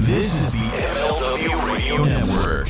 This is the MLW Radio Network.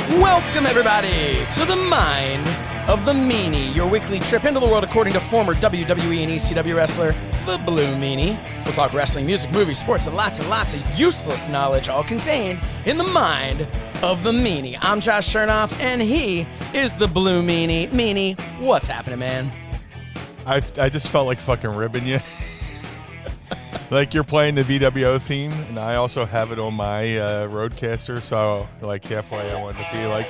Welcome, everybody, to the Mind of the Meanie, your weekly trip into the world according to former WWE and ECW wrestler, the Blue Meanie. We'll talk wrestling, music, movies, sports, and lots of useless knowledge, all contained in the Mind of the Meanie. I'm Josh Shernoff, and he is the Blue Meanie. Meanie, what's happening, man? I just felt like fucking ribbing you. Like you're playing the VWO theme, and I also have it on my Roadcaster, so like halfway I wanted to be like...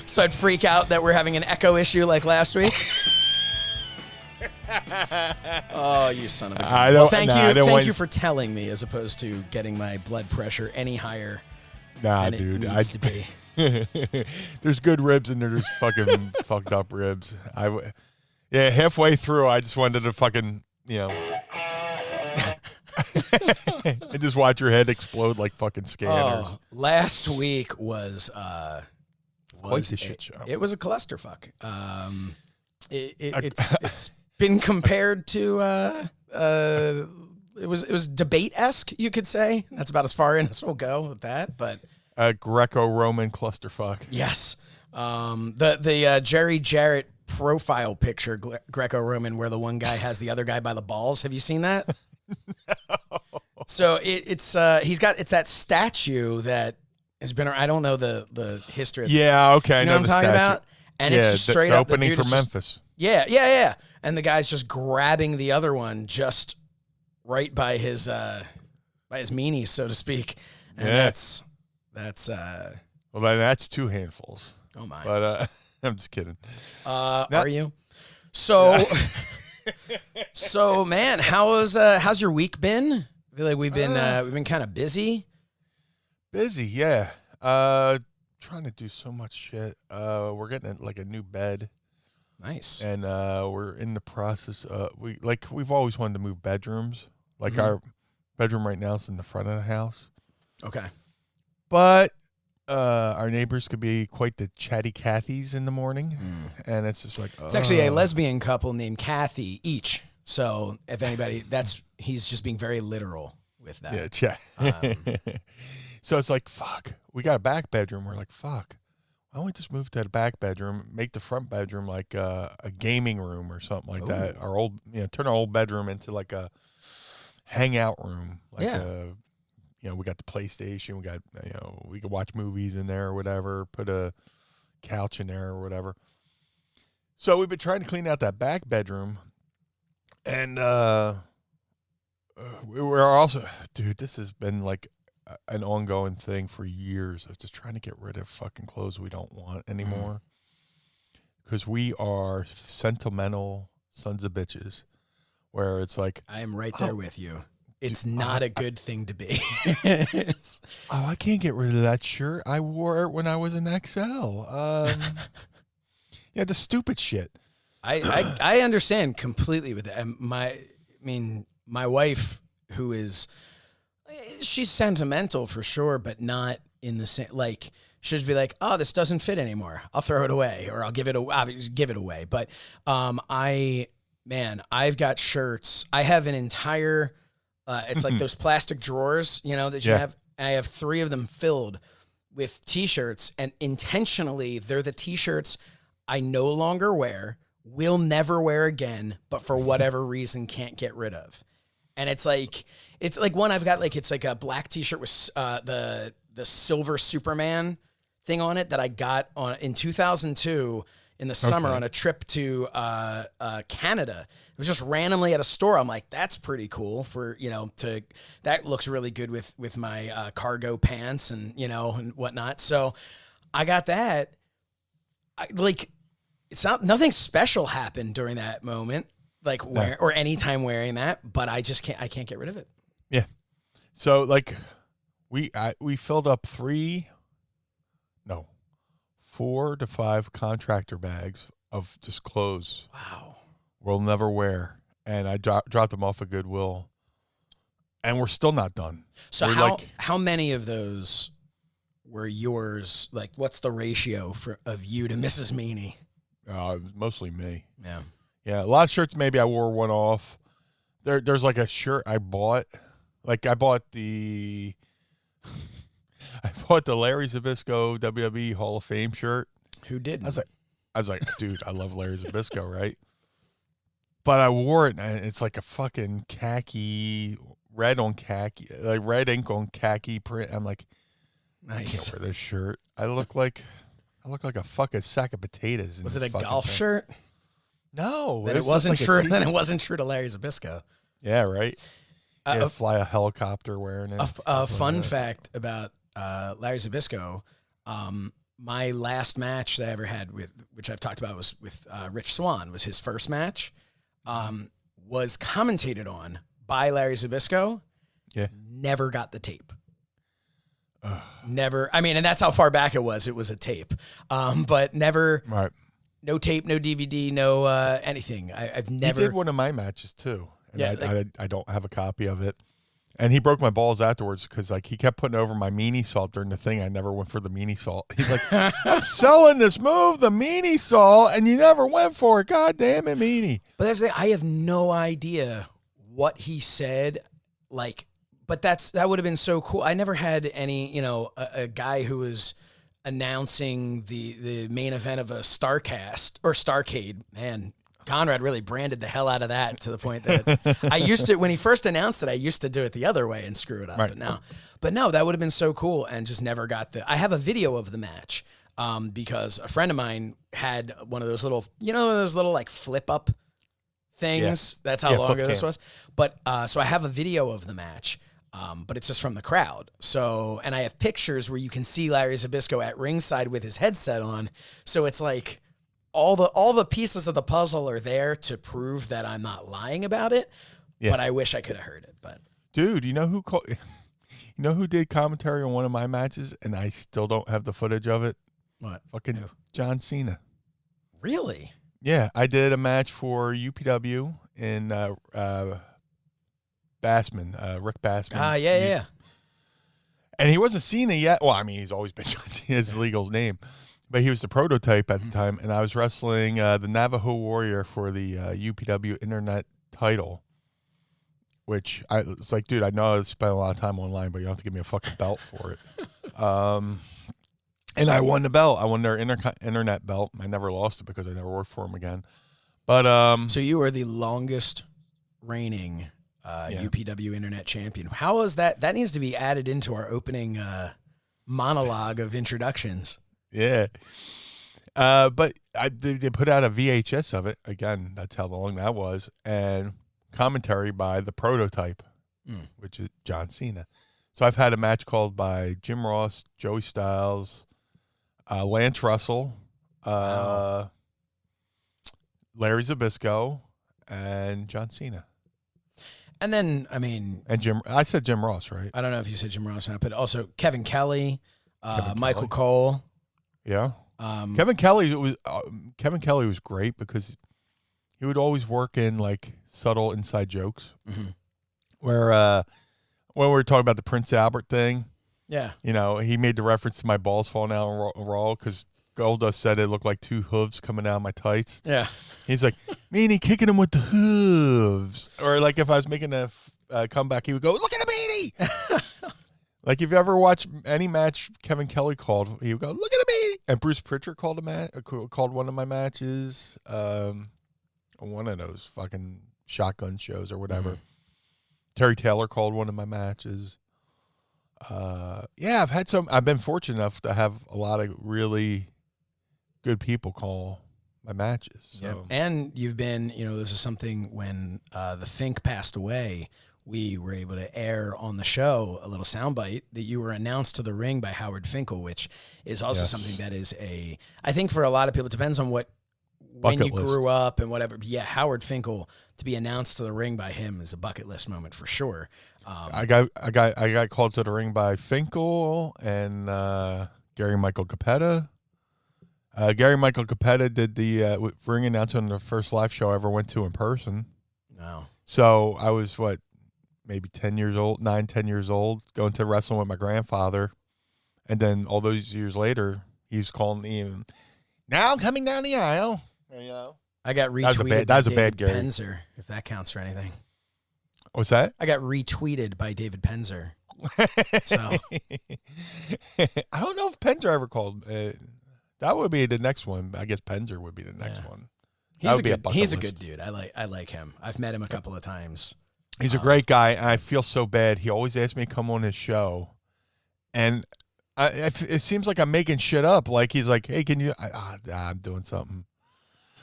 So I'd freak out that we're having an echo issue like last week? Oh, you son of a gun. Well, thank you for telling me, as opposed to getting my blood pressure any higher than it needs to be. There's good ribs and there's fucking fucked up ribs. Halfway through, I just wanted to fucking, and just watch your head explode like fucking scanners. Oh, last week was quite a shit show. It was a clusterfuck. It's been compared to it was debate-esque, you could say. That's about as far in as we'll go with that. But Greco-Roman clusterfuck. Yes, the Jerry Jarrett profile picture, Greco-Roman, where the one guy has the other guy by the balls. Have you seen that? No. So it's that statue that has been. I don't know the history. Yeah, okay. You know what I'm talking about? And it's just straight up the opening dude for Memphis. Yeah. And the guy's just grabbing the other one just right by his meanies, so to speak. And that's well, then that's two handfuls. Oh my! But I'm just kidding. Are you? So, man, how's your week been? I feel like we've been kind of busy. Busy, yeah. Trying to do so much shit. We're getting like a new bed. Nice. And we're in the process. We've always wanted to move bedrooms. Like our bedroom right now is in the front of the house. Okay. But our neighbors could be quite the chatty Cathys in the morning, and it's just like it's actually a lesbian couple named Kathy each. So if anybody, he's just being very literal with that. Yeah, chat. So it's like, fuck, we got a back bedroom. We're like, fuck, why don't we just move to the back bedroom, make the front bedroom like a gaming room or something like that. Our old, turn our old bedroom into like a hangout room. Like we got the PlayStation, we got, we could watch movies in there or whatever, put a couch in there or whatever. So we've been trying to clean out that back bedroom. And we're also, dude, this has been like an ongoing thing for years of just trying to get rid of fucking clothes we don't want anymore. Because we are sentimental sons of bitches, where it's like, I am right there with you. It's not a good thing to be. I can't get rid of that shirt. I wore it when I was in XL. The stupid shit. I understand completely with that. My wife, who is, she's sentimental for sure, but not in the same, like, she'd be like, oh, this doesn't fit anymore. I'll throw it away, or I'll give it away. But I've got shirts. I have an entire, it's like those plastic drawers, that you have. And I have 3 of them filled with T-shirts, and intentionally, they're the T-shirts I no longer wear, will never wear again, but for whatever reason can't get rid of. And it's like one I've got, like, it's like a black T-shirt with the silver Superman thing on it that I got in 2002 in the summer on a trip to Canada. It was just randomly at a store. I'm like, that's pretty cool for, that looks really good with my cargo pants and, and whatnot. So I got that. Nothing special happened during that moment, or any time wearing that, but I can't get rid of it. Yeah. So like we filled up 4 to 5 contractor bags of just clothes. Wow. We'll never wear. And I dropped them off at Goodwill. and we're still not done. So We're how many of those were yours? Like, what's the ratio of you to Mrs. Meanie? It was mostly me. Yeah. Yeah, a lot of shirts, maybe I wore one off. There's like a shirt I bought. Like, I bought the Larry Zbyszko WWE Hall of Fame shirt. Who didn't? I was like, dude, I love Larry Zbyszko, right? But I wore it, and it's like a fucking khaki, red ink on khaki print. I'm like, nice. I can't wear this shirt. I look like a fucking sack of potatoes. Was it a golf shirt? No, Then it wasn't true. Then it wasn't true to Larry Zbyszko. Yeah, right. Fly a helicopter wearing it. A fun fact about Larry Zbyszko. My last match that I ever had which I've talked about, was with Rich Swann. Was his first match. Was commentated on by Larry Zbyszko. Yeah. Never got the tape. Never. I mean, and that's how far back it was. It was a tape. But never. Right. No tape, no DVD, no anything. I've never. He did one of my matches too, and Yeah, I don't have a copy of it. And he broke my balls afterwards because like he kept putting over my meanie salt during the thing. I never went for the meanie salt. He's like, I'm selling this move, the meanie salt, and you never went for it. God damn it, meanie. But that's I have no idea what he said. Like, but that would have been so cool. I never had any, a guy who was announcing the main event of a Starcast or Starcade. Man, Conrad really branded the hell out of that to the point that I used to, when he first announced it, I used to do it the other way and screw it up. Right. But no, that would have been so cool, and just never got I have a video of the match because a friend of mine had one of those little, those little like flip up things. Yeah. That's how long ago this was. But so I have a video of the match. But it's just from the crowd. So, and I have pictures where you can see Larry Zbyszko at ringside with his headset on. So it's like all the pieces of the puzzle are there to prove that I'm not lying about it. Yeah. But I wish I could have heard it. But dude, you know who did commentary on one of my matches, and I still don't have the footage of it? What? Fucking John Cena. Really? Yeah, I did a match for UPW in Bassman, Rick Bassman. Yeah. And he wasn't Cena yet. Well, I mean, he's always been John Cena, his legal name. But he was the prototype at the time, and I was wrestling the Navajo Warrior for the UPW Internet title, which it's like, dude, I know I spent a lot of time online, but you don't have to give me a fucking belt for it. And I won the belt. I won their internet belt. I never lost it because I never worked for him again. But so you were the longest reigning UPW Internet Champion. How is that? That needs to be added into our opening monologue of introductions. Yeah. But they put out a VHS of it. Again, that's how long that was. And commentary by the prototype, which is John Cena. So I've had a match called by Jim Ross, Joey Styles, Lance Russell, Larry Zbyszko, and John Cena. And then, I mean... And I said Jim Ross, right? I don't know if you said Jim Ross or not, but also Kevin Kelly, Michael Cole. Yeah. Kevin Kelly was great because he would always work in, like, subtle inside jokes. Mm-hmm. Where when we were talking about the Prince Albert thing, yeah, he made the reference to my balls falling out on Raw because Goldust said it looked like two hooves coming out of my tights. Yeah. He's like, Meanie kicking him with the hooves. Or like if I was making a comeback, he would go, look at the Meanie. Like if you ever watch any match Kevin Kelly called, he would go, look at the Meanie. And Bruce Pritchard called one of my matches. One of those fucking shotgun shows or whatever. Mm-hmm. Terry Taylor called one of my matches. Yeah, I've been fortunate enough to have a lot of really good people call my matches. So. Yep. And you've been, this is something when the Fink passed away, we were able to air on the show a little soundbite that you were announced to the ring by Howard Finkel, which is also something that is I think for a lot of people, it depends on when you grew up and whatever. But yeah, Howard Finkel, to be announced to the ring by him is a bucket list moment for sure. I got called to the ring by Finkel and Gary Michael Capetta. Gary Michael Capetta did the ring announcement on the first live show I ever went to in person. Wow. So I was maybe 10 years old, 9, 10 years old, going to wrestling with my grandfather. And then all those years later, he's calling me, and now coming down the aisle. You know, I got retweeted that was by a bad David Gary. Penzer, if that counts for anything. What's that? I got retweeted by David Penzer. So I don't know if Penzer ever called. That would be the next one. I guess Penzer would be the next one. He's a good dude. I like him. I've met him a couple of times. He's a great guy, and I feel so bad. He always asks me to come on his show, and it seems like I'm making shit up. Like he's like, "Hey, can you?" I'm doing something.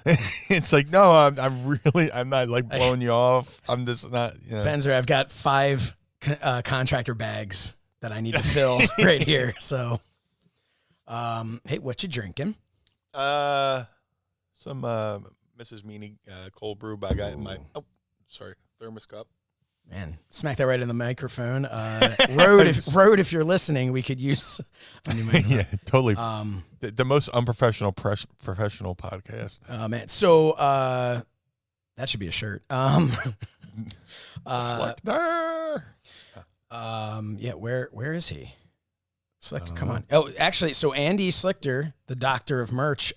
It's like, no, I'm not like blowing you off. I'm just not. You know. Penzer, I've got 5 contractor bags that I need to fill right here. So, hey, what you drinking? Some Mrs. Meanie cold brew I got in my thermos cup. Man, smack that right in the microphone. Road, if you're listening, we could use a new microphone. Yeah, totally. The most unprofessional professional podcast. Oh man, so that should be a shirt. Yeah, where is he? Slick, come on. Oh, actually, so Andy Slichter, the doctor of merch,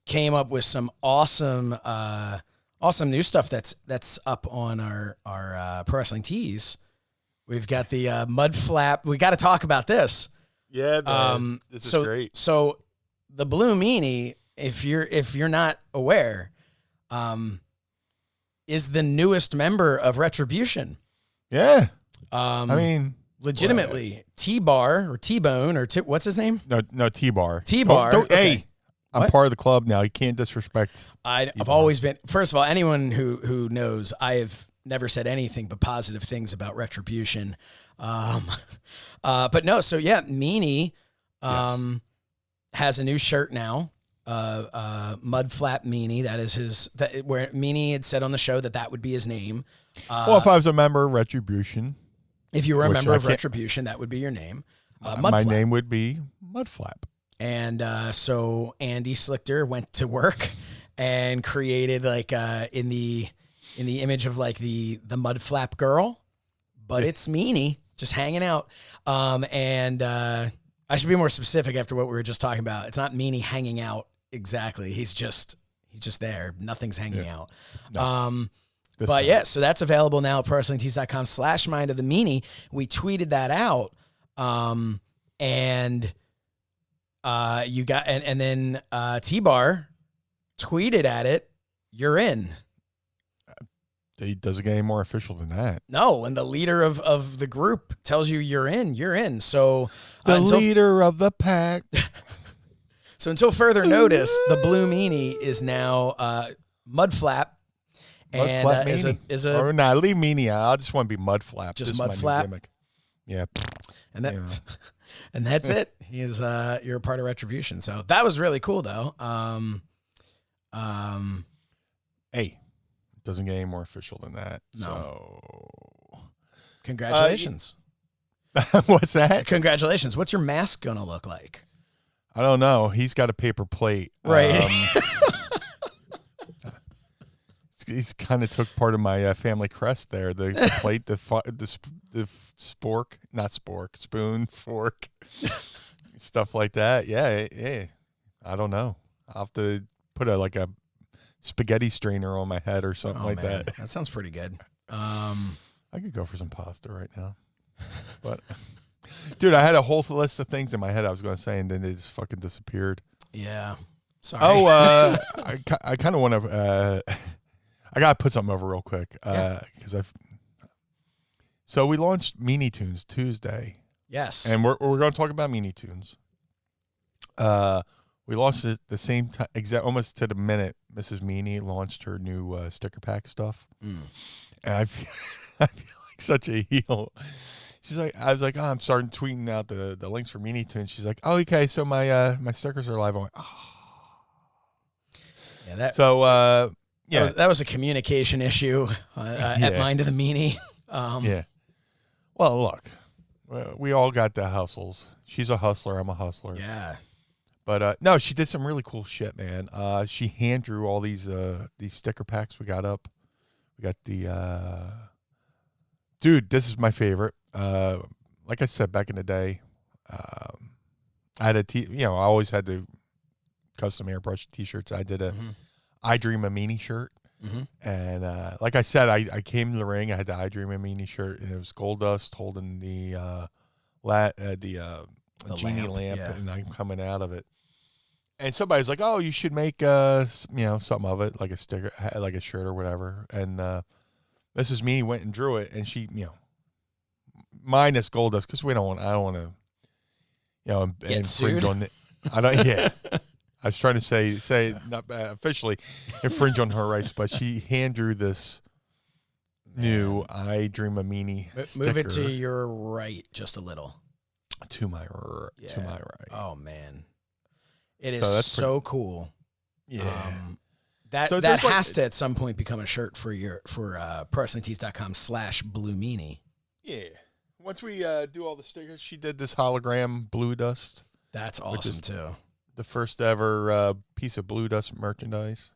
came up with some awesome new stuff that's up on our Pro Wrestling Tees. We've got the mud flap. We got to talk about this. Yeah, this is great. So the Blue Meanie, if you're not aware, is the newest member of Retribution. Yeah. I mean, legitimately, T-Bar or T-Bone or what's his name? No, T-Bar. T-Bar. Okay. Hey, I'm What? part of the club now. You can't disrespect. I've always been. First of all, anyone who knows, I have never said anything but positive things about Retribution. But no. So yeah, Meanie has a new shirt now. Mud Flap Meanie. That is where Meanie had said on the show that would be his name. Well, if I was a member of Retribution. If you were a member of Retribution, that would be your name. My name would be Mudflap. And so Andy Slichter went to work and created like in the image of like the Mudflap girl, but it's Meanie just hanging out. And I should be more specific after what we were just talking about. It's not Meanie hanging out exactly. He's just there. Nothing's hanging out. No. But yeah, so that's available now at ProWrestlingTees.com/Mind of the Meanie. We tweeted that out. And you got, and then T-Bar tweeted at it, "You're in." It doesn't get any more official than that. No, and the leader of the group tells you you're in, you're in. So the leader of the pack. So until further notice, the Blue Meanie is now Mudflap. And is a or not, leave Meanie out. I just want to be Mudflap. Just this Mudflap. Is my new gimmick. Yeah, and that and that's it. He is you're a part of Retribution. So that was really cool though. Hey, it doesn't get any more official than that. No. So congratulations. What's that? Congratulations. What's your mask gonna look like? I don't know. He's got a paper plate. Right. He's kind of took part of my family crest there. The plate, the spork, not spork, spoon, fork, stuff like that. Yeah. I don't know. I'll have to put a spaghetti strainer on my head or something that. That sounds pretty good. I could go for some pasta right now. But, dude, I had a whole list of things in my head I was going to say, and then they just fucking disappeared. Yeah. Sorry. Oh, I kind of want to... I got to put something over real quick because So we launched Meanie Toons Tuesday. Yes. And we're going to talk about Meanie Toons. We launched it the same time, almost to the minute Mrs. Meanie launched her new sticker pack stuff. And I feel like such a heel. She's like, I was like, I'm starting tweeting out the links for Meanie Toons. She's like, oh, okay, so my stickers are live. I'm like, oh. Yeah, that was a communication issue at Mind of the Meanie. Yeah. Well, look, we all got the hustles. She's a hustler. I'm a hustler. Yeah. But no, she did some really cool shit, man. She hand drew all these sticker packs we got up. We got the Dude, this is my favorite. Like I said back in the day, I had I always had the custom airbrush T-shirts. I did a I Dream a Meanie shirt. And like I said, I came to the ring. I had the I Dream a Meanie shirt, and it was GoldDust holding the genie lamp, and I'm coming out of it. And somebody's like, "Oh, you should make something of it, like a sticker, like a shirt or whatever." And Mrs. Meanie went and drew it, and she, minus GoldDust, because I don't want to, infringe on it. I don't. Yeah, I was trying to say not officially infringe on her rights, but she hand drew this new I Dream a Meanie sticker. Move it to your right just a little. To my right. Oh man, it is so cool. Yeah. That has to at some point become a shirt for ProWrestlingTees.com/BlueMeanie. Yeah. Once we do all the stickers, she did this hologram BlueDust. That's awesome too. The first ever piece of BlueDust merchandise.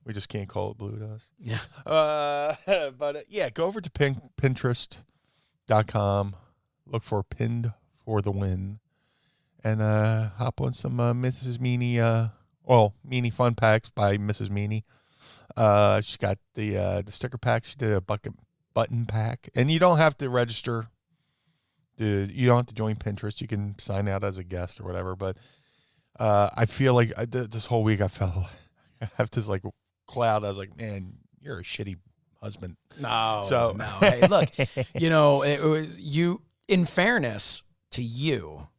We just can't call it BlueDust. Yeah. But go over to Pinterest.com. Look for Pinned for the Win. And hop on some Mrs. Meanie, Meanie Fun Packs by Mrs. Meanie. She's got the sticker pack. She did a button pack. And you don't have to register. You don't have to join Pinterest. You can sign out as a guest or whatever. But I feel like this whole week I have this like cloud. I was like, man, you're a shitty husband. No. Hey, look, you, in fairness to you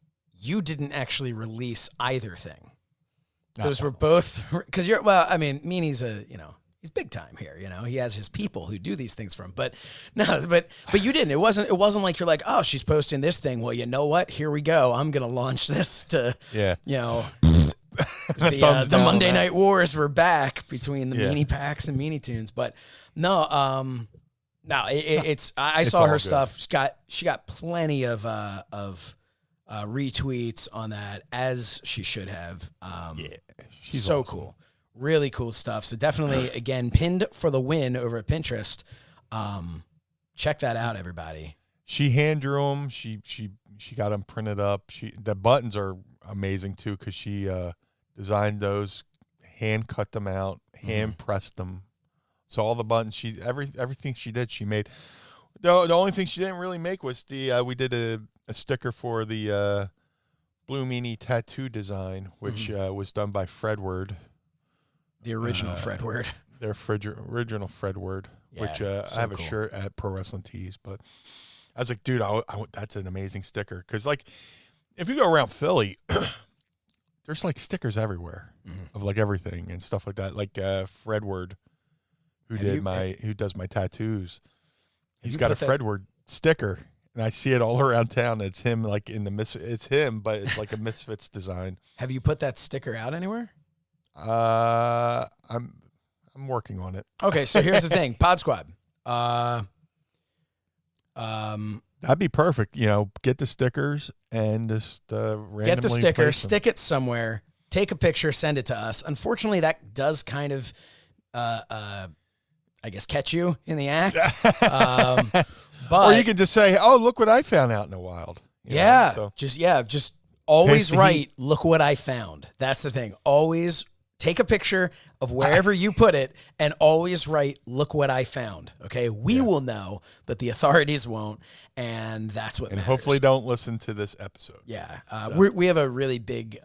didn't actually release either thing. Those were both, because Meanie's he's big time here. He has his people who do these things from. But you didn't. It wasn't like you're like, oh, she's posting this thing. Well, you know what? Here we go. I'm gonna launch this to the Monday Night Wars were back between the Meanie Packs and Meanie Toons. But no, it's I saw her stuff. She got plenty of retweets on that, as she should have. She's so awesome. Cool. Really cool stuff. So definitely, again, Pinned for the Win over at Pinterest. Check that out, everybody. She hand drew them. She got them printed up. The buttons are amazing too, because she designed those, hand cut them out, hand pressed them. So all the buttons, everything she did, she made. The only thing she didn't really make was we did a sticker for the Blue Meanie tattoo design, which was done by Fredward. The original Fredward. Their original Fredward, which I have a shirt at Pro Wrestling Tees. But I was like, dude, that's an amazing sticker. Because, like, if you go around Philly, there's, like, stickers everywhere of, like, everything and stuff like that. Like Fredward, who does my tattoos. He's got a Fredward sticker. And I see it all around town. It's him, like in it's him, but it's like a Misfits design. Have you put that sticker out anywhere? I'm working on it. Okay, so here's the thing, Pod Squad. That'd be perfect. Get the stickers and just randomly get the sticker, stick it somewhere, take a picture, send it to us. Unfortunately, that does kind of, I guess, catch you in the act. But, or you could just say, "Oh, look what I found out in the wild." Just always write, "Look what I found." That's the thing. Always take a picture of wherever you put it, and always write, "Look what I found." Okay, we will know, but the authorities won't, and that's what. And matters. Hopefully, don't listen to this episode. Yeah, we have a really big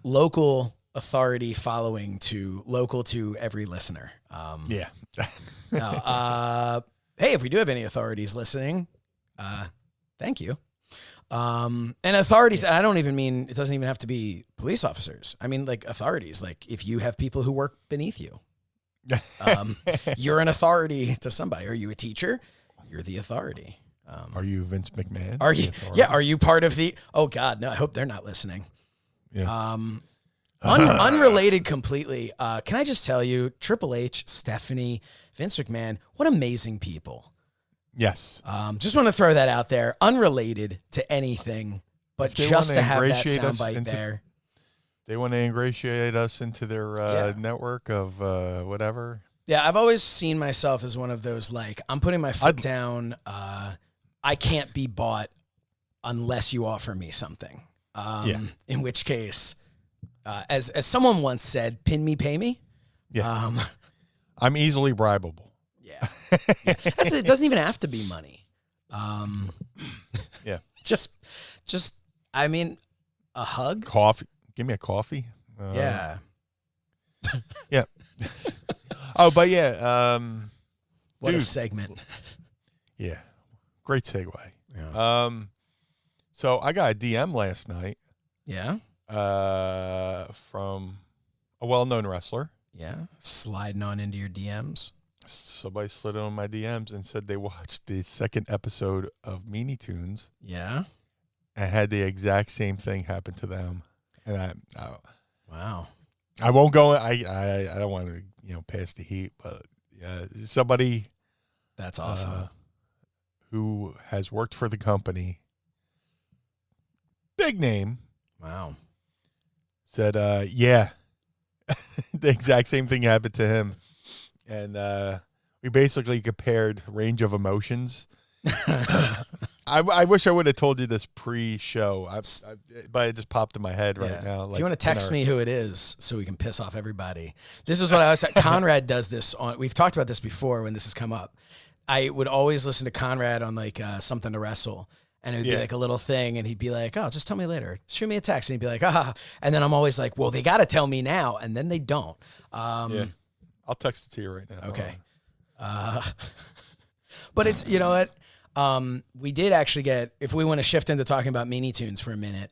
local authority following local to every listener. Hey, if we do have any authorities listening, thank you. And authorities, I don't even mean, it doesn't even have to be police officers. I mean, like, authorities, like if you have people who work beneath you, you're an authority to somebody. Are you a teacher? You're the authority. Are you Vince McMahon? Are you? Yeah. Are you part of the, oh God, no, I hope they're not listening. Yeah. Unrelated completely. Can I just tell you, Triple H, Stephanie, Vince McMahon, what amazing people. Yes. Just want to throw that out there. Unrelated to anything, but just to have that soundbite there. They want to ingratiate us into their network of whatever. Yeah, I've always seen myself as one of those, like, I'm putting my foot down. I can't be bought unless you offer me something. In which case, as someone once said, pin me, pay me. Yeah. I'm easily bribable. Yeah. It doesn't even have to be money. Yeah. Just, I mean, a hug. Coffee. Give me a coffee. Yeah. Yeah. Oh, but yeah. What dude, a segment. Yeah. Great segue. Yeah. So I got a DM last night. Yeah. From a well-known wrestler. Yeah. Sliding on into your DMs. Somebody slid on my DMs and said they watched the second episode of Meanie Toons. Yeah. And had the exact same thing happen to them. And Wow. I won't go. I don't want to pass the heat, but yeah, somebody that's awesome who has worked for the company, big name. Wow. Said yeah, the exact same thing happened to him, and we basically compared range of emotions. I wish I would have told you this pre-show, but it just popped in my head right now. If you want to text me who it is so we can piss off everybody. This is what I was saying. Conrad does this on, we've talked about this before when this has come up. I would always listen to Conrad on like Something to Wrestle. And it would be like a little thing, and he'd be like, oh, just tell me later. Shoot me a text. And he'd be like, ah. And then I'm always like, well, they got to tell me now. And then they don't. Yeah. I'll text it to you right now. Okay. But it's, you know what? We did actually get, if we want to shift into talking about Meanie Toons for a minute.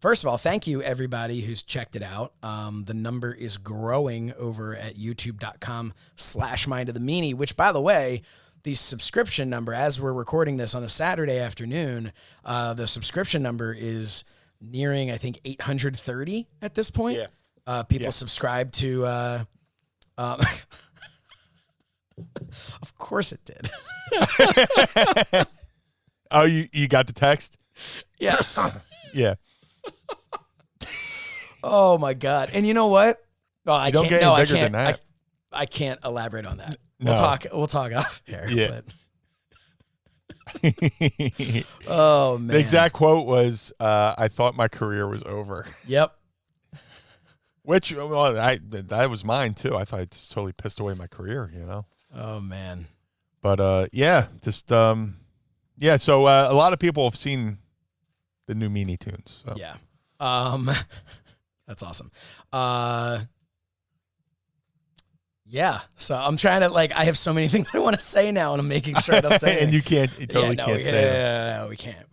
First of all, thank you everybody who's checked it out. The number is growing over at youtube.com/mindofthemeanie, which by the way, the subscription number, as we're recording this on a Saturday afternoon, the subscription number is nearing, I think, 830 at this point. Yeah. People subscribe to, of course it did. Oh, you got the text? Yes. Yeah. Oh my God. And you know what? Oh, I don't can't. get No, any I bigger can't. than that. I can't elaborate on that. No. We'll talk off here. Yeah. But. Oh man. The exact quote was, "I thought my career was over." Yep. Which, well, that was mine too. I thought I just totally pissed away my career, Oh man. But yeah, just yeah. So a lot of people have seen the new Meanie Toons. So. Yeah. That's awesome. Yeah. So I'm trying to I have so many things I want to say now, and I'm making sure I don't say and you can't. You totally can't say them. No, we can't.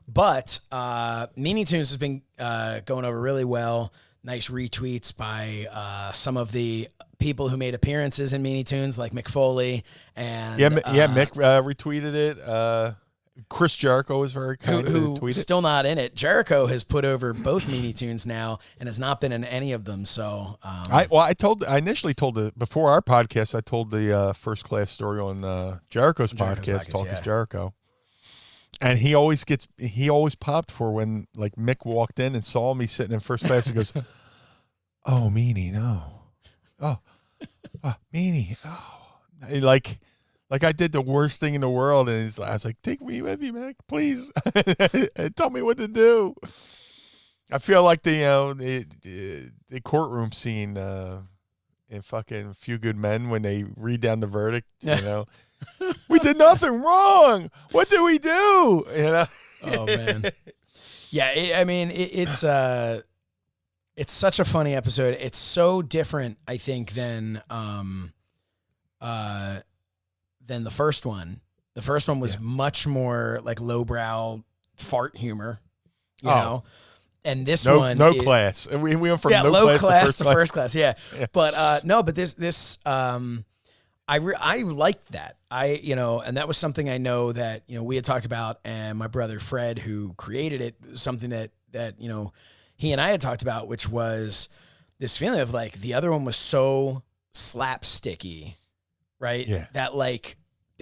But Meanie Toons has been going over really well. Nice retweets by some of the people who made appearances in Meanie Toons, like Mick Foley and Mick retweeted it. Chris Jericho was very kind who still not in it. Jericho has put over both Meanie Toons now and has not been in any of them. So I initially told before our podcast. I told the first class story on Jericho's podcast, Talk is Jericho. And he always popped for when Mick walked in and saw me sitting in first class. He goes, "Oh, Meanie, no, oh, Meanie, oh," like I did the worst thing in the world. And I was like, "Take me with you, Mick, please, tell me what to do." I feel like the courtroom scene in fucking Few Good Men when they read down the verdict, We did nothing wrong. What did we do? Oh man. Yeah, it's such a funny episode. It's so different, I think, than the first one. The first one was much more lowbrow fart humor, you know. And this one, no class. We went from low class to first class. Yeah. But but this I liked that. And that was something I know that, we had talked about, and my brother Fred, who created it, something that he and I had talked about, which was this feeling of the other one was so slapsticky, right? Yeah. That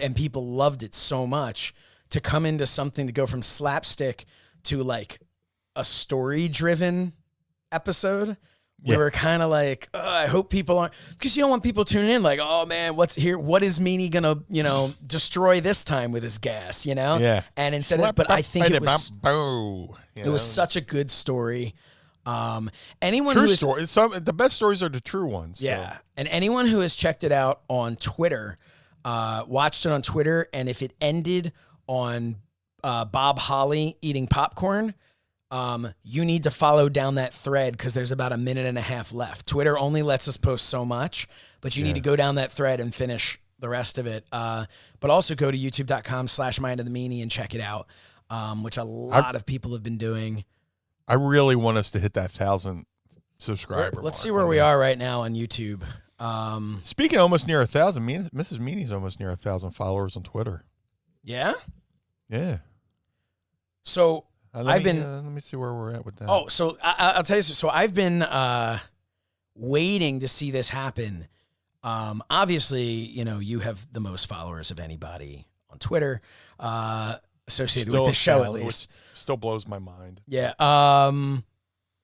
and people loved it so much, to come into something to go from slapstick to a story driven episode we were kind of like, I hope people aren't, because you don't want people tuning in like, oh man, what's here? What is Meanie gonna, destroy this time with his gas, Yeah. And instead of, but I think it was such a good story. Anyone true who is, story. The best stories are the true ones. yeah, So. and anyone who has checked it out on Twitter, watched it on Twitter, and if it ended on Bob Holly eating popcorn, you need to follow down that thread because there's about a minute and a half left. Twitter only lets us post so much, but you need to go down that thread and finish the rest of it. But also go to youtube.com/mindofthemeanie and check it out, which a lot of people have been doing. I really want us to hit that 1,000 subscriber. Let's see where we are right now on YouTube. Speaking of almost near 1,000, Mrs. Meanie's almost near 1,000 followers on Twitter. Yeah? Yeah. So let me see where we're at with that. Oh, so I'll tell you. So I've been waiting to see this happen. Obviously, you have the most followers of anybody on Twitter, associated with the show at least. Still blows my mind. Yeah.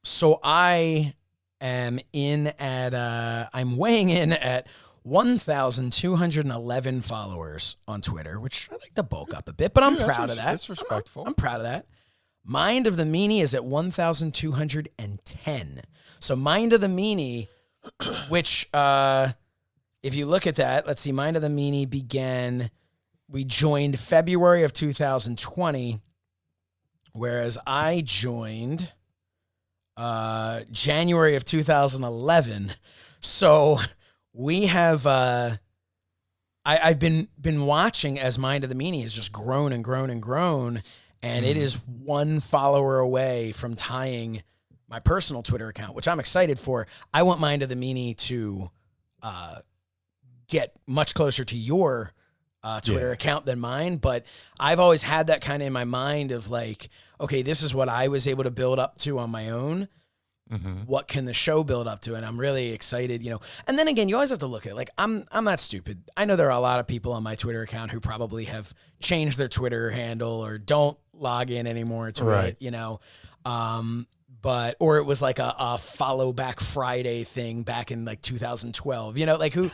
So I am I'm weighing in at 1,211 followers on Twitter, which I like to bulk up a bit, but I'm proud of that. That's respectful. I'm proud of that. Mind of the Meanie is at 1,210. So Mind of the Meanie, which if you look at that, let's see, Mind of the Meanie we joined February of 2020, whereas I joined January of 2011. So we have I've been watching as Mind of the Meanie has just grown and grown and grown, and it is one follower away from tying my personal Twitter account, which I'm excited for. I want Mind of the Meanie to get much closer to your Twitter account than mine, but I've always had that kind of in my mind of like, okay, this is what I was able to build up to on my own. What can the show build up to? And I'm really excited, And then again, you always have to look at it. Like, I'm not stupid. I know there are a lot of people on my Twitter account who probably have changed their Twitter handle or don't log in anymore to it, but or it was like a follow back Friday thing back in like 2012. Like who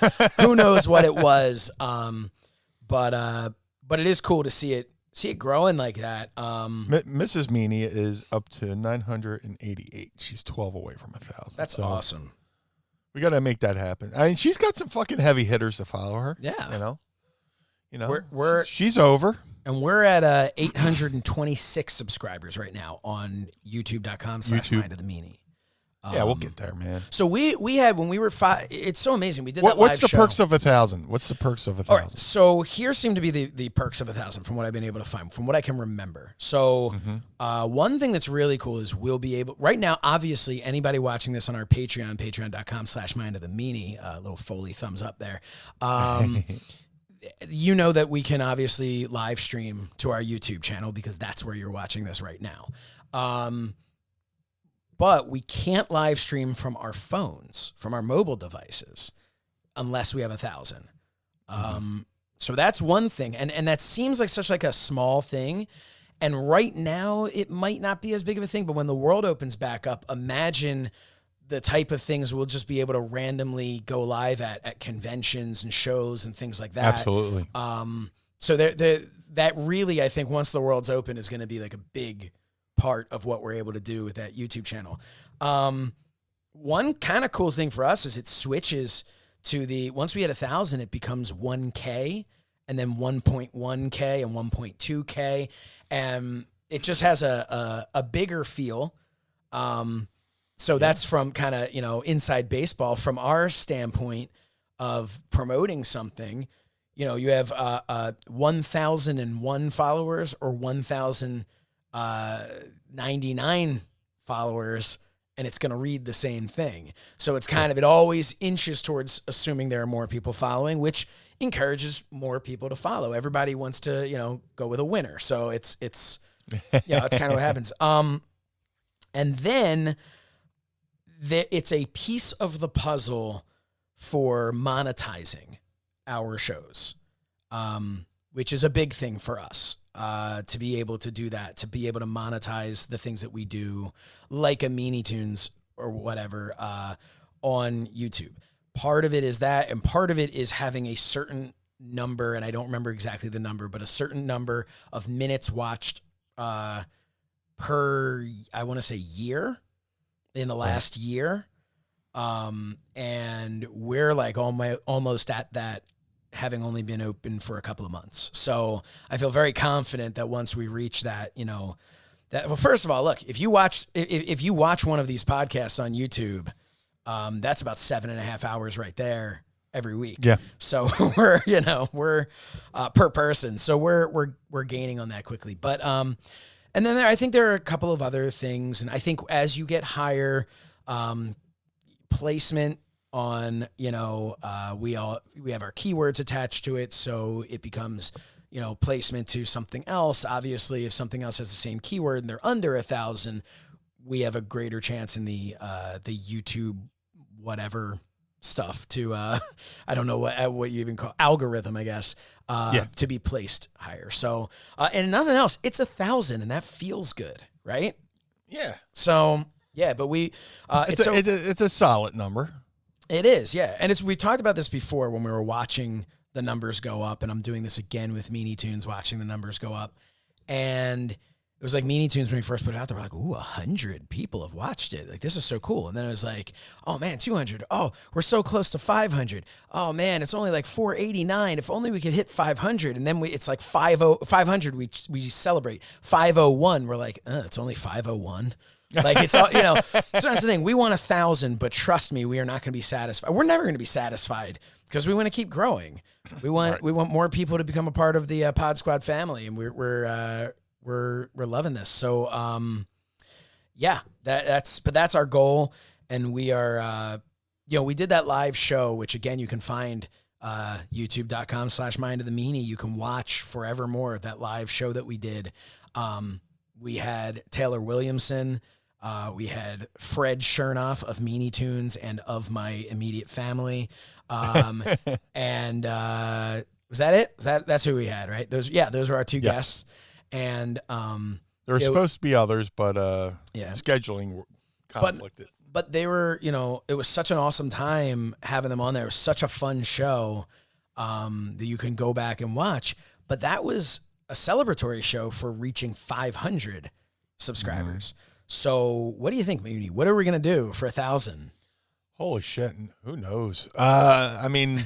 knows what it was. But it is cool to see it growing like that. Mrs. Meanie is up to 988. She's 12 away from 1,000. That's awesome. We got to make that happen. I mean, she's got some fucking heavy hitters to follow her. Yeah. She's over. And we're at 826 subscribers right now on youtube.com/Mind of the Meanie. Yeah, we'll get there, man. So we had, when we were it's so amazing. We did that live What's the show. perks of 1,000? What's the perks of 1,000? All right, so here seem to be the perks of 1,000 from what I've been able to find, from what I can remember. So one thing that's really cool is we'll be able, right now, obviously, anybody watching this on our Patreon, patreon.com/Mind of the Meanie, little Foley thumbs up there. You know that we can obviously live stream to our YouTube channel because that's where you're watching this right now. But we can't live stream from our phones, from our mobile devices, unless we have 1,000. So that's one thing. And that seems like such like a small thing. And right now it might not be as big of a thing, but when the world opens back up, imagine the type of things we'll just be able to randomly go live at conventions and shows and things like that. Absolutely. So that really, I think, once the world's open, is going to be like a big part of what we're able to do with that YouTube channel. One kind of cool thing for us is it switches to once we hit 1,000, it becomes 1K and then 1.1K and 1.2K. And it just has a bigger feel. So that's from kind of, inside baseball. From our standpoint of promoting something, you have 1,001 followers or 1,099 followers, and it's going to read the same thing. So it's kind of, it always inches towards assuming there are more people following, which encourages more people to follow. Everybody wants to, go with a winner. So it's that's kind of what happens. And then it's a piece of the puzzle for monetizing our shows, which is a big thing for us, to be able to do that, to be able to monetize the things that we do, like a Meanie Toons or whatever on YouTube. Part of it is that, and part of it is having a certain number, and I don't remember exactly the number, but a certain number of minutes watched per, I want to say, year in the last year. And we're like almost at that, having only been open for a couple of months. So I feel very confident that once we reach that, well, first of all, look, if you watch one of these podcasts on YouTube, that's about 7.5 hours right there every week. Yeah. So we're per person. So we're gaining on that quickly. But, and then I think there are a couple of other things. And I think as you get higher, placement on, we have our keywords attached to it. So it becomes, placement to something else. Obviously, if something else has the same keyword and they're under 1,000, we have a greater chance in the YouTube, whatever stuff to, I don't know what you even call algorithm, I guess, to be placed higher. So, and nothing else, it's 1,000 and that feels good. Right. Yeah. So yeah, but we, it's a solid number. It is, yeah. And we talked about this before when we were watching the numbers go up, and I'm doing this again with Meanie Toons, watching the numbers go up. And it was like Meanie Toons, when we first put it out, they were like, ooh, 100 people have watched it. Like, this is so cool. And then it was like, oh man, 200. Oh, we're so close to 500. Oh man, it's only like 489. If only we could hit 500. And then it's like 500, we celebrate. 501, we're like, it's only 501. Like, it's all, so that's the thing. We want 1,000, but trust me, we are not going to be satisfied. We're never going to be satisfied because we want to keep growing. We want more people to become a part of the Pod Squad family, and we're loving this. So, that's our goal. And we are, we did that live show, which again, you can find, youtube.com/Mind of the Meanie. You can watch forevermore that live show that we did. We had Taylor Williamson. We had Fred Shernoff of Meanie Toons and of my immediate family. And was that it? That's who we had, right? Those were our two guests. And there were supposed to be others, but scheduling conflicted. But they were, it was such an awesome time having them on there. It was such a fun show that you can go back and watch. But that was a celebratory show for reaching 500 subscribers. Mm-hmm. So what do you think, Meanie? What are we going to do for 1,000? Holy shit. Who knows? I mean,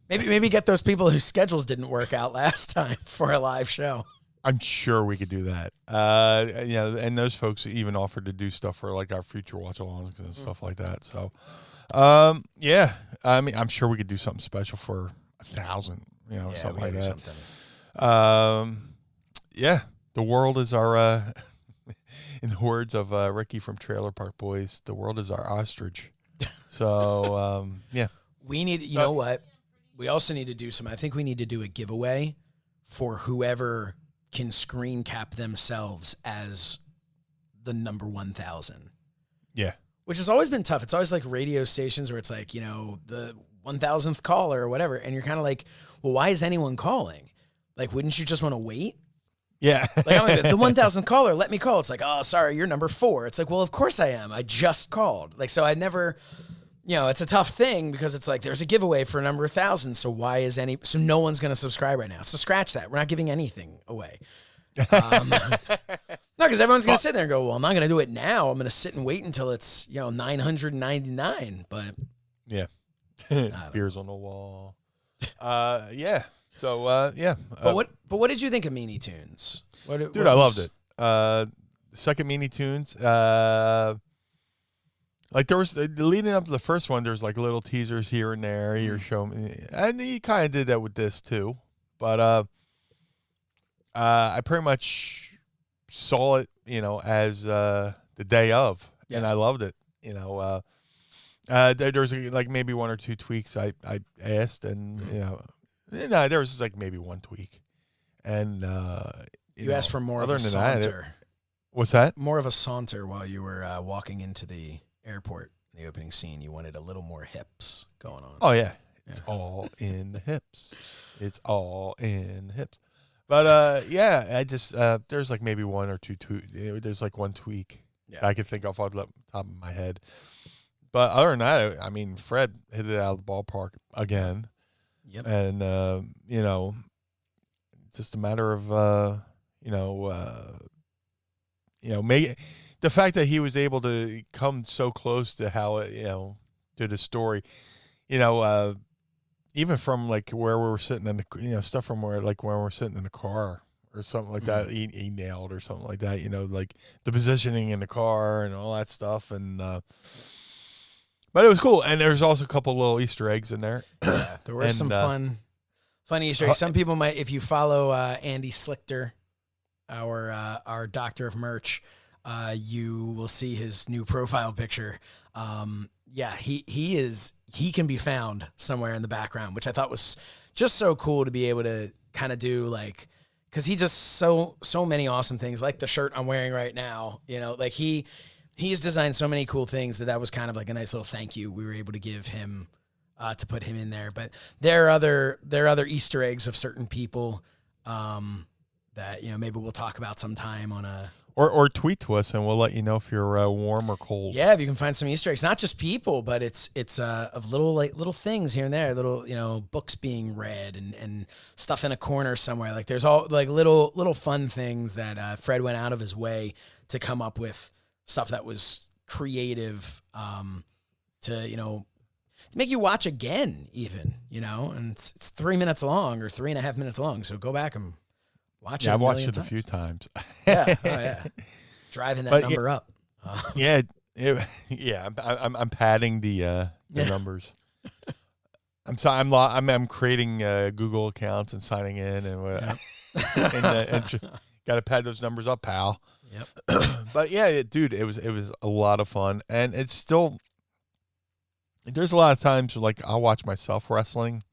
maybe get those people whose schedules didn't work out last time for a live show. I'm sure we could do that. And those folks even offered to do stuff for like our future watch alongs and stuff like that. So, I mean, I'm sure we could do something special for 1,000, something like that. The world is our, in the words of Ricky from Trailer Park Boys, the world is our ostrich. So, we need, you know what? We also need to do I think we need to do a giveaway for whoever can screen cap themselves as the number 1,000. Yeah. Which has always been tough. It's always like radio stations where it's like, the 1,000th caller or whatever. And you're kind of like, well, why is anyone calling? Like, wouldn't you just want to wait? Yeah. Like, the 1,000th caller, let me call. It's like, oh, sorry, you're number 4. It's like, well, of course I am. I just called. Like, so I never, it's a tough thing because it's like, there's a giveaway for a number 1,000. So so no one's going to subscribe right now. So scratch that. We're not giving anything away. No, because everyone's going to sit there and go, well, I'm not going to do it now. I'm going to sit and wait until it's, 999. But yeah. Beers on the wall. Yeah. So, But what did you think of Meanie Toons? Dude, I loved it. The second Meanie Toons, like there was leading up to the first one, there's like little teasers here and there. You're showing me, and he kind of did that with this too. But I pretty much saw it, as the day of, and I loved it. There's like maybe one or two tweaks I asked, and there was like maybe one tweak, and you asked for more of a saunter. What's that? More of a saunter while you were walking into the airport in the opening scene. You wanted a little more hips going on. Oh yeah, it's all in the hips. It's all in the hips. But I just there's like maybe one or two. There's like one tweak I could think of off the top of my head. But other than that, I mean, Fred hit it out of the ballpark again. Yep. And, it's just a matter of, the fact that he was able to come so close to how it, to the story, even from like where we were sitting in the, stuff from where we're sitting in the car or something like that, he nailed or something like that, like the positioning in the car and all that stuff. And, but it was cool. And there's also a couple little Easter eggs in there. Yeah, there were some fun Easter eggs. Some people might, if you follow Andy Slichter, our doctor of merch, you will see his new profile picture. He can be found somewhere in the background, which I thought was just so cool to be able to kind of do, like, because he does so many awesome things, like the shirt I'm wearing right now. Like he's designed so many cool things that was kind of like a nice little thank you we were able to give him to put him in there. But there are other Easter eggs of certain people that maybe we'll talk about sometime on a. Or tweet to us and we'll let you know if you're warm or cold. Yeah, if you can find some Easter eggs, not just people, but it's of little things here and there, little books being read and stuff in a corner somewhere. Like there's all like little fun things that Fred went out of his way to come up with, stuff that was creative to make you watch again even, and it's 3 minutes long or 3.5 minutes long. So go back and watch it. I've watched it a few times. Yeah. Oh, yeah. Driving that number up. I'm padding the numbers. I'm creating Google accounts and signing in and got to pad those numbers up, pal. Yep. But yeah, dude, it was a lot of fun, and it's still. There's a lot of times like I'll watch myself wrestling,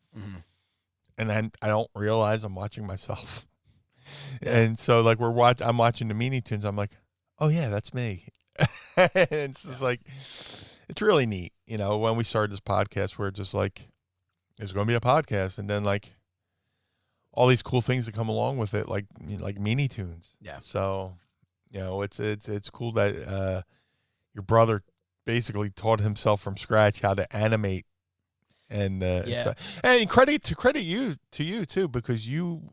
and then I don't realize I'm watching myself. And so like I'm watching the Meanie Toons. I'm like, oh yeah, that's me. And it's just like, it's really neat. When we started this podcast, we're just like, there's going to be a podcast. And then like all these cool things that come along with it, like Meanie Toons. Yeah. So, it's cool that your brother basically taught himself from scratch how to animate. And and credit you too, because you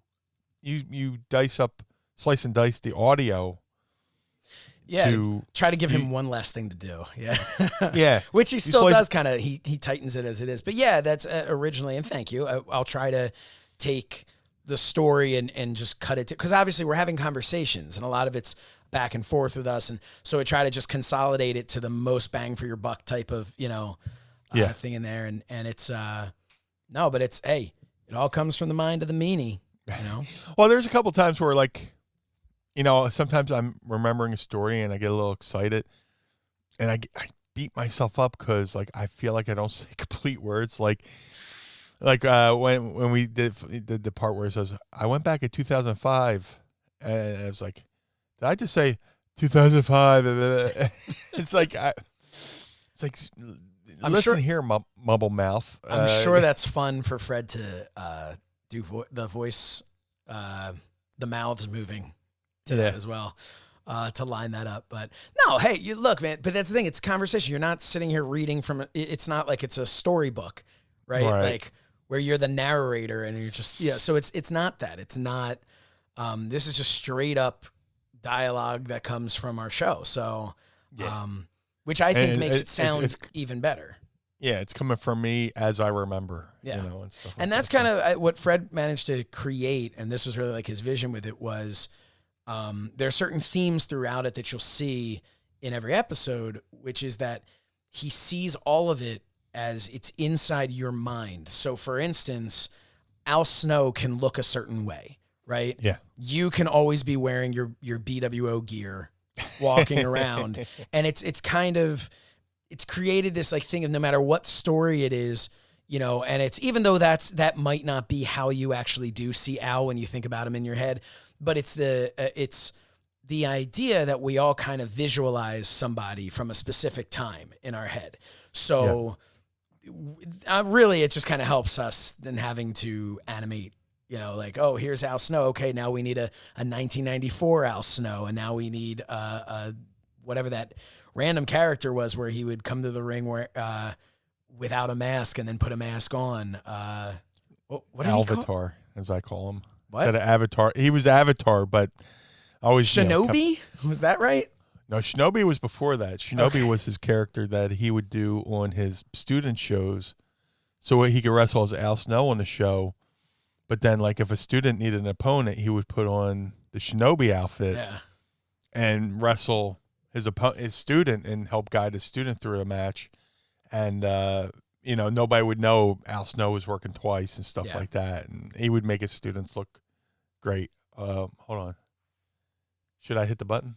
slice and dice the audio. Yeah, try to give him one less thing to do. Yeah. Yeah. Which he still does kind of, he tightens it as it is. But yeah, that's originally, and thank you. I'll try to take the story and just cut it, because obviously we're having conversations and a lot of it's back and forth with us. And so I try to just consolidate it to the most bang for your buck type of, thing in there. And it's, but it's, hey, it all comes from the mind of the meanie. Well, there's a couple times where like, sometimes I'm remembering a story and I get a little excited and I beat myself up because like I feel like I don't say complete words. Like when we did the part where it says I went back in 2005 and I was like, did I just say 2005? It's like I'm listen sure, here, mumble mouth. I'm sure that's fun for Fred to do the voice, the mouths moving to that as well, to line that up. But no, hey, you look, man, but that's the thing. It's conversation. You're not sitting here reading from, it's not like it's a storybook, right? Like where you're the narrator and you're just, so it's not that. It's not, this is just straight up dialogue that comes from our show. So, which I think makes it sound it's even better. Yeah, it's coming from me as I remember. Yeah. And stuff like and that's kind of what Fred managed to create, and this was really like his vision with it was, there are certain themes throughout it that you'll see in every episode, which is that he sees all of it as it's inside your mind. So for instance, Al Snow can look a certain way, right? Yeah. You can always be wearing your BWO gear walking around. And it's kind of, it's created this like thing of no matter what story it is, and it's, even though that might not be how you actually do see Al when you think about him in your head, but it's the idea that we all kind of visualize somebody from a specific time in our head. So really it just kind of helps us than having to animate, like, oh, here's Al Snow. Okay, now we need a 1994 Al Snow, and now we need a whatever that random character was where he would come to the ring where without a mask and then put a mask on. What did he call? Avatar, as I call him. What? Instead of Avatar. He was Avatar, but always Shinobi? Was that right? No, Shinobi was before that. Shinobi was his character that he would do on his student shows, so he could wrestle as Al Snow on the show. But then, like, if a student needed an opponent, he would put on the Shinobi outfit and wrestle his student and help guide his student through a match. And nobody would know Al Snow was working twice and stuff like that. And he would make his students look great. Hold on. Should I hit the button?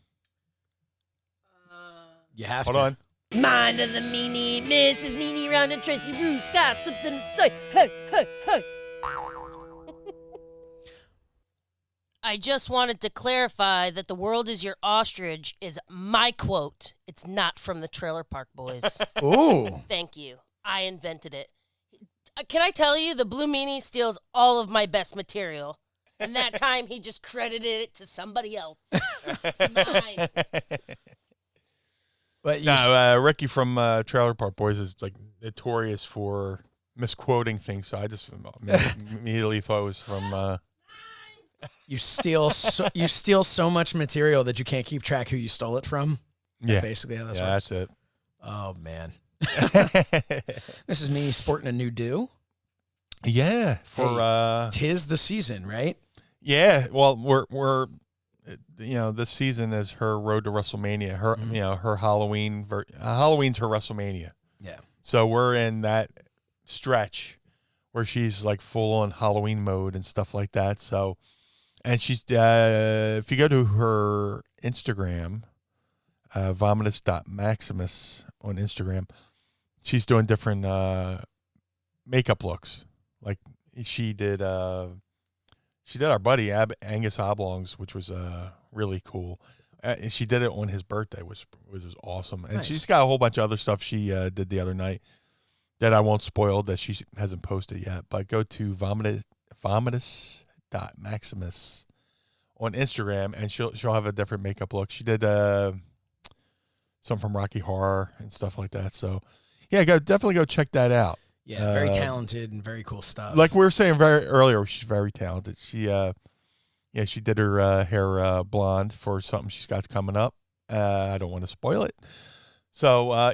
You have Hold to. on. Mind of the Meanie, Mrs. Meanie round and Tracy Roots got something to say. Hey, hey, hey. I just wanted to clarify that the world is your ostrich is my quote. It's not from the Trailer Park Boys. Ooh. Thank you. I invented it. Can I tell you, the Blue Meanie steals all of my best material. And that time he just credited it to somebody else. Mine. But Ricky from Trailer Park Boys is like notorious for misquoting things, so I just immediately thought it was from. You steal so much material that you can't keep track who you stole it from. Basically how this works. That's it. Oh man, this is me sporting a new do. Yeah, for tis the season, right? Yeah, well, we're this season is her road to WrestleMania. Her her Halloween Halloween's her WrestleMania. Yeah. So we're in that stretch where she's like full on Halloween mode and stuff like that. So, and she's if you go to her Instagram, vomitus.maximus on Instagram, she's doing different makeup looks. Like she did our buddy Angus Oblongs, which was really cool. She did it on his birthday, which was awesome. And she's got a whole bunch of other stuff she did the other night that I won't spoil that she hasn't posted yet. But go to vomitus.maximus on Instagram, and she'll have a different makeup look. She did some from Rocky Horror and stuff like that. So yeah, definitely go check that out. Yeah, very talented and very cool stuff. Like we were saying earlier, she's very talented. She she did her hair blonde for something she's got coming up. I don't want to spoil it. So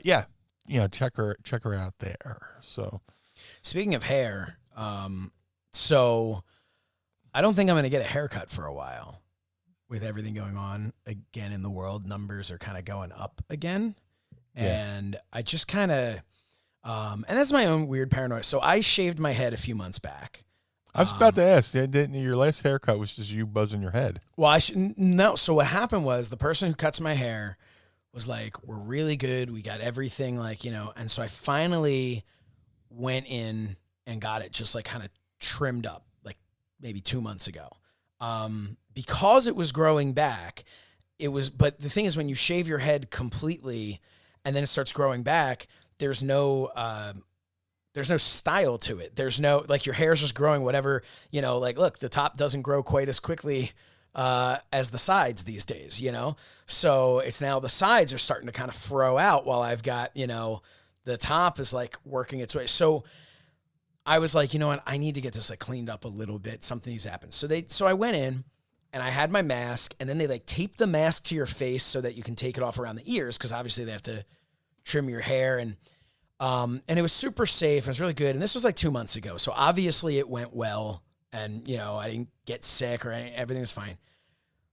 check her out there. So speaking of hair, so I don't think I'm going to get a haircut for a while. With everything going on again in the world, numbers are kind of going up again, and I just kind of. And that's my own weird paranoia. So I shaved my head a few months back. I was about to ask, didn't your last haircut was just you buzzing your head? Well, no. So what happened was the person who cuts my hair was like, we're really good. We got everything and so I finally went in and got it just like kind of trimmed up like maybe 2 months ago. Because it was growing back, but the thing is when you shave your head completely and then it starts growing back, there's no style to it. There's no, like your hair's just growing whatever, look, the top doesn't grow quite as quickly as the sides these days, So it's now the sides are starting to kind of fro out while I've got, the top is like working its way. So I was like, you know what? I need to get this like cleaned up a little bit. Something needs to happen. So I went in and I had my mask, and then they like tape the mask to your face so that you can take it off around the ears. Cause obviously they have to trim your hair, and it was super safe. It was really good. And this was like 2 months ago. So obviously it went well, and I didn't get sick or anything. Everything was fine.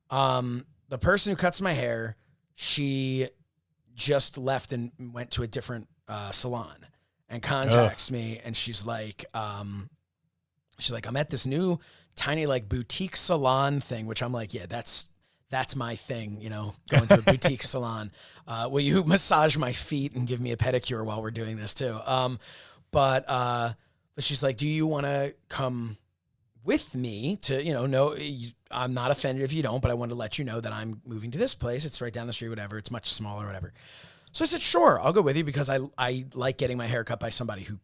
The person who cuts my hair, she just left and went to a different salon and contacts me, and she's like, I'm at this new tiny like boutique salon thing, which I'm like, yeah, that's my thing, going to a boutique salon. Will you massage my feet and give me a pedicure while we're doing this too? But she's like, do you want to come with me to, I'm not offended if you don't, but I wanted to let you know that I'm moving to this place. It's right down the street, whatever. It's much smaller, whatever. So I said, sure, I'll go with you because I like getting my hair cut by somebody who,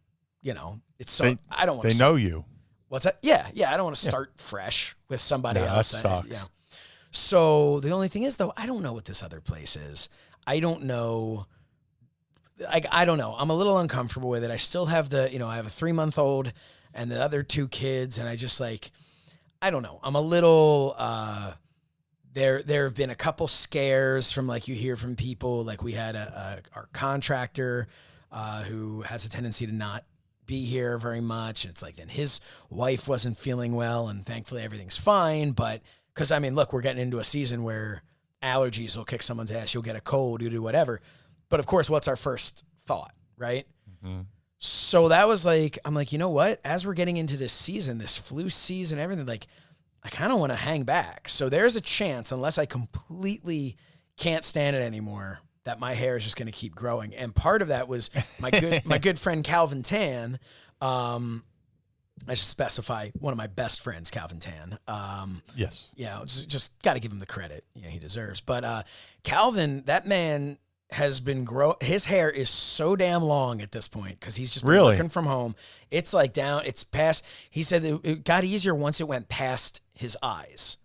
it's so, I don't want to. They know you. What's that? Yeah. I don't want to start fresh with somebody else. That sucks. So the only thing is, though, I don't know what this other place is. I don't know. I don't know. I'm a little uncomfortable with it. I still have I have a 3-month-old and the other 2 kids, and I just I don't know. I'm a little, there have been a couple scares from you hear from people. Like we had our contractor, who has a tendency to not be here very much. And it's then his wife wasn't feeling well, and thankfully everything's fine. But because look, we're getting into a season where allergies will kick someone's ass. You'll get a cold, you do whatever. But of course, what's our first thought, right? Mm-hmm. So that was I'm you know what? As we're getting into this season, this flu season, everything, I kind of want to hang back. So there's a chance, unless I completely can't stand it anymore, that my hair is just going to keep growing. And part of that was my good friend Calvin Tan. I should specify one of my best friends, Calvin Tan. Yes. Just got to give him the credit he deserves. But Calvin, that man has been his hair is so damn long at this point because he's just been working from home. It's it's past. He said it got easier once it went past his eyes.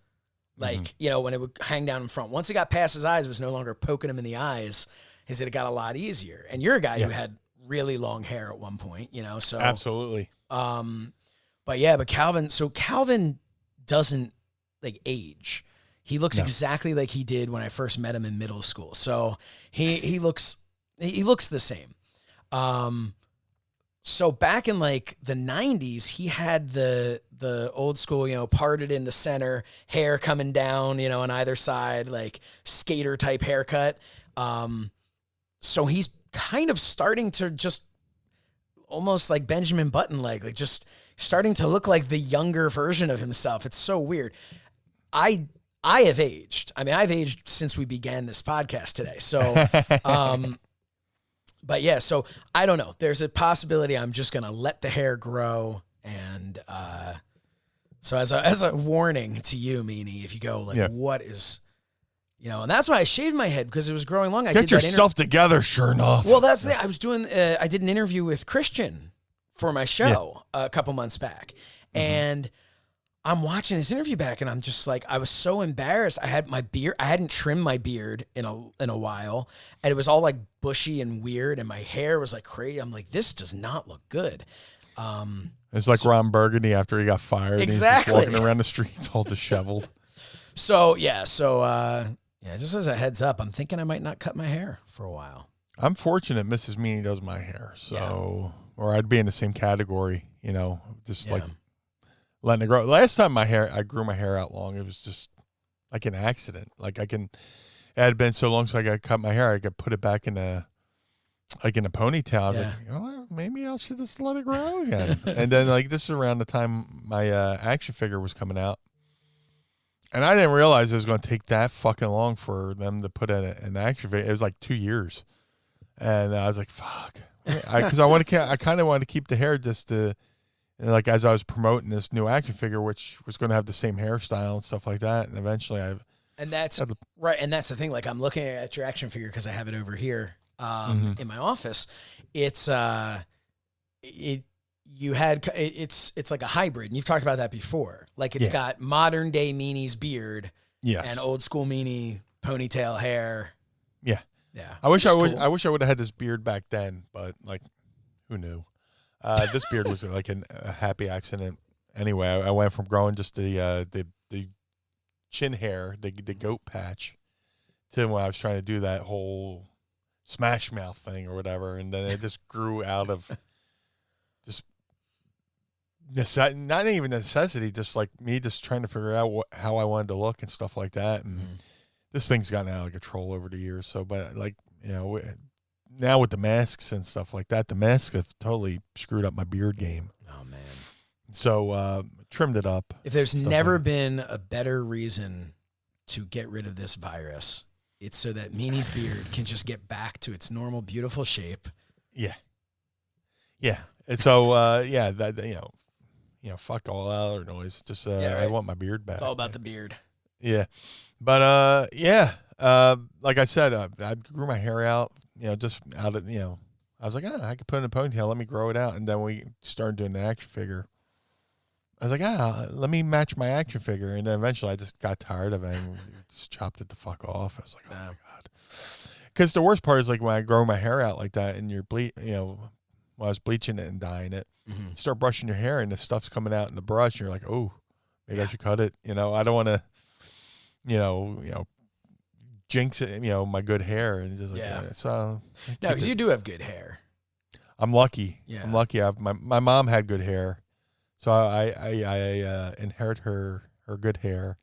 When it would hang down in front. Once it got past his eyes, it was no longer poking him in the eyes. He said it got a lot easier. And you're a guy who had really long hair at one point, so. Absolutely. But Calvin doesn't age. He looks exactly like he did when I first met him in middle school. So he looks the same. So back in the 90s, he had the old school, parted in the center, hair coming down, on either side, skater type haircut. So he's kind of starting to just almost like Benjamin Button, just starting to look like the younger version of himself. It's so weird. I have aged. I've aged since we began this podcast today. So, but yeah, so I don't know. There's a possibility I'm just going to let the hair grow. And so as a warning to you, Meanie, if you go what is, and that's why I shaved my head because it was growing long. Get yourself together, Shernoff. Well, that's the I was doing, I did an interview with Christian for my show a couple months back. Mm-hmm. And I'm watching this interview back and I'm just I was so embarrassed. I had my beard. I hadn't trimmed my beard in a while, and it was all bushy and weird, and my hair was crazy. I'm this does not look good. It's Ron Burgundy after he got fired. Exactly. And he's just walking around the streets all disheveled. So just as a heads up, I'm thinking I might not cut my hair for a while. I'm fortunate Mrs. Meanie does my hair. So, or I'd be in the same category, just letting it grow. Last time I grew my hair out long, it was just an accident. It had been so long since I got cut my hair, I could put it back in a ponytail. I was maybe I should just let it grow again. And then this is around the time my action figure was coming out. And I didn't realize it was going to take that fucking long for them to put in an action figure. It was 2 years. And I was fuck. Because I kind of wanted to keep the hair just to, as I was promoting this new action figure, which was going to have the same hairstyle and stuff like that, and eventually that's right. And that's the thing. I'm looking at your action figure because I have it over here in my office. It's it's like a hybrid, and you've talked about that before. It's got modern day Meanie's beard, and old school Meanie ponytail hair. Yeah, yeah. I wish I would have had this beard back then, but who knew? This beard was a happy accident. Anyway, I went from growing just the chin hair, the goat patch, to when I was trying to do that whole smash mouth thing or whatever, and then it just grew out of just not even necessity, just me just trying to figure out how I wanted to look and stuff like that. And this thing's gotten out of control over the years. So, but now with the masks and stuff like that, the masks have totally screwed up my beard game. Oh, man. So trimmed it up. If there's never been a better reason to get rid of this virus, it's so that Meanie's beard can just get back to its normal, beautiful shape. Yeah. Yeah. And so, fuck all that other noise. Just, I want my beard back. It's all about the beard. Yeah. But, like I said, I grew my hair out. Just out of, I was I could put in a ponytail. Let me grow it out. And then we started doing the action figure. I was let me match my action figure. And then eventually I just got tired of it and just chopped it the fuck off. I was oh my God. Because the worst part is like when I grow my hair out like that, and when I was bleaching it and dyeing it, you start brushing your hair, and the stuff's coming out in the brush. And you're like, oh, maybe I should cut it. I don't want to, jinx it. My good hair, and it's just like so. No, because you do have good hair. I'm lucky. Yeah. I'm lucky. My mom had good hair, so I inherit her good hair,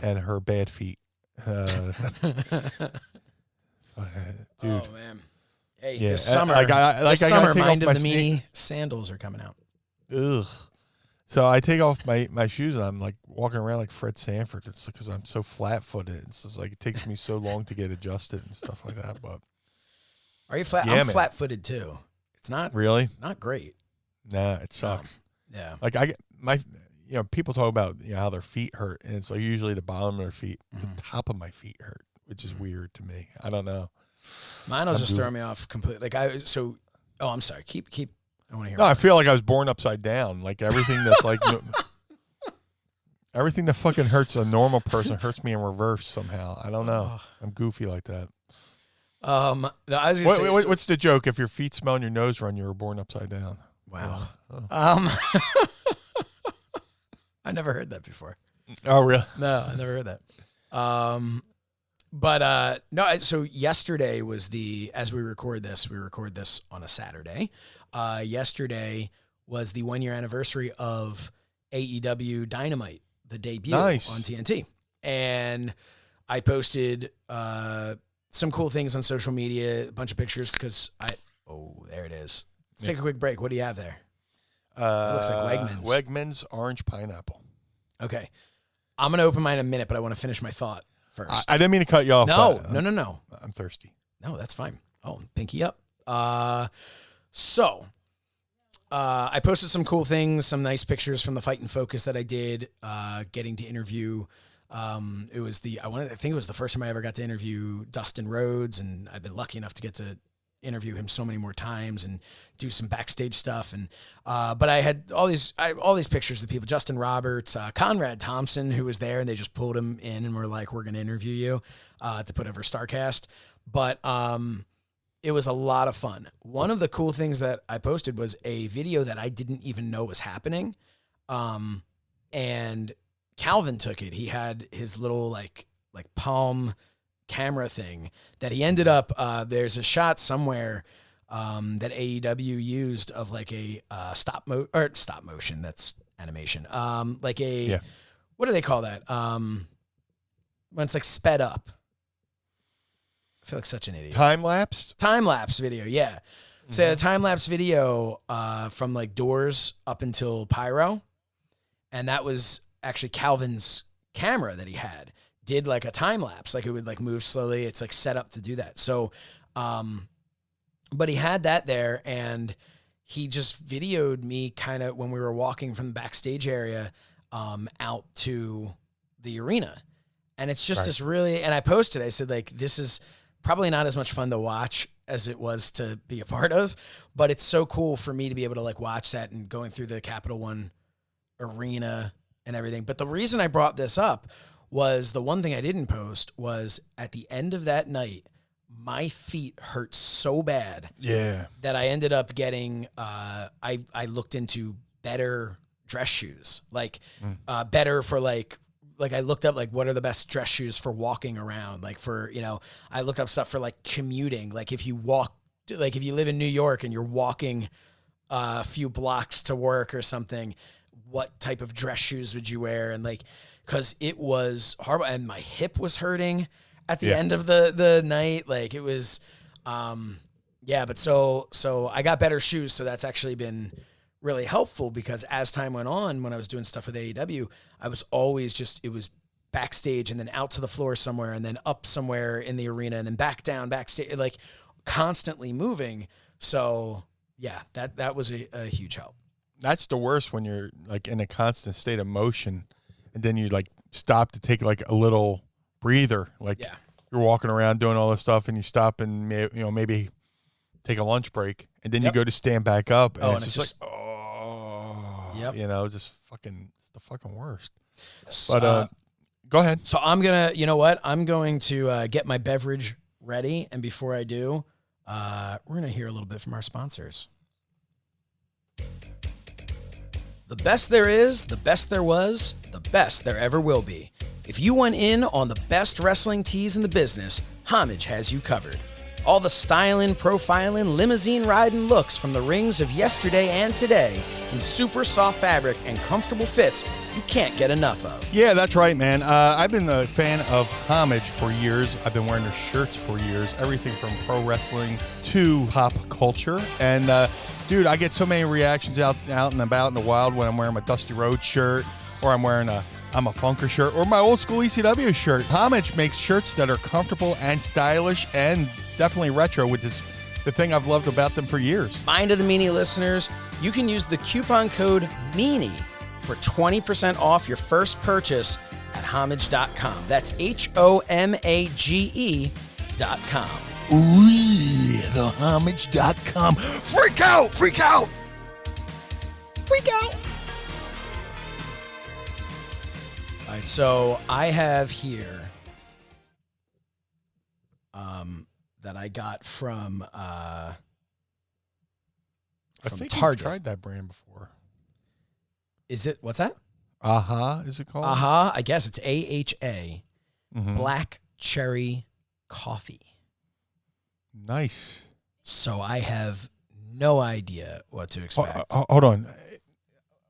and her bad feet. Dude. Oh man. Hey, Yeah. this summer, I summer, gotta take Mind off of my the Meanie sandals are coming out. Ugh. So I take off my shoes and I'm like walking around like Fred Sanford. It's because I'm so flat footed. It's just like it takes me so long to get adjusted and stuff like that. But are you flat? Yeah, I'm man. flat footed too. It's not really, not great. nah, it sucks. Yeah. Like I get people talk about how their feet hurt, and it's like usually the bottom of their feet, the top of my feet hurt, which is weird to me. I don't know. Mine will just throw me off completely. Like I'm sorry. Keep. I want to hear. No, I feel like I was born upside down. Like everything that's like everything that fucking hurts a normal person hurts me in reverse somehow. I don't know. I'm goofy like that. No, I was gonna say, what's the joke? If your feet smell and your nose run, you were born upside down. Wow. Oh. I never heard that before. Oh, really? No, I never heard that. But no. So yesterday was as we record this on a Saturday. Yesterday was the 1 year anniversary of AEW Dynamite, the debut on TNT, and I posted some cool things on social media, a bunch of pictures because there it is. Let's take a quick break. What do you have there? It looks like Wegmans. Wegmans orange pineapple. Okay. I'm going to open mine in a minute, but I want to finish my thought first. I didn't mean to cut you off. No. I'm thirsty. No, that's fine. Oh, pinky up. So I posted some cool things, some nice pictures from the Fight and Focus that I did, getting to interview. It was I think it was the first time I ever got to interview Dustin Rhodes, and I've been lucky enough to get to interview him so many more times and do some backstage stuff. And but I had all these pictures of people: Justin Roberts, Conrad Thompson, who was there, and they just pulled him in and were like, "We're going to interview you to put over Starcast." But it was a lot of fun. One of the cool things that I posted was a video that I didn't even know was happening, and Calvin took it. He had his little like palm camera thing that he ended up, there's a shot somewhere that AEW used of like a stop motion, that's animation. Like what do they call that? When it's like sped up. I feel like such an idiot. Time lapse video, yeah. So a time lapse video from like Doors up until Pyro, and that was actually Calvin's camera that he had. Did like a time lapse, like it would like move slowly. It's like set up to do that. So, but he had that there, and he just videoed me kind of when we were walking from the backstage area out to the arena. And it's just this really, and I posted, I said like, this is probably not as much fun to watch as it was to be a part of, but it's so cool for me to be able to like watch that and going through the Capital One arena and everything. But the reason I brought this up was the one thing I didn't post was at the end of that night, my feet hurt so bad that I ended up getting, I looked into better dress shoes, like better for like I looked up like what are the best dress shoes for walking around, like for, I looked up stuff for like commuting, like if you live in New York and you're walking a few blocks to work or something, what type of dress shoes would you wear? And like, because it was horrible, and my hip was hurting at the end of the night. Like it was, but so I got better shoes, so that's actually been really helpful, because as time went on, when I was doing stuff with AEW, I was always it was backstage and then out to the floor somewhere and then up somewhere in the arena and then back down backstage, like constantly moving. So yeah, that was a huge help. That's the worst, when you're like in a constant state of motion, and then you like stop to take like a little breather. Like you're walking around doing all this stuff, and you stop and maybe take a lunch break, and then you go to stand back up, and it's just like, just fucking, it's the fucking worst. But go ahead. So I'm gonna, I'm going to get my beverage ready. And before I do, we're going to hear a little bit from our sponsors. The best there is, the best there was, the best there ever will be. If you want in on the best wrestling tees in the business, Homage has you covered. All the styling, profiling, limousine riding looks from the rings of yesterday and today in super soft fabric and comfortable fits you can't get enough of. Yeah, that's right, man. I've been a fan of Homage for years. I've been wearing their shirts for years, everything from pro wrestling to pop culture. And dude, I get so many reactions out and about in the wild when I'm wearing my Dusty Rhodes shirt, or I'm wearing I'm a Funker shirt, or my old school ECW shirt. Homage makes shirts that are comfortable and stylish and definitely retro, which is the thing I've loved about them for years. Mind of the Meanie listeners, you can use the coupon code MEANIE for 20% off your first purchase at homage.com. That's HOMAGE.com. Ooh, the homage.com. Freak out! Freak out! Freak out! All right, so I have here that I got from I think Target. You've tried that brand before. Is it, what's that? Is it called? I guess it's AHA. Mhm. Black Cherry Coffee. Nice. So I have no idea what to expect. Hold on.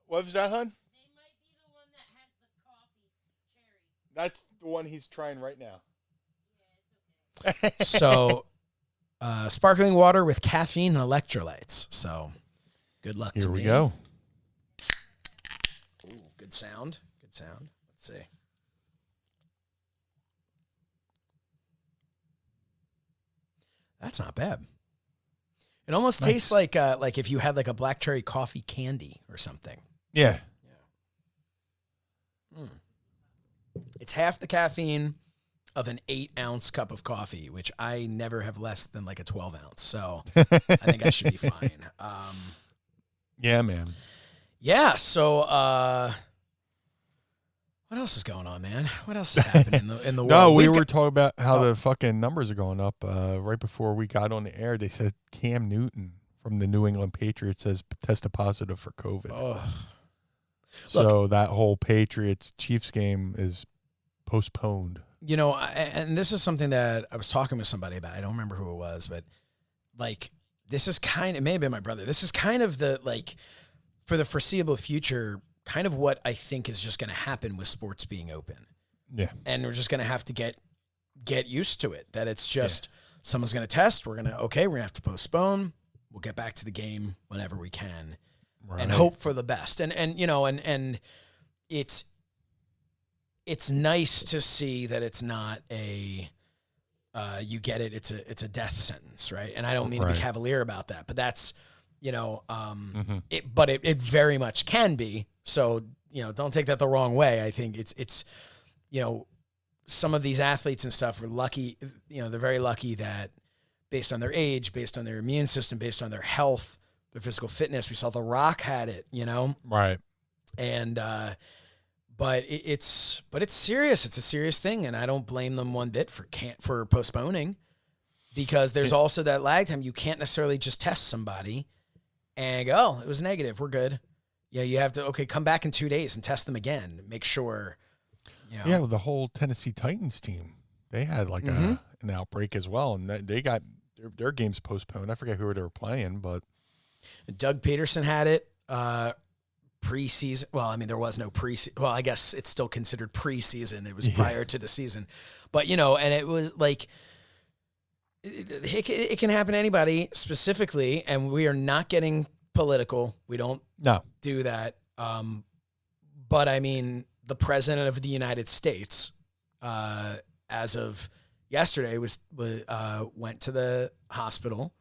What was that, hon? They might be the one that has the coffee cherry. That's the one he's trying right now. So, sparkling water with caffeine and electrolytes. So, good luck to me. Here we go. Ooh, good sound. Good sound. Let's see. That's not bad. It almost tastes like if you had like a black cherry coffee candy or something. Yeah. It's half the caffeine of an 8-ounce cup of coffee, which I never have less than like a 12-ounce. So I think I should be fine. Yeah, man. Yeah. So what else is going on, man? What else is happening in the world? No, we were talking about how the fucking numbers are going up. Right before we got on the air, they said Cam Newton from the New England Patriots has tested positive for COVID. Oh. So that whole Patriots-Chiefs game is postponed. You know, and this is something that I was talking with somebody about. I don't remember who it was, but like, this is it may have been my brother. This is kind of the, like, for the foreseeable future, kind of what I think is just going to happen with sports being open. Yeah. And we're just going to have to get used to it, that it's just someone's going to test. We're going to have to postpone. We'll get back to the game whenever we can and hope for the best. And you know, and it's nice to see that it's not a, you get it. It's a death sentence. Right. And I don't mean to be cavalier about that, but that's, you know, it very much can be. So, you know, don't take that the wrong way. I think it's, you know, some of these athletes and stuff are lucky, you know, they're very lucky that based on their age, based on their immune system, based on their health, their physical fitness, we saw The Rock had it, you know? Right. And, but it's serious. It's a serious thing. And I don't blame them one bit for postponing, because there's also that lag time. You can't necessarily just test somebody and go, oh, it was negative, we're good. Yeah, you have to, come back in 2 days and test them again. Make sure, you know. Yeah, well, the whole Tennessee Titans team, they had like an outbreak as well, and they got their games postponed. I forget who they were playing, but Doug Peterson had it preseason. Well, I mean, there was no preseason. Well, I guess it's still considered preseason. It was prior to the season. But, you know, and it was like, it can happen to anybody specifically, and we are not getting political. We don't do that. But I mean, the president of the United States, as of yesterday, went to the hospital.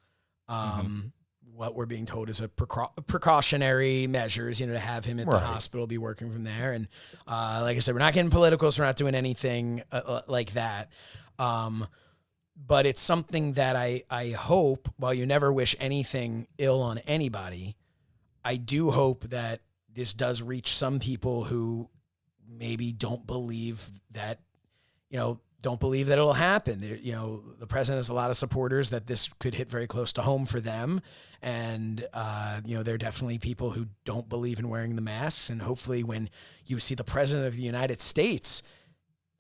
What we're being told is a precautionary measures, you know, to have him at the hospital, be working from there. And like I said, we're not getting political, so we're not doing anything like that. But it's something that I hope, while you never wish anything ill on anybody, I do hope that this does reach some people who maybe don't believe that, don't believe that it'll happen. The president has a lot of supporters that this could hit very close to home for them. And, there are definitely people who don't believe in wearing the masks. And hopefully when you see the president of the United States,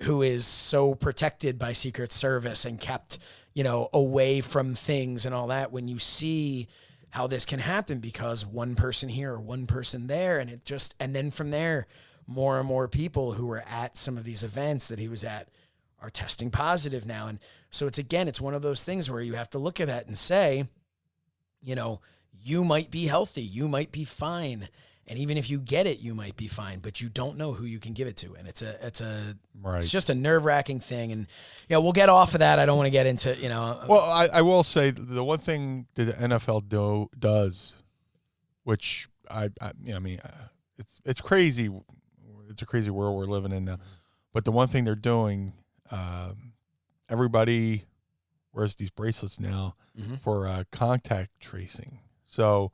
who is so protected by Secret Service and kept, away from things and all that, when you see how this can happen because one person here or one person there, and then from there, more and more people who were at some of these events that he was at are testing positive now. And so it's one of those things where you have to look at that and say, you might be healthy, you might be fine. And even if you get it, you might be fine, but you don't know who you can give it to. And it's just a nerve-wracking thing. And, we'll get off of that. I don't want to get into, Well, I will say the one thing that the NFL does, which it's crazy. It's a crazy world we're living in now. But the one thing they're doing, everybody wears these bracelets now for contact tracing. So,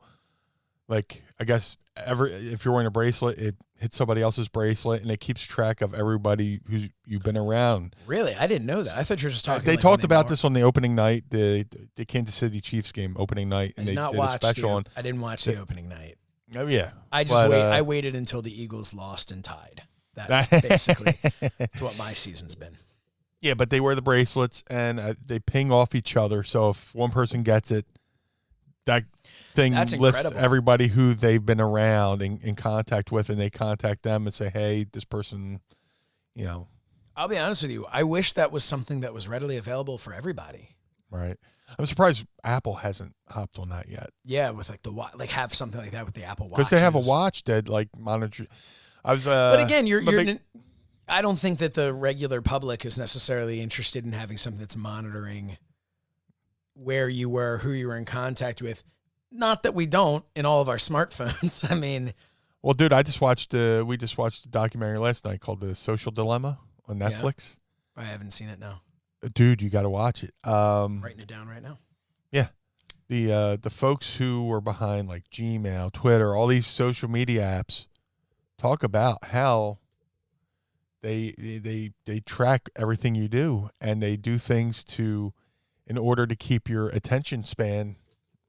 like, I guess if you're wearing a bracelet, it hits somebody else's bracelet, and it keeps track of everybody who you've been around. Really? I didn't know that. I thought you were just talking. They talked about this on the opening night, the Kansas City Chiefs game opening night, and they did a special on. I didn't watch the opening night. Oh yeah, I waited until the Eagles lost and tied. That's basically that's what my season's been. Yeah, but they wear the bracelets and they ping off each other. So if one person gets it, that thing lists everybody who they've been around in contact with, and they contact them and say, "Hey, this person," I'll be honest with you. I wish that was something that was readily available for everybody. Right. I'm surprised Apple hasn't hopped on that yet. Yeah, with have something like that with the Apple Watch. Because they have a watch that monitor. But again, I don't think that the regular public is necessarily interested in having something that's monitoring where you were, who you were in contact with. Not that we don't in all of our smartphones. I mean, well, dude, we just watched a documentary last night called The Social Dilemma on Netflix. Yeah. I haven't seen it now. Dude, you got to watch it. Writing it down right now. Yeah. The folks who were behind like Gmail, Twitter, all these social media apps talk about how they track everything you do, and they do things in order to keep your attention span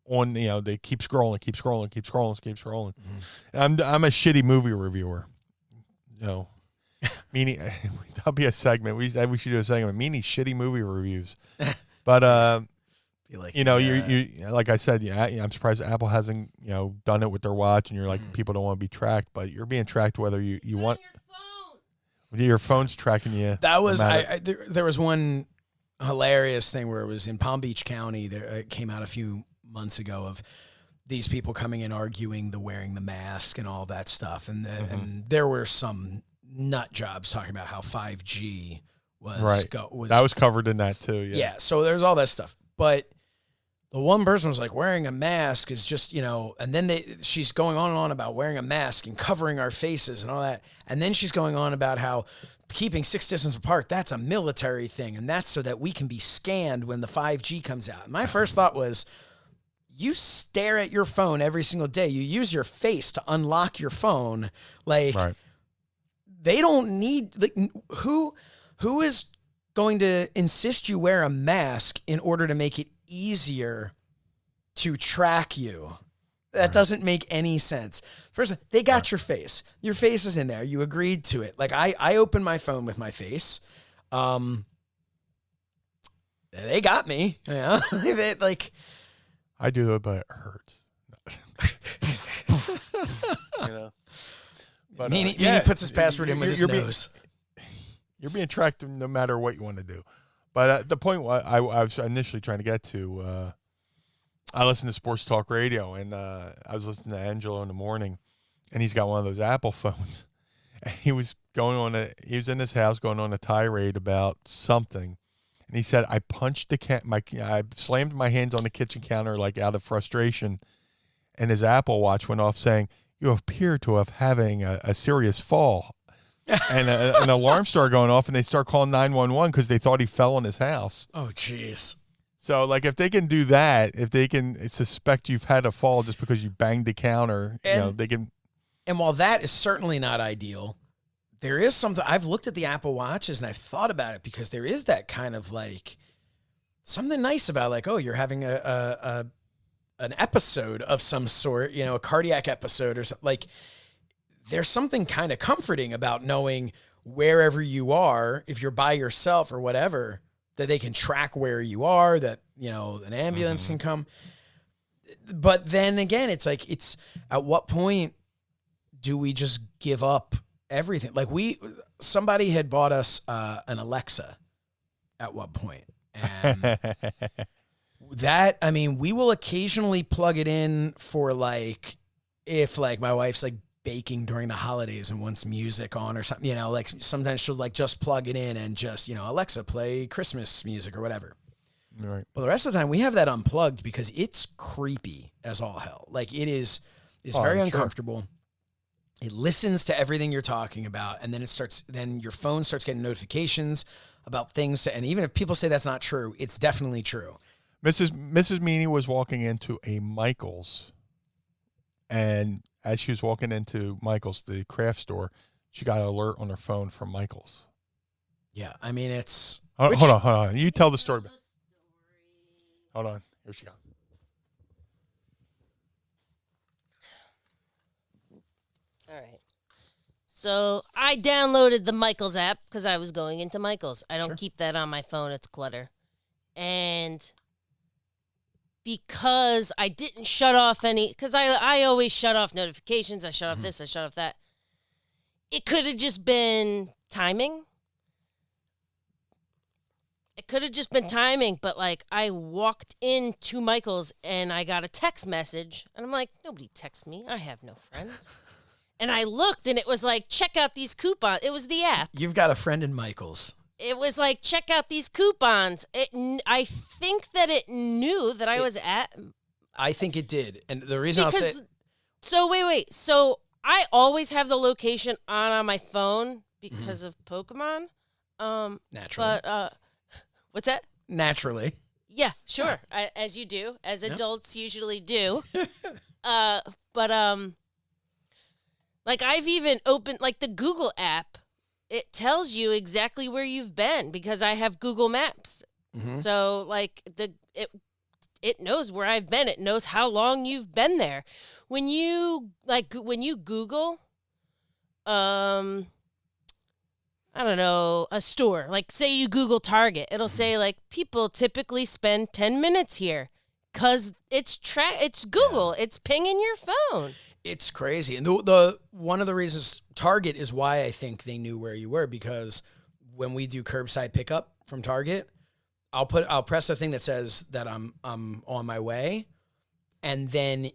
on, they keep scrolling. Mm-hmm. I'm a shitty movie reviewer. Meanie, that'll be a segment. We should do a segment. Meanie shitty movie reviews. But you like I said, I'm surprised Apple hasn't done it with their watch, and you're like, people don't want to be tracked, but you're being tracked whether you want. Your phone's tracking you. That was there was one hilarious thing where it was in Palm Beach County. It came out a few months ago of these people coming in arguing the wearing the mask and all that stuff, and and there were some nut jobs talking about how 5G was that was covered in that too. Yeah. So there's all that stuff, but the one person was like, wearing a mask is just, and then she's going on and on about wearing a mask and covering our faces and all that. And then she's going on about how keeping 6 distance apart, that's a military thing. And that's so that we can be scanned when the 5G comes out. And my first thought was, you stare at your phone every single day. You use your face to unlock your phone. They don't need, who is going to insist you wear a mask in order to make it easier to track you? That doesn't make any sense. First, they got your face. Your face is in there. You agreed to it. Like I open my phone with my face. They got me. I do it, but it hurts. But Meanie puts his password in with his nose. You're being tracked no matter what you want to do. But the point I was initially trying to get to, I listen to sports talk radio, and I was listening to Angelo in the morning, and he's got one of those Apple phones. And he was in his house going on a tirade about something, and he said, I slammed my hands on the kitchen counter like out of frustration, and his Apple Watch went off saying, you appear to have having a serious fall. And an alarm started going off, and they start calling 911 because they thought he fell in his house. Oh, jeez. So, if they can do that, if they can suspect you've had a fall just because you banged the counter, they can. And while that is certainly not ideal, there is something. I've looked at the Apple Watches and I've thought about it because there is that kind of like something nice about like, oh, you're having an episode of some sort, you know, a cardiac episode or something. Like, there's something kind of comforting about knowing wherever you are, if you're by yourself or whatever, that they can track where you are, that, you know, an ambulance can come. But then again, it's like, it's at what point do we just give up everything? Like somebody had bought us an Alexa at what point. And that, I mean, we will occasionally plug it in for like, if like my wife's like baking during the holidays and wants music on or something, you know, like sometimes she'll like just plug it in and just, you know, Alexa, play Christmas music or whatever. Right. But the rest of the time we have that unplugged because it's creepy as all hell. Like it's very uncomfortable. It listens to everything you're talking about. And then your phone starts getting notifications about things. And even if people say that's not true, it's definitely true. Mrs. Meanie was walking into a Michael's, and as she was walking into Michael's, the craft store, she got an alert on her phone from Michael's. Yeah, I mean, it's... Hold on. You tell the story. Hold on. Here she goes. All right. So I downloaded the Michael's app because I was going into Michael's. I don't keep that on my phone. It's clutter. And because I didn't shut off any... Because I always shut off notifications. I shut off this. I shut off that. It could have just been timing. It could have just been timing, but like I walked into Michael's and I got a text message and I'm like, nobody texts me. I have no friends. And I looked and it was like, check out these coupons. It was the app. You've got a friend in Michael's. It was like, check out these coupons. I think that it knew that I was at. I think it did. And the reason I'll say... So wait. So I always have the location on my phone because of Pokemon. Naturally. But, what's that? Naturally. Yeah, sure. As you do, as adults usually do. Like I've even opened like the Google app. It tells you exactly where you've been because I have Google Maps. Mm-hmm. So like it knows where I've been. It knows how long you've been there. When you Google, I don't know, a store. Like, say you Google Target. It'll say, like, people typically spend 10 minutes here because it's Google. Yeah. It's pinging your phone. It's crazy. And the one of the reasons Target is why I think they knew where you were, because when we do curbside pickup from Target, I'll press a thing that says that I'm on my way. And then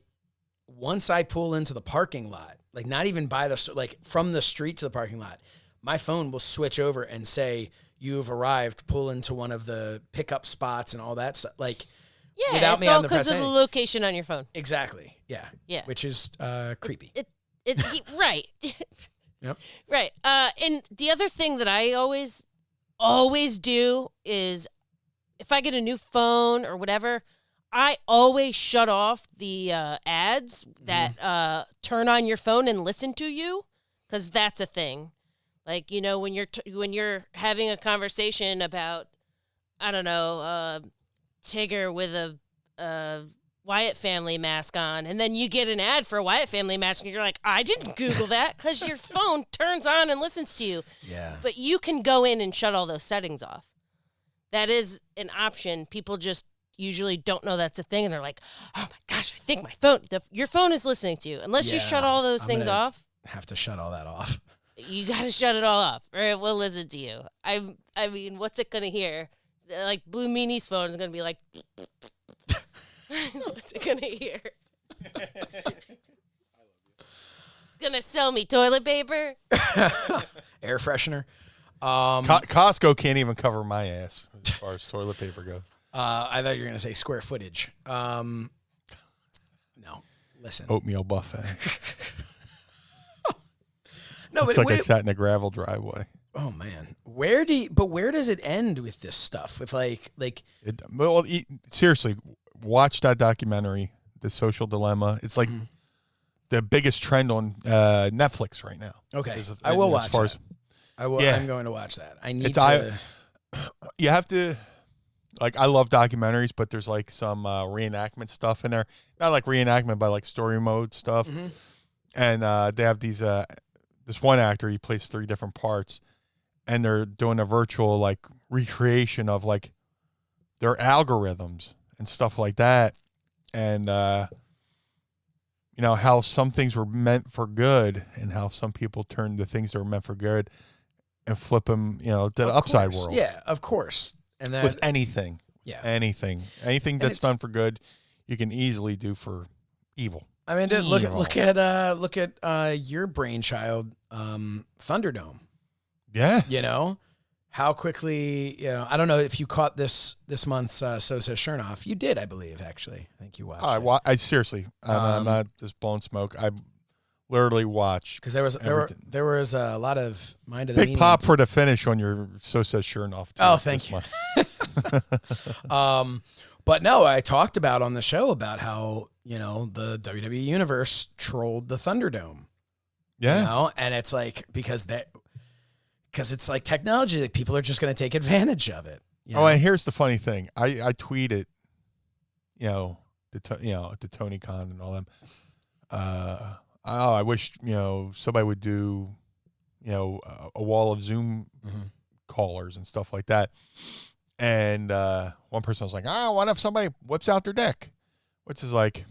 once I pull into the parking lot, like not even by the store, like from the street to the parking lot, my phone will switch over and say, you've arrived, pull into one of the pickup spots and all that stuff. Like, yeah, without it's all because of the location on your phone. Exactly. Yeah. Yeah. Which is creepy. It's right. Yep. Right. And the other thing that I always do is if I get a new phone or whatever, I always shut off the ads that turn on your phone and listen to you, because that's a thing. Like, you know, when you're having a conversation about, I don't know, Tigger with a Wyatt family mask on, and then you get an ad for a Wyatt family mask, and you're like, I didn't Google that, because your phone turns on and listens to you. Yeah. But you can go in and shut all those settings off. That is an option. People just usually don't know that's a thing, and they're like, oh my gosh, I think your phone is listening to you. Unless you shut all those things off. Have to shut all that off. You got to shut it all off, or it will listen to you. I mean, what's it going to hear? Like, Blue Meanie's phone is going to be like, what's it going to hear? It's going to sell me toilet paper. Air freshener. Costco can't even cover my ass as far as toilet paper goes. I thought you were going to say square footage. No, listen. Oatmeal buffet. No, it's like I sat in a gravel driveway. Oh man, where does it end with this stuff? With seriously, watch that documentary, The Social Dilemma. It's like the biggest trend on Netflix right now. Okay, I will watch that. I will. Yeah. I'm going to watch that. I need It's to. You have to. Like, I love documentaries, but there's like some reenactment stuff in there. Not like reenactment, but like story mode stuff. Mhm. And they have these. This one actor, he plays 3 different parts, and they're doing a virtual like recreation of like their algorithms and stuff like that, and you know how some things were meant for good, and how some people turn the things that were meant for good and flip them, you know, to the upside world. Yeah, of course. And then With anything. Yeah. Anything that's done for good, you can easily do for evil. I mean, dude, look at your brainchild, Thunderdome. Yeah. You know how quickly. You know, I don't know if you caught this month's So Says Shernoff. You did, I believe. Actually, I think you watched. I seriously, I'm not just blowing smoke. I literally watched because there was a lot of Mind of the big Meanie. pop for the finish on your So Says Shernoff. Oh, thank you. But no, I talked about on the show about how, you know, the WWE universe trolled the Thunderdome. Yeah. You know? And it's like, because it's like technology that people are just going to take advantage of it. You know? And here's the funny thing. I tweeted, you know, the Tony Khan and all them. I wish, you know, somebody would do, you know, a wall of Zoom callers and stuff like that. And one person was like, what if somebody whips out their dick? Which is like,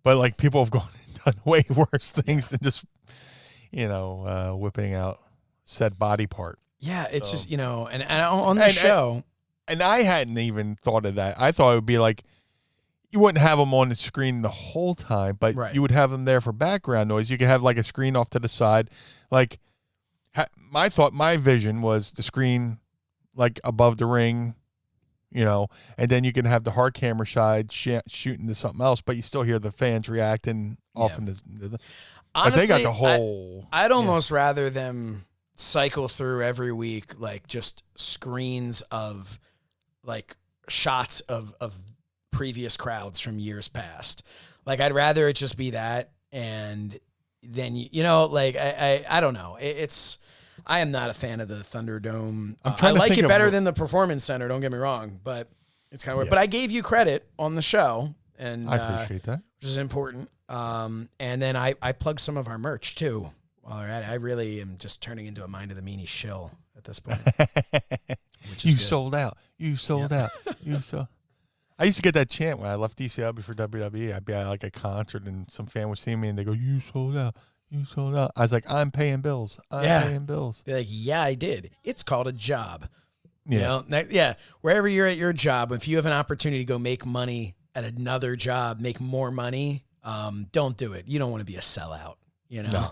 but like people have gone and done way worse things than just, you know, whipping out said body part. Yeah, it's just, you know, and on the show. And I hadn't even thought of that. I thought it would be like, you wouldn't have them on the screen the whole time, but you would have them there for background noise. You could have like a screen off to the side. Like my vision was the screen like above the ring, you know, and then you can have the hard camera side shooting to something else, but you still hear the fans reacting off in this. Honestly, but they got the whole. I'd almost rather them cycle through every week, like just screens of like shots of previous crowds from years past. Like, I'd rather it just be that. And then, you know, like, I don't know. I am not a fan of the Thunderdome. I like it better than the Performance Center. Don't get me wrong, but it's kind of weird. But I gave you credit on the show, and I appreciate that, which is important. And then I plugged some of our merch too. While we're at it, I really am just turning into a Mind of the Meanie shill at this point. You sold out. You sold out. You sold. I used to get that chant when I left DCW for WWE. I'd be at like a concert and some fan would see me and they go, "You sold out. You sold out." I was like, "I'm paying bills. I'm paying bills." Be like, "Yeah, I did. It's called a job." Yeah. You know, wherever you're at your job, if you have an opportunity to go make money at another job, make more money, don't do it. You don't want to be a sellout. You know, no.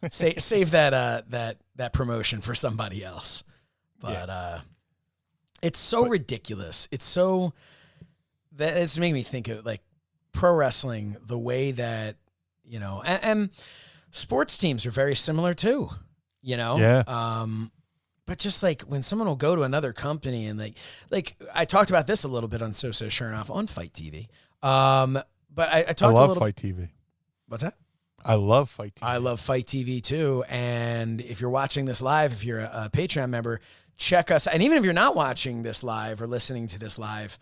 save that promotion for somebody else. But it's so ridiculous. It's so that it's making me think of like pro wrestling, the way that, you know, and sports teams are very similar too, you know? Yeah. But just like when someone will go to another company and like I talked about this a little bit on So Says Shernoff on Fight TV. But I talked a little. I love Fight TV. What's that? I love Fight TV. I love Fight TV too. And if you're watching this live, if you're a Patreon member, check us. And even if you're not watching this live or listening to this live,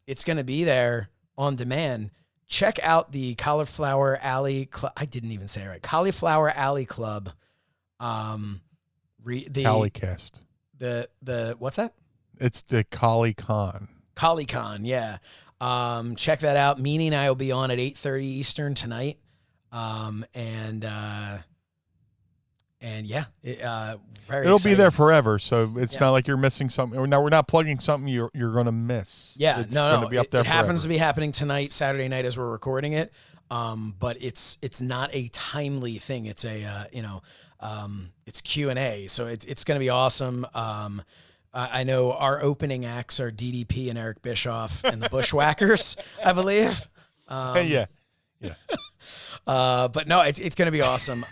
it's going to be there on demand. Check out the Cauliflower Alley Club. I didn't even say it right. Cauliflower Alley Club. The Collicast. The what's that? It's the CollyCon. CollyCon, yeah. Check that out. Meanie and I will be on at 8:30 Eastern tonight. And yeah, it'll be there forever. So it's not like you're missing something. Now we're not plugging something you're going to miss. Yeah, it's going to be up there. It happens to be happening tonight, Saturday night, as we're recording it. But it's not a timely thing. It's a it's Q&A. So it's going to be awesome. I know our opening acts are DDP and Eric Bischoff and the Bushwhackers, I believe. Yeah. But no, it's going to be awesome.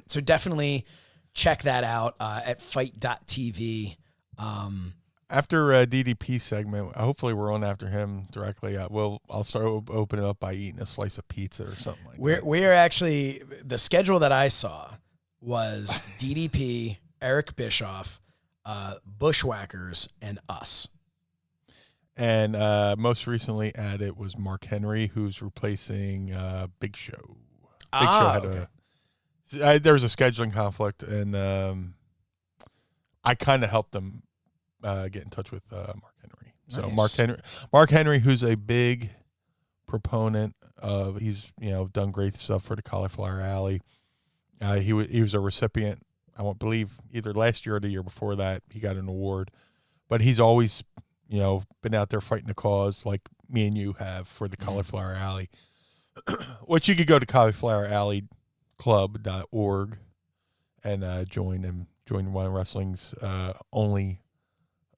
So definitely check that out at fight.tv. After DDP segment, hopefully we're on after him directly. I'll start opening up by eating a slice of pizza or something like that. We are actually, the schedule that I saw, was DDP, Eric Bischoff, Bushwhackers, and us. And most recently added was Mark Henry, who's replacing Big Show. Big Show had there was a scheduling conflict, and I kind of helped them get in touch with Mark Henry. So Nice. Mark Henry, who's a big proponent of, he's done great stuff for the Cauliflower Alley. He was a recipient, I won't believe, either last year or the year before that. He got an award, but he's always been out there fighting the cause like me and you have for the Cauliflower Alley, which you could go to caulifloweralleyclub.org and join one of wrestling's only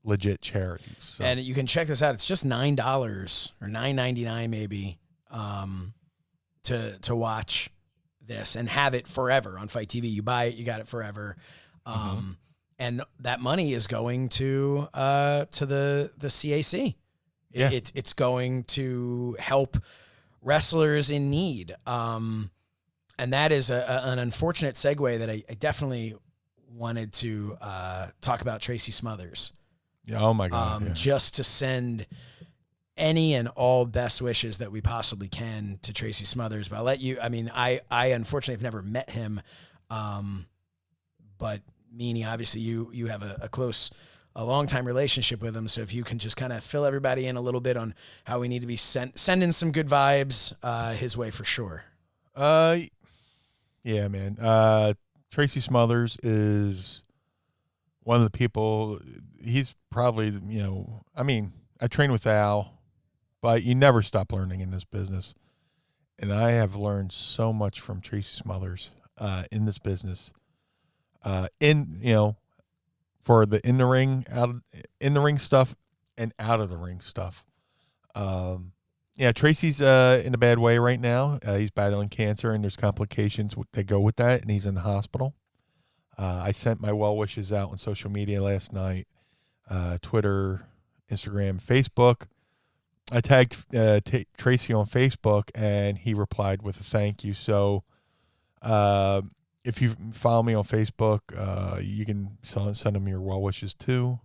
legit charities. So. And you can check this out. It's just $9 or $9.99 maybe to watch this and have it forever on Fight TV. You buy it, you got it forever. And that money is going to the CAC. Yeah. It's going to help wrestlers in need. And that is an unfortunate segue that I definitely wanted to talk about Tracy Smothers. Yeah, oh my God. Just to send any and all best wishes that we possibly can to Tracy Smothers. But I'll let you, I unfortunately have never met him. But Meanie, obviously you have a long-time relationship with him. So if you can just kind of fill everybody in a little bit on how we need to be sending some good vibes his way for sure. Yeah, man. Tracy Smothers is one of the people. He's probably, I train with Al, but you never stop learning in this business. And I have learned so much from Tracy Smothers in this business. For the in the ring stuff and out of the ring stuff. Tracy's in a bad way right now. He's battling cancer, and there's complications that go with that, and he's in the hospital. I sent my well wishes out on social media last night, Twitter, Instagram, Facebook. I tagged Tracy on Facebook, and he replied with a thank you. So if you follow me on Facebook, you can send him your well wishes too.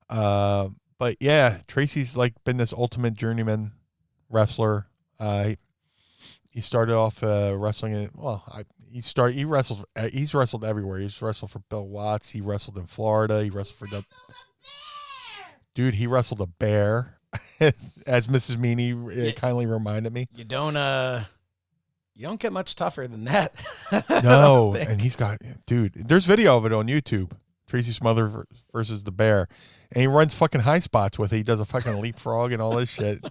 But yeah, Tracy's been this ultimate journeyman wrestler. He started off wrestling. He's wrestled everywhere. He's wrestled for Bill Watts. He wrestled in Florida. He wrestled for he wrestled a bear, as Mrs. Meanie kindly reminded me. You don't get much tougher than that. No, and he's got, there's video of it on YouTube. Tracy Smothers versus the bear, and he runs fucking high spots with it. He does a fucking leapfrog and all this shit.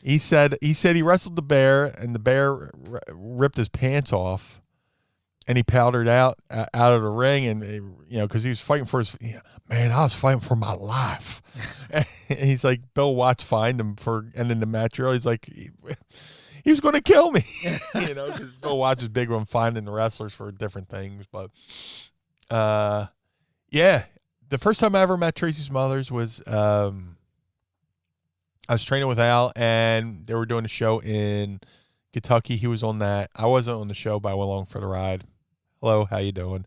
He said he wrestled the bear, and the bear ripped his pants off, and he powdered out of the ring, and because he was fighting for his. Man, I was fighting for my life. And he's like, Bill Watts fined him for ending the match early. He's like, he was going to kill me, because Bill Watts is big on finding the wrestlers for different things. But, the first time I ever met Tracy Smothers was I was training with Al, and they were doing a show in Kentucky. He was on that. I wasn't on the show, but I went along for the ride. Hello, how you doing?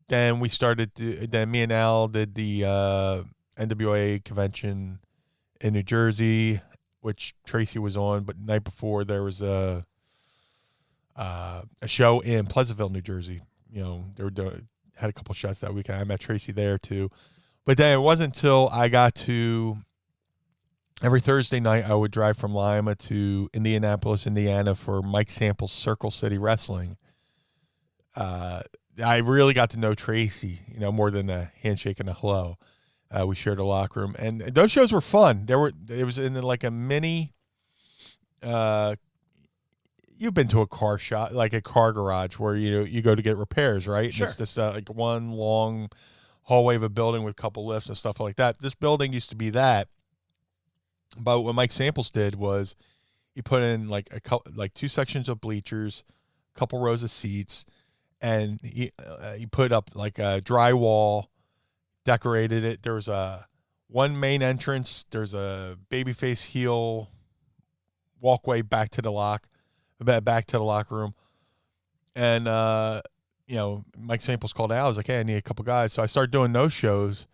Then we then me and Al did the NWA convention in New Jersey, which Tracy was on, but the night before there was a show in Pleasantville, New Jersey. They were had a couple shots that weekend. I met Tracy there too. But then it wasn't until I got to every Thursday night I would drive from Lima to Indianapolis, Indiana for Mike Sample's Circle City Wrestling. I really got to know Tracy, more than a handshake and a hello. We shared a locker room, and those shows were fun. It was in like a mini. You've been to a car shop, like a car garage, where you go to get repairs, right? Sure. It's just like one long hallway of a building with a couple lifts and stuff like that. This building used to be that, but what Mike Samples did was he put in like two sections of bleachers, a couple rows of seats, and he put up like a drywall, decorated it. There was one main entrance. There's a babyface heel walkway back to the locker room. And, Mike Samples called out. I was like, hey, I need a couple guys. So I started doing those shows.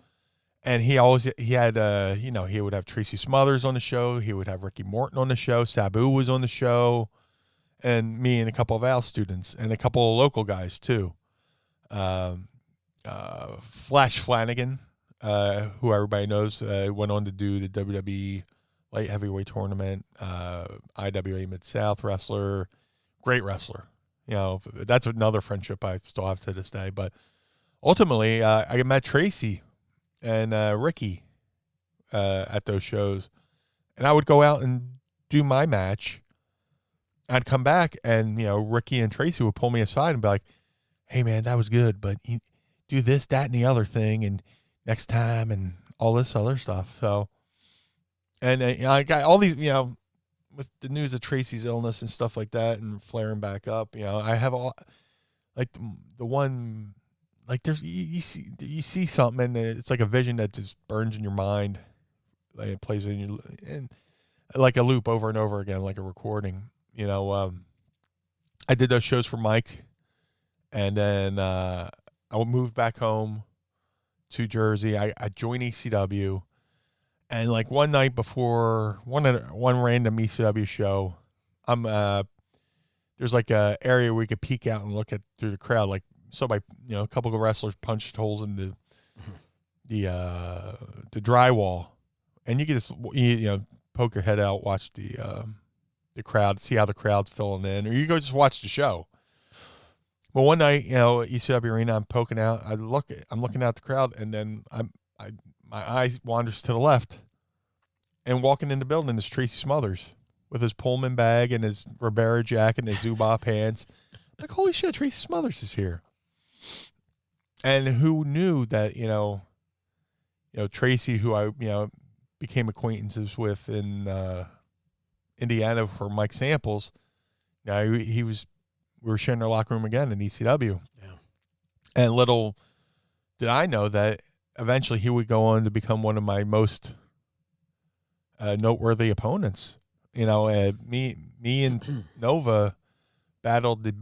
And he had, he would have Tracy Smothers on the show. He would have Ricky Morton on the show. Sabu was on the show. And me and a couple of Al students and a couple of local guys, too. Flash Flanagan, who everybody knows, went on to do the WWE light heavyweight tournament, IWA Mid-South wrestler, great wrestler. That's another friendship I still have to this day. But ultimately, I met Tracy and Ricky at those shows, and I would go out and do my match. I'd come back, and Ricky and Tracy would pull me aside and be like, "Hey, man, that was good, but you do this, that, and the other thing, and next time, and all this other stuff." So, and I got all these, with the news of Tracy's illness and stuff like that, and flaring back up. I have all like the one. Like there's you see something and it's like a vision that just burns in your mind, like it plays in you and like a loop over and over again, like a recording. I did those shows for Mike, and then I moved back home to Jersey. I joined ECW, and like one night before one random ECW show, there's like a area where you could peek out and look at through the crowd, like. So a couple of wrestlers punched holes in the drywall, and you can just poke your head out, watch the crowd, see how the crowd's filling in, or you go just watch the show. But one night, ECW Arena, I'm poking out. I'm looking at the crowd, and then my eye wanders to the left, and walking in the building is Tracy Smothers with his Pullman bag and his Ribera jacket and his Zuba pants. Like, holy shit, Tracy Smothers is here. And who knew that, Tracy, who I, became acquaintances with in Indiana for Mike Samples. We were sharing our locker room again in ECW. Yeah. And little did I know that eventually he would go on to become one of my most noteworthy opponents. Me and Nova battled the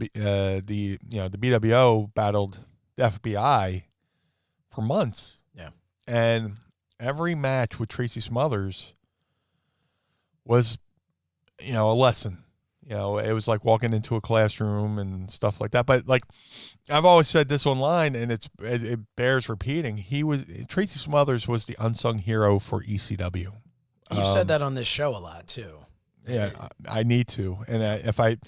BWO battled the FBI for months. Yeah. And every match with Tracy Smothers was, a lesson. It was like walking into a classroom and stuff like that. But like I've always said this online, and it bears repeating. Tracy Smothers was the unsung hero for ECW. You said that on this show a lot too. Yeah, I need to. And if I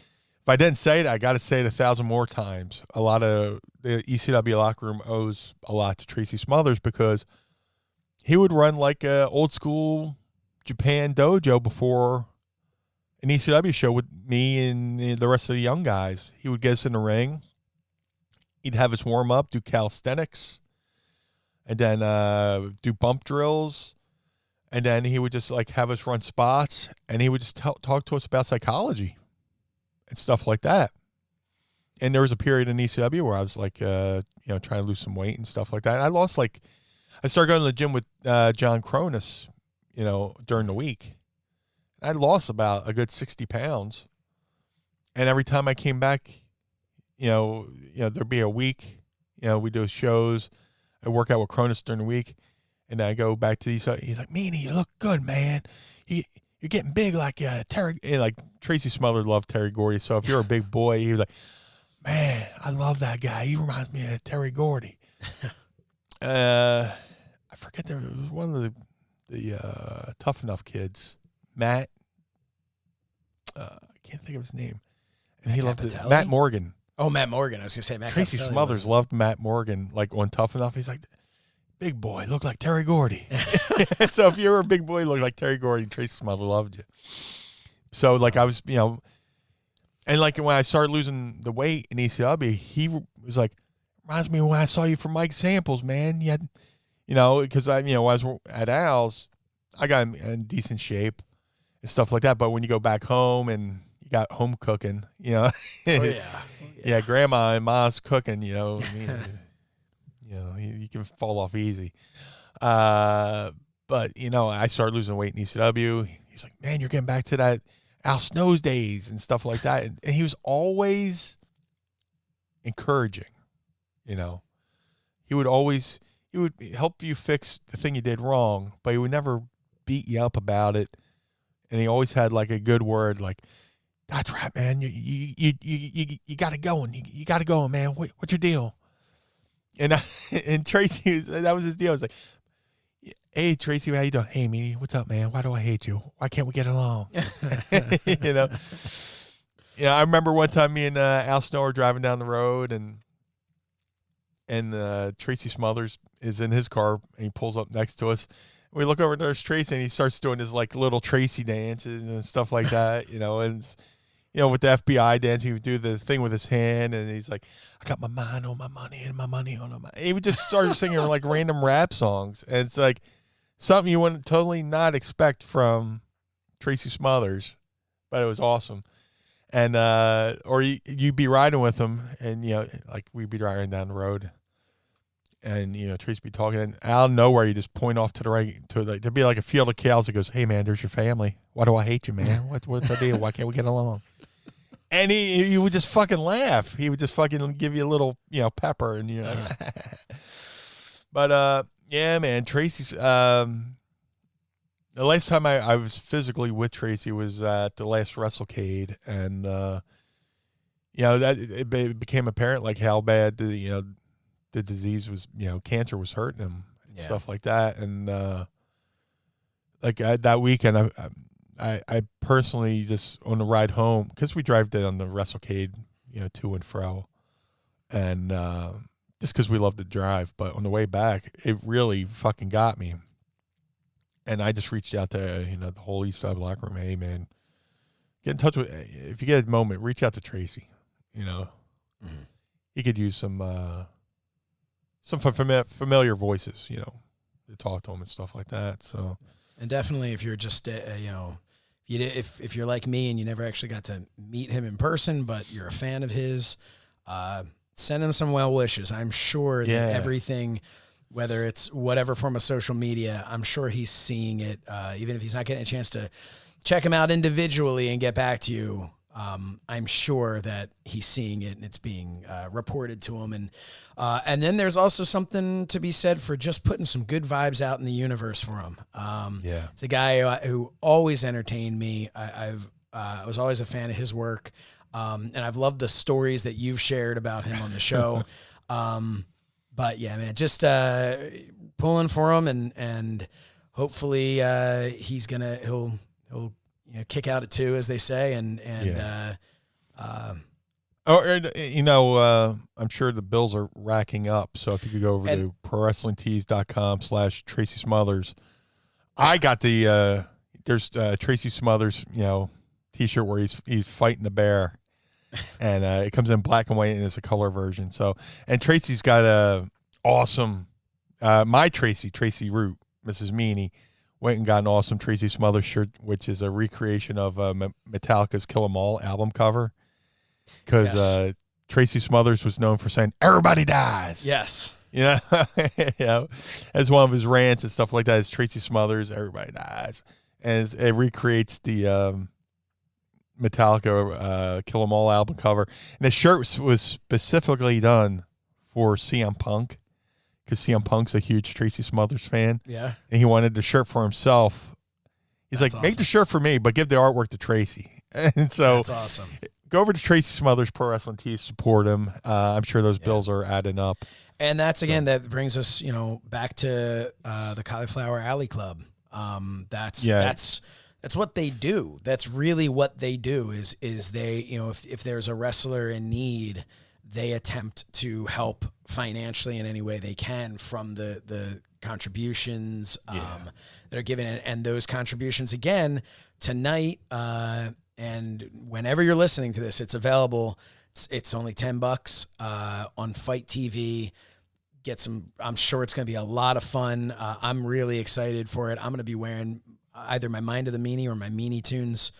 didn't say it, I got to say it 1,000 more times. A lot of the ECW locker room owes a lot to Tracy Smothers because he would run like a old school Japan dojo before an ECW show with me and the rest of the young guys. He would get us in the ring. He'd have us warm up, do calisthenics, and then do bump drills. And then he would just like have us run spots, and he would just talk to us about psychology and stuff like that. And there was a period in ECW where I was like, trying to lose some weight and stuff like that. And I started going to the gym with John Cronus, during the week. I lost about a good 60 pounds. And every time I came back, there'd be a week, we do shows. I work out with Cronus during the week. And then I go back to these. He's like, Meanie, you look good, man. You're getting big like Terry. And like Tracy Smothers loved Terry Gordy. So if you're a big boy, he was like, man, I love that guy. He reminds me of Terry Gordy. I forget, there was one of the Tough Enough kids, Matt. I can't think of his name. And he loved it. Matt Morgan. Oh, Matt Morgan. I was going to say Matt Tracy Smothers loved Matt Morgan, like on Tough Enough. He's like, big boy, look like Terry Gordy. So if you were a big boy, look like Terry Gordy, Tracy Smothers loved you. So like I was, and like when I started losing the weight in ECW, he was like, reminds me of when I saw you from Mike Samples, man. You had, because I was at Al's, I got in decent shape and stuff like that. But when you go back home and you got home cooking, Oh, yeah. Yeah, grandma and ma's cooking, you can fall off easy. But, I started losing weight in ECW. He's like, man, you're getting back to that Al Snow's days and stuff like that. And he was always encouraging. You know, he would help you fix the thing you did wrong, but he would never beat you up about it. And he always had like a good word, like, "That's right, man. You got it going. You got it going, man. What's your deal?" And Tracy, that was his deal. I was like, "Hey, Tracy, how you doing? Hey, Meanie, what's up, man? Why do I hate you? Why can't we get along?" You know. Yeah, I remember one time me and Al Snow were driving down the road, and Tracy Smothers is in his car, and he pulls up next to us. We look over, there's Tracy, and he starts doing his like little Tracy dances and stuff like that, you know, and with the FBI dance, he would do the thing with his hand, and he's like, "I got my mind on my money and my money on my." He would just start singing like random rap songs, and it's like something you would totally not expect from Tracy Smothers, but it was awesome. And or you'd be riding with him, and like we'd be riding down the road, and Tracy be talking, and out of nowhere you just point off to the right, there'd be like a field of cows that goes, "Hey man, there's your family. Why do I hate you, man? What's the deal? Why can't we get along?" And he would just fucking laugh. He would just fucking give you a little pepper, and But yeah, man, Tracy's. The last time I was physically with Tracy was at the last WrestleCade, and that it became apparent like how bad the disease was. Cancer was hurting him and stuff like that, and that weekend, I personally just on the ride home, because we drive down the WrestleCade, to and fro, and just because we love to drive, but on the way back, it really fucking got me. And I just reached out to, the whole East Side locker room. "Hey, man, get in touch with, if you get a moment, reach out to Tracy. He could use some familiar voices, to talk to him and stuff like that." So, and definitely if you're just, if you're like me and you never actually got to meet him in person, but you're a fan of his, send him some well wishes. I'm sure that everything, whether it's whatever form of social media, I'm sure he's seeing it. Even if he's not getting a chance to check him out individually and get back to you, I'm sure that he's seeing it and it's being reported to him. And then there's also something to be said for just putting some good vibes out in the universe for him. It's a guy who always entertained me. I was always a fan of his work, and I've loved the stories that you've shared about him on the show. But yeah, man, just pulling for him, and hopefully he'll kick out at 2, as they say, and I'm sure the bills are racking up. So if you could go over to prowrestlingtees.com/Tracy Smothers, I got the there's Tracy Smothers T-shirt where he's fighting a bear. And it comes in black and white, and it's a color version. So, and Tracy's got a awesome, my Tracy Root, Mrs. Meanie, went and got an awesome Tracy Smothers shirt, which is a recreation of Metallica's Kill 'Em All album cover. Because Tracy Smothers was known for saying, "Everybody dies." Yes. As one of his rants and stuff like that, is Tracy Smothers, "Everybody dies." And it recreates the Metallica Kill 'Em All album cover, and the shirt was specifically done for CM Punk, because CM Punk's a huge Tracy Smothers fan. Yeah, and he wanted the shirt for himself. He's like, awesome. "Make the shirt for me, but give the artwork to Tracy." And so that's awesome. Go over to Tracy Smothers Pro Wrestling Tees, support him. I'm sure those bills are adding up. And that's that brings us back to the Cauliflower Alley Club. That's what they do. That's really what they do is they, if there's a wrestler in need, they attempt to help financially in any way they can from the contributions that are given. And those contributions, again, tonight, and whenever you're listening to this, it's available. It's only $10 on Fight TV. I'm sure it's going to be a lot of fun. I'm really excited for it. I'm going to be wearing either my Mind of the Meanie or my Meanie Toons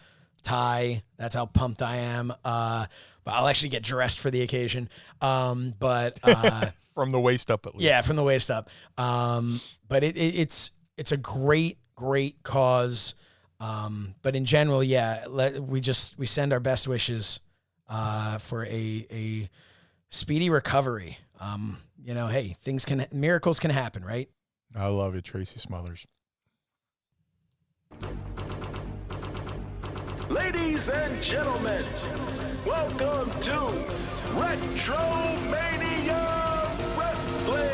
tie. That's how pumped I am. But I'll actually get dressed for the occasion. From the waist up, at least. Yeah, from the waist up. But it's a great cause. But in general, we send our best wishes for a speedy recovery. Hey, miracles can happen, right? I love it, Tracy Smothers. Ladies and gentlemen, welcome to Retromania Wrestling.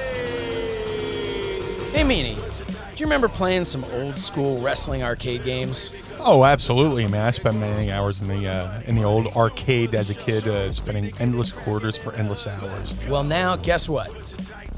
Hey, Meanie, do you remember playing some old school wrestling arcade games? Oh, absolutely, man. I spent many hours in the old arcade as a kid, spending endless quarters for endless hours. Well, now, guess what?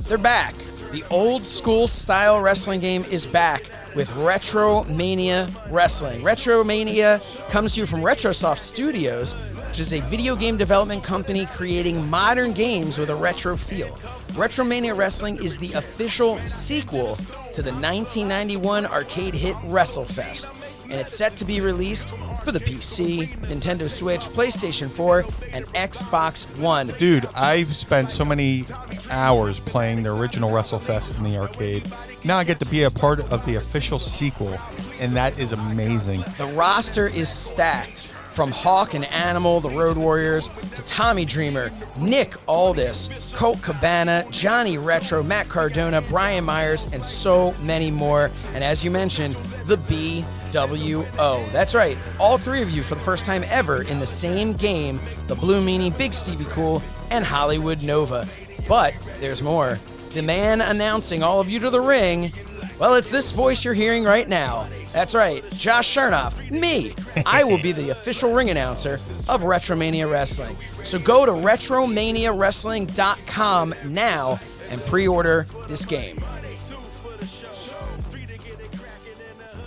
They're back. The old school style wrestling game is back with Retromania Wrestling. Retromania comes to you from Retrosoft Studios, which is a video game development company creating modern games with a retro feel. Retromania Wrestling is the official sequel to the 1991 arcade hit WrestleFest, and it's set to be released for the PC, Nintendo Switch, PlayStation 4, and Xbox One. Dude, I've spent so many hours playing the original WrestleFest in the arcade. Now I get to be a part of the official sequel, and that is amazing. The roster is stacked. From Hawk and Animal, the Road Warriors, to Tommy Dreamer, Nick Aldis, Colt Cabana, Johnny Retro, Matt Cardona, Brian Myers, and so many more. And as you mentioned, the BWO. That's right, all three of you for the first time ever in the same game, the Blue Meanie, Big Stevie Cool, and Hollywood Nova. But there's more. The man announcing all of you to the ring, well, it's this voice you're hearing right now. That's right, Josh Shernoff, me. I will be the official ring announcer of Retromania Wrestling. So go to retromaniawrestling.com now and pre-order this game.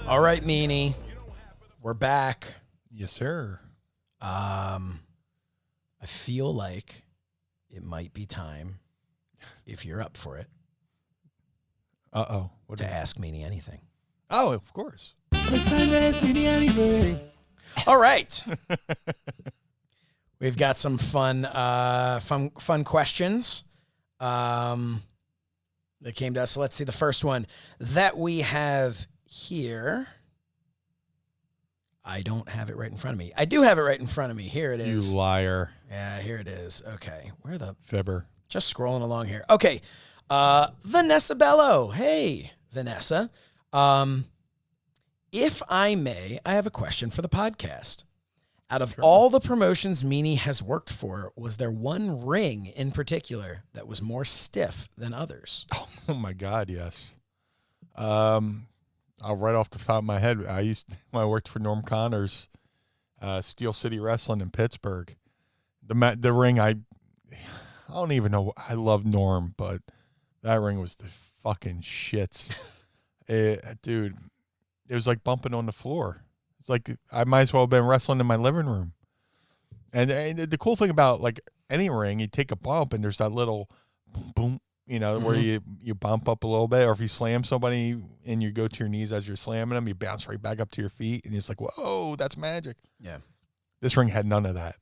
All right, Meanie, we're back. Yes, sir. I feel like it might be time, if you're up for it, Uh-oh. to ask Meanie anything. Oh, of course. It's time to ask me anything. All right. We've got some fun questions that came to us. So let's see the first one that we have here. I don't have it right in front of me. I do have it right in front of me. Here it is. You liar. Yeah, here it is. Okay. Where the... Fibber. Just scrolling along here. Okay. Vanessa Bello. Hey, Vanessa. If I may, I have a question for the podcast. Out of all the promotions Meanie has worked for, was there one ring in particular that was more stiff than others? Oh my God, yes. I'll right off the top of my head. When I worked for Norm Connors, Steel City Wrestling in Pittsburgh. The ring, I don't even know. I love Norm, but that ring was the fucking shits. Dude, it was like bumping on the floor. It's like I might as well have been wrestling in my living room. And the cool thing about like any ring, you take a bump and there's that little boom, boom, where you bump up a little bit. Or if you slam somebody and you go to your knees as you're slamming them, you bounce right back up to your feet. And it's like, whoa, that's magic. Yeah. This ring had none of that.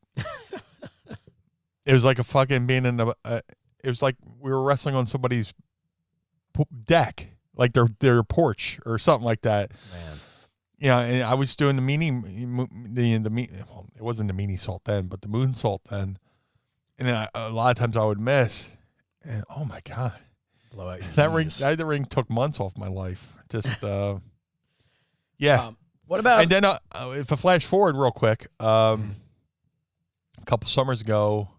It was like a fucking being in the, it was like we were wrestling on somebody's deck. Like their porch or something like that. Man. Yeah, and I was doing the well, it wasn't the meaniesault then, but the moonsault then. And then a lot of times I would miss. And oh my God. Blow out your That knees. ring, the ring took months off my life. Just, yeah. What about... And then if I flash forward real quick, a couple summers ago,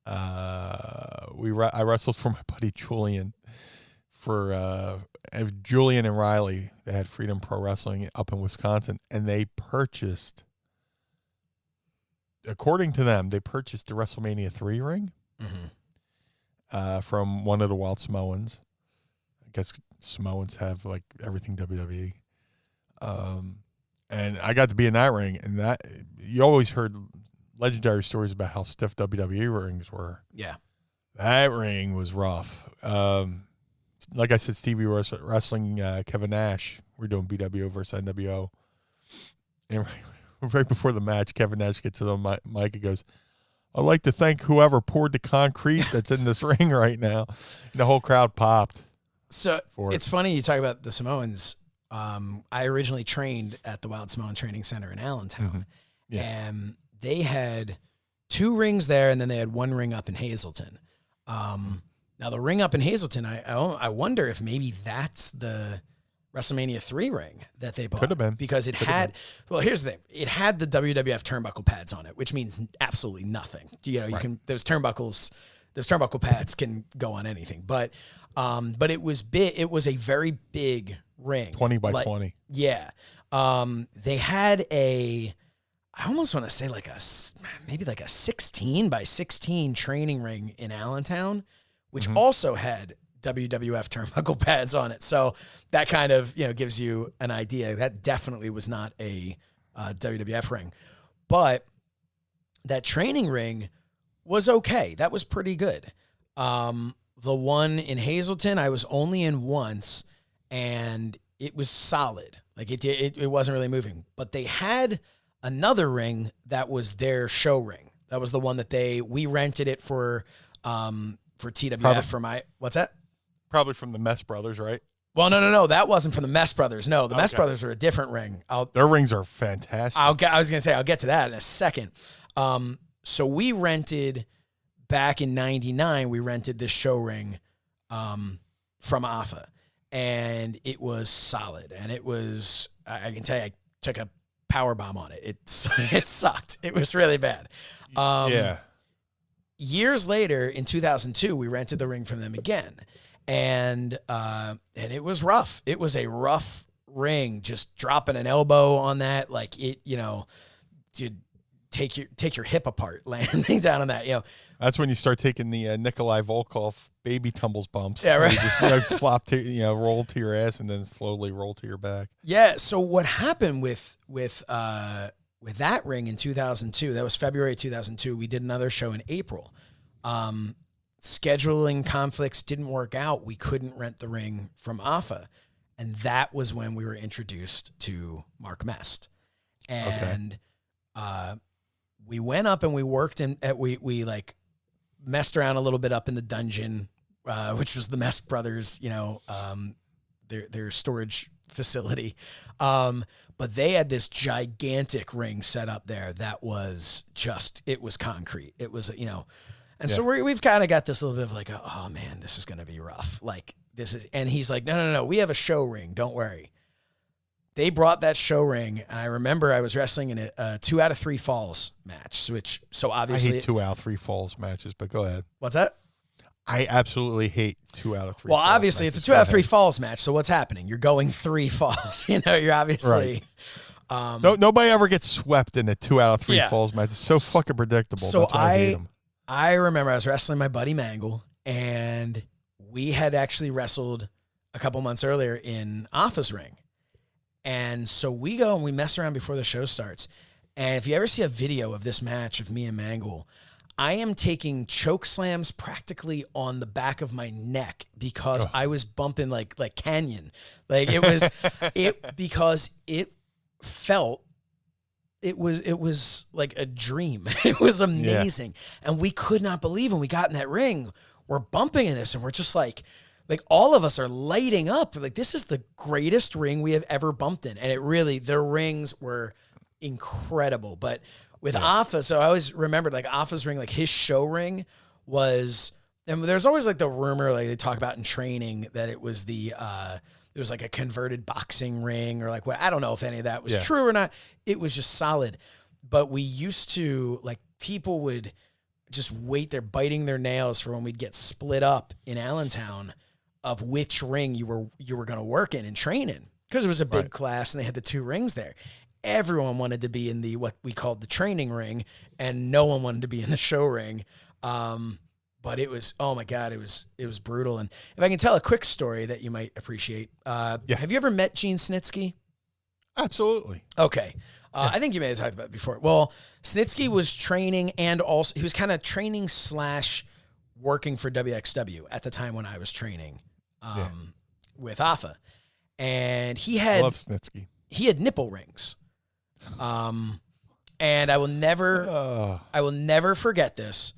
I wrestled for my buddy Julian. For Julian and Riley, they had Freedom Pro Wrestling up in Wisconsin, and they purchased, according to them, the WrestleMania 3 ring from one of the Wild Samoans. I guess Samoans have like everything WWE. And I got to be in that ring, and that you always heard legendary stories about how stiff WWE rings were. Yeah. That ring was rough. Like I said, Stevie was wrestling Kevin Nash. We're doing BWO versus NWO. And right before the match, Kevin Nash gets to the mic and goes, I'd like to thank whoever poured the concrete that's in this ring right now. And the whole crowd popped. So it's funny you talk about the Samoans. I originally trained at the Wild Samoan Training Center in Allentown. Yeah. And they had 2 rings there, and then they had 1 ring up in Hazleton. Now the ring up in Hazleton, I wonder if maybe that's the WrestleMania 3 ring that they bought. Could have been. Because it had, well, here's the thing. It had the WWF turnbuckle pads on it, which means absolutely nothing. You know, you can, those turnbuckle pads can go on anything. But it was big. It was a very big ring. 20 by 20. Yeah. They had I almost want to say maybe like a 16 by 16 training ring in Allentown, which also had WWF turnbuckle pads on it. So that kind of, gives you an idea. That definitely was not a WWF ring. But that training ring was okay. That was pretty good. The one in Hazleton, I was only in once, and it was solid. Like it wasn't really moving. But they had another ring that was their show ring. That was the one that we rented it for TWF what's that? Probably from the Mess Brothers, right? Well, no. That wasn't from the Mess Brothers. No, the Mess Brothers are a different ring. Their rings are fantastic. I was going to say, I'll get to that in a second. So we rented, back in 99, we rented this show ring from AFA. And it was solid. And it was, I can tell you, I took a power bomb on it. It sucked. It was really bad. Yeah. Years later, in 2002, we rented the ring from them again. And it was rough. It was a rough ring, just dropping an elbow on that, like it, to take your hip apart, landing down on that, That's when you start taking the Nikolai Volkov baby tumbles bumps. Yeah, right. You just flop to, roll to your ass and then slowly roll to your back. Yeah. So what happened with that ring in 2002? That was February 2002. We did another show in April. Scheduling conflicts didn't work out. We couldn't rent the ring from AFA. And that was when we were introduced to Mark Mest. And we went up and we worked we like messed around a little bit up in the dungeon, which was the Mest Brothers, their storage facility. But they had this gigantic ring set up there that was it was concrete. It was, and so we've kind of got this little bit of like, oh man, this is going to be rough. Like and he's like, no, we have a show ring. Don't worry. They brought that show ring. And I remember I was wrestling in a 2 out of 3 falls match, so obviously I hate 2 out of 3 falls matches, but go ahead. What's that? I absolutely hate 2 out of 3. Well, obviously it's a 2 out of 3 falls match. So what's happening? You're going 3 falls, you're obviously, nobody ever gets swept in a 2 out of 3 falls match. It's so fucking predictable. So that's why I hate them. I remember I was wrestling my buddy Mangle, and we had actually wrestled a couple months earlier in AFA's ring. And so we go and we mess around before the show starts. And if you ever see a video of this match of me and Mangle, I am taking choke slams practically on the back of my neck because I was bumping like Canyon. Like it was because it felt, it was like a dream. It was amazing. Yeah. And we could not believe when we got in that ring, we're bumping in this and we're just like all of us are lighting up. Like, this is the greatest ring we have ever bumped in. And it really, their rings were incredible. But with AFA, so I always remembered like AFA's ring, like his show ring was, and there's always like the rumor, like they talk about in training that it was it was like a converted boxing ring or like what, I don't know if any of that was true or not. It was just solid. But we used to, like, people would just wait there biting their nails for when we'd get split up in Allentown of which ring you were going to work in and train in, because it was a big class and they had the 2 rings there. Everyone wanted to be in the, what we called the training ring, and no one wanted to be in the show ring. But it was, oh my God, it was brutal. And if I can tell a quick story that you might appreciate, have you ever met Gene Snitsky? Absolutely. Okay. I think you may have talked about it before. Well, Snitsky was training, and also he was kind of training / working for WXW at the time when I was training with AFA. And I love Snitsky. He had nipple rings. And I will never forget this.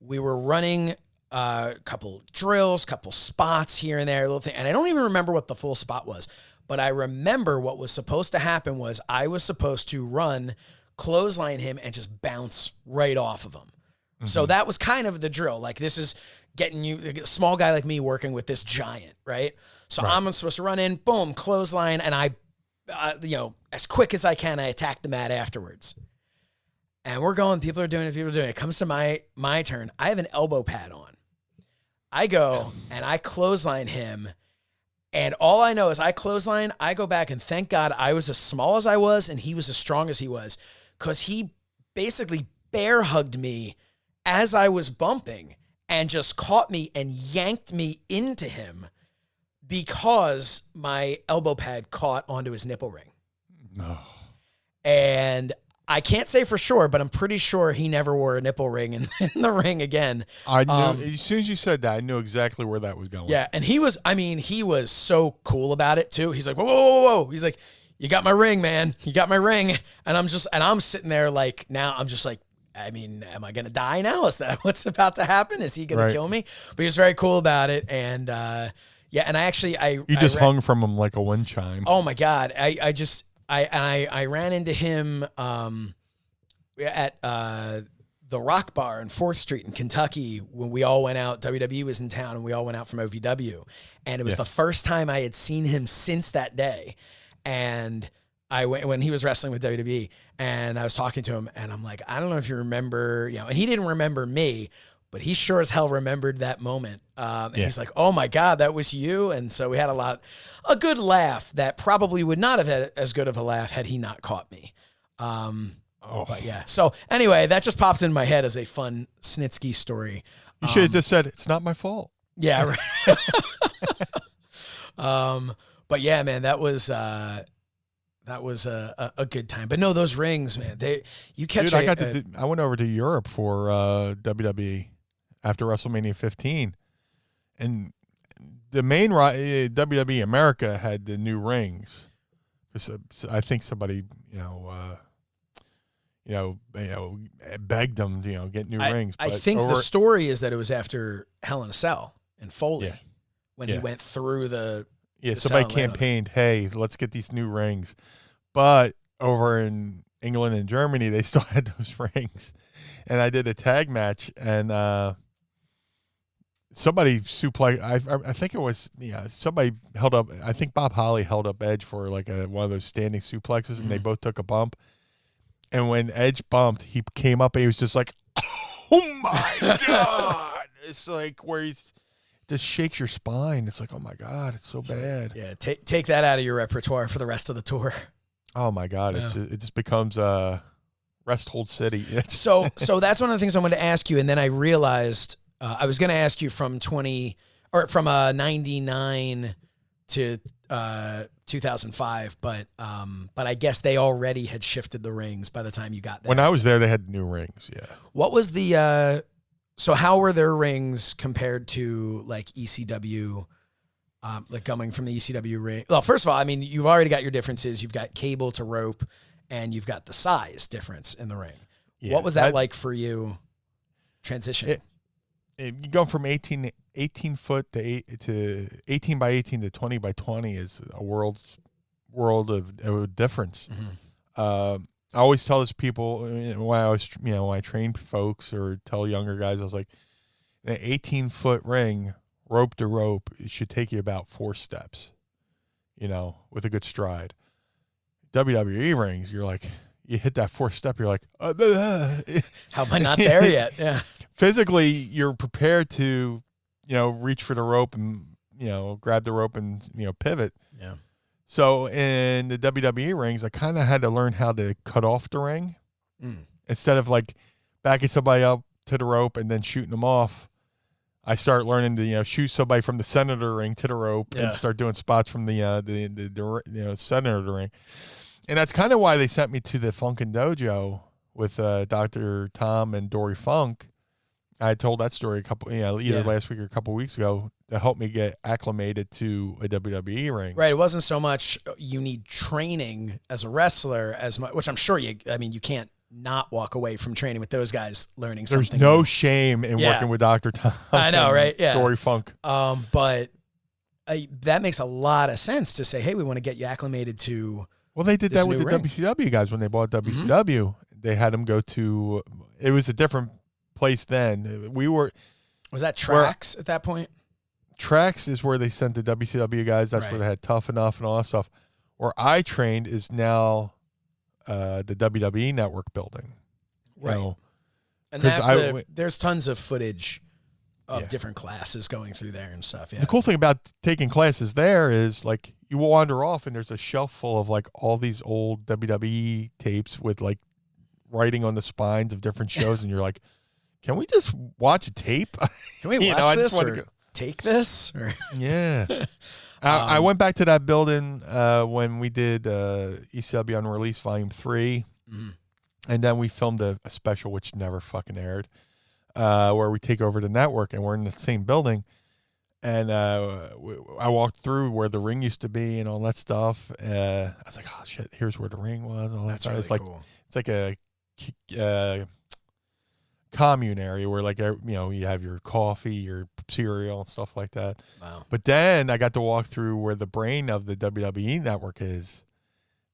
We were running a couple drills, couple spots here and there, little thing. And I don't even remember what the full spot was, but I remember what was supposed to happen was I was supposed to run clothesline him, and just bounce right off of him. So that was kind of the drill. Like, this is getting you, a small guy like me working with this giant, right? So I'm supposed to run in, boom, clothesline, and I, as quick as I can, I attack the mat afterwards. And we're going, people are doing it. It comes to my turn. I have an elbow pad on. I go, and I clothesline him, and all I know is I clothesline, I go back, and thank God I was as small as I was, and he was as strong as he was, because he basically bear hugged me as I was bumping and just caught me and yanked me into him because my elbow pad caught onto his nipple ring. No. And I can't say for sure, but I'm pretty sure he never wore a nipple ring in the ring again. I knew, as soon as you said that, I knew exactly where that was going. Yeah, and he was so cool about it too. He's like, whoa, whoa, whoa, whoa. He's like, you got my ring, man. You got my ring. And I'm sitting there like, now I'm just like, I mean, am I going to die now? Is that what's about to happen? Is he going to kill me? But he was very cool about it. And yeah, and I hung from him like a wind chime. Oh my God. I ran into him at the Rock Bar on 4th Street in Kentucky when we all went out. WWE was in town and we all went out from OVW. And it was the first time I had seen him since that day. And I went when he was wrestling with WWE, and I was talking to him, and I'm like, I don't know if you remember, and he didn't remember me, but he sure as hell remembered that moment. And he's like, oh my God, that was you. And so we had a good laugh that probably would not have had as good of a laugh had he not caught me. But yeah. So anyway, that just popped in my head as a fun Snitsky story. You should have just said, it's not my fault. Yeah. Right. But yeah, man, that was a good time. But no, those rings, man, you catch. Dude, I went over to Europe for WWE after WrestleMania 15, and the main WWE America had the new rings. I think somebody, begged them, get new rings. I think the story is that it was after Hell in a Cell in Foley when he went through the. Yeah, somebody campaigned, hey, let's get these new rings. But over in England and Germany, they still had those rings. And I did a tag match, and somebody suplex. I think it was, somebody held up. I think Bob Holly held up Edge for like one of those standing suplexes, and they both took a bump. And when Edge bumped, he came up, and he was just like, oh, my God. It's like where he's. Just shakes your spine. It's like, oh my God, it's so bad. Yeah, take that out of your repertoire for the rest of the tour. Oh my God, it just becomes rest hold city. So that's one of the things I wanted to ask you, and then I realized I was going to ask you from 99 to 2005, but I guess they already had shifted the rings by the time you got there. When I was there, they had new rings. Yeah. What was the so how were their rings compared to like ECW, like coming from the ECW ring? Well, first of all, I mean, you've already got your differences. You've got cable to rope, and you've got the size difference in the ring. Yeah, what was that like for you transitioning? You go from 18 foot to 18 by 18 to 20 by 20 is a world of difference. Mm-hmm. I always tell this people when I train folks or tell younger guys, I was like, an 18-foot ring, rope to rope, it should take you about 4 steps, with a good stride. WWE rings, you're like, you hit that 4th step, you're like, how am I not there yet? Yeah. Physically, you're prepared to, reach for the rope and, grab the rope and, pivot. Yeah. So in the WWE rings, I kind of had to learn how to cut off the ring instead of like backing somebody up to the rope and then shooting them off. I start learning to shoot somebody from the center of the ring to the rope and start doing spots from the center of the ring. And that's kind of why they sent me to the Funkin' Dojo with Dr. Tom and Dory Funk. I told that story either last week or a couple weeks ago to help me get acclimated to a WWE ring. Right. It wasn't so much you need training as a wrestler as much, which I'm sure you can't not walk away from training with those guys learning something. There's no shame in working with Dr. Tom. I know, right? Yeah. Dory Funk. But that makes a lot of sense to say, hey, we want to get you acclimated to. Well, they did that with the WCW guys when they bought WCW. they had him go to. It was a different place then. Was that Tracks at that point? Tracks is where they sent the WCW guys. That's where they had Tough Enough and all that stuff. Where I trained is now the WWE Network building. Right. You know, and there's tons of footage of different classes going through there and stuff. Yeah. The cool thing about taking classes there is like you wander off and there's a shelf full of like all these old WWE tapes with like writing on the spines of different shows, and you're like, can we just watch a tape? Can we watch this or take this? Or yeah. I went back to that building when we did ECW Unreleased Volume 3. Mm-hmm. And then we filmed a special which never fucking aired, where we take over the network, and we're in the same building. And I walked through where the ring used to be and all that stuff. I was like, oh shit, here's where the ring was. All that stuff. Really it's like cool. It's like a commune area where like you have your coffee, your cereal, and stuff like that. Wow. But then I got to walk through where the brain of the WWE network is,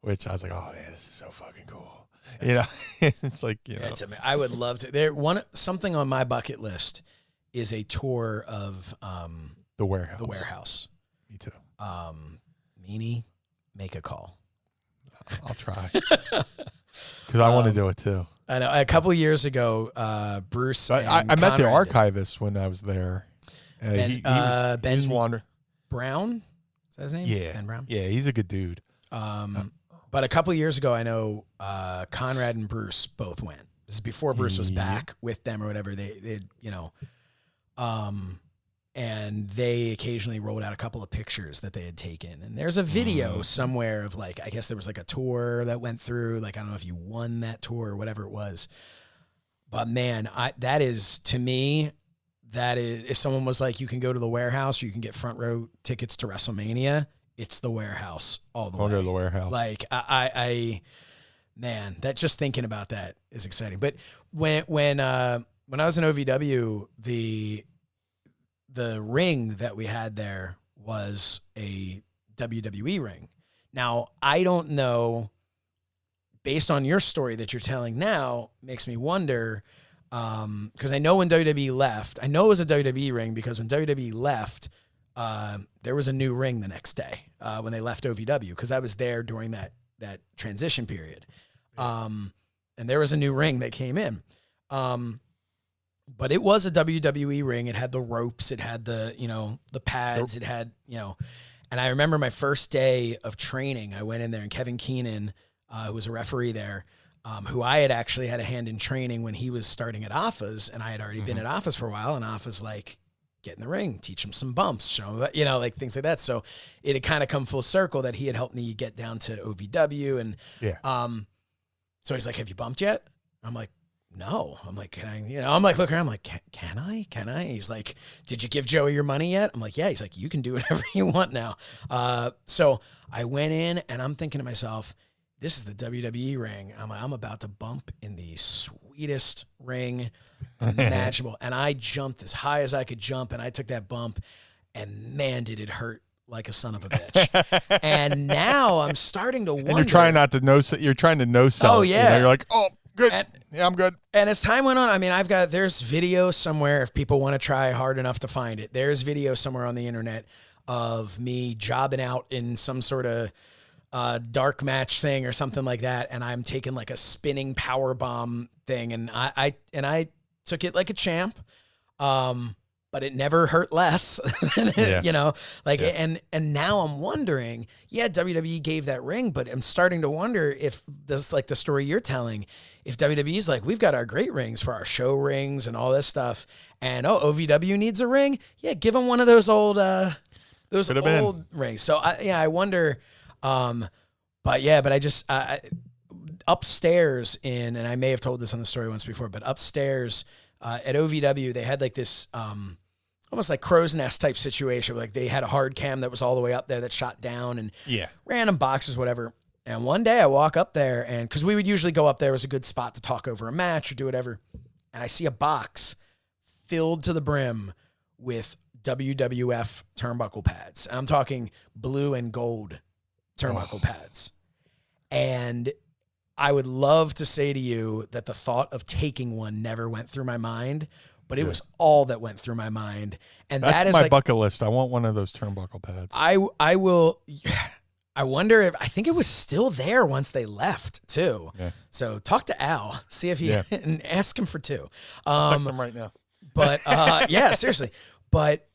which I was like, oh man, this is so fucking cool. It's like, I would love to. Something on my bucket list is a tour of the warehouse. The warehouse. Me too. Meanie, make a call. I'll try because I want to do it too. I know. A couple of years ago, Bruce. I met the archivist when I was there. He was Ben Wander Brown. Is that his name? Yeah, Ben Brown. Yeah, he's a good dude. But a couple of years ago, I know Conrad and Bruce both went. This is before Bruce was back with them or whatever. They and they occasionally rolled out a couple of pictures that they had taken. And there's a video somewhere of like, I guess there was like a tour that went through. Like, I don't know if you won that tour or whatever it was. But man, that is, to me, that is, if someone was like, you can go to the warehouse or you can get front row tickets to WrestleMania, it's the warehouse all the way. I'll go to the warehouse. Like, man, that just thinking about that is exciting. But when I was in OVW, the ring that we had there was a WWE ring. Now, I don't know, based on your story that you're telling now, makes me wonder, because I know when WWE left, I know it was a WWE ring because when WWE left, there was a new ring the next day when they left OVW, because I was there during that transition period. And there was a new ring that came in. But it was a WWE ring. It had the ropes. It had the pads. It had, and I remember my first day of training, I went in there and Kevin Keenan, who was a referee there, who I had actually had a hand in training when he was starting at AFA's, and I had already been at AFA's for a while, and AFA's like, get in the ring, teach him some bumps, show him, like things like that. So it had kind of come full circle that he had helped me get down to OVW. And, so he's like, have you bumped yet? I'm like, no. I'm like, can I, I'm like, look around. I'm like, can I? He's like, did you give Joey your money yet? I'm like, yeah. He's like, you can do whatever you want now. So I went in and I'm thinking to myself, this is the WWE ring. I'm about to bump in the sweetest ring imaginable. And I jumped as high as I could jump, and I took that bump, and man, did it hurt like a son of a bitch. And now I'm starting to wonder. And you're trying not to know. You're trying to know something. Oh yeah. You're like, oh, good. Yeah, I'm good. And as time went on, I mean, there's video somewhere if people want to try hard enough to find it. There's video somewhere on the internet of me jobbing out in some sort of dark match thing or something like that, and I'm taking like a spinning power bomb thing, and I took it like a champ, but it never hurt less, and now I'm wondering, WWE gave that ring, but I'm starting to wonder if this, like the story you're telling, if WWE's like, we've got our great rings for our show rings and all this stuff, and OVW needs a ring, give them one of those old rings. So I wonder. But I just, upstairs and I may have told this on the story once before, but upstairs, at OVW, they had like this, almost like crow's nest type situation. Like they had a hard cam that was all the way up there that shot down and random boxes, whatever. And one day I walk up there, and cause we would usually go up there, it was a good spot to talk over a match or do whatever. And I see a box filled to the brim with WWF turnbuckle pads. I'm talking blue and gold turnbuckle pads. And I would love to say to you that the thought of taking one never went through my mind, but it was all that went through my mind. And That's that is my like, bucket list. I want one of those turnbuckle pads. I will. I wonder if, I think it was still there once they left too. Yeah. So talk to Al, see if he, and ask him for two. Text them right now. But yeah, seriously. But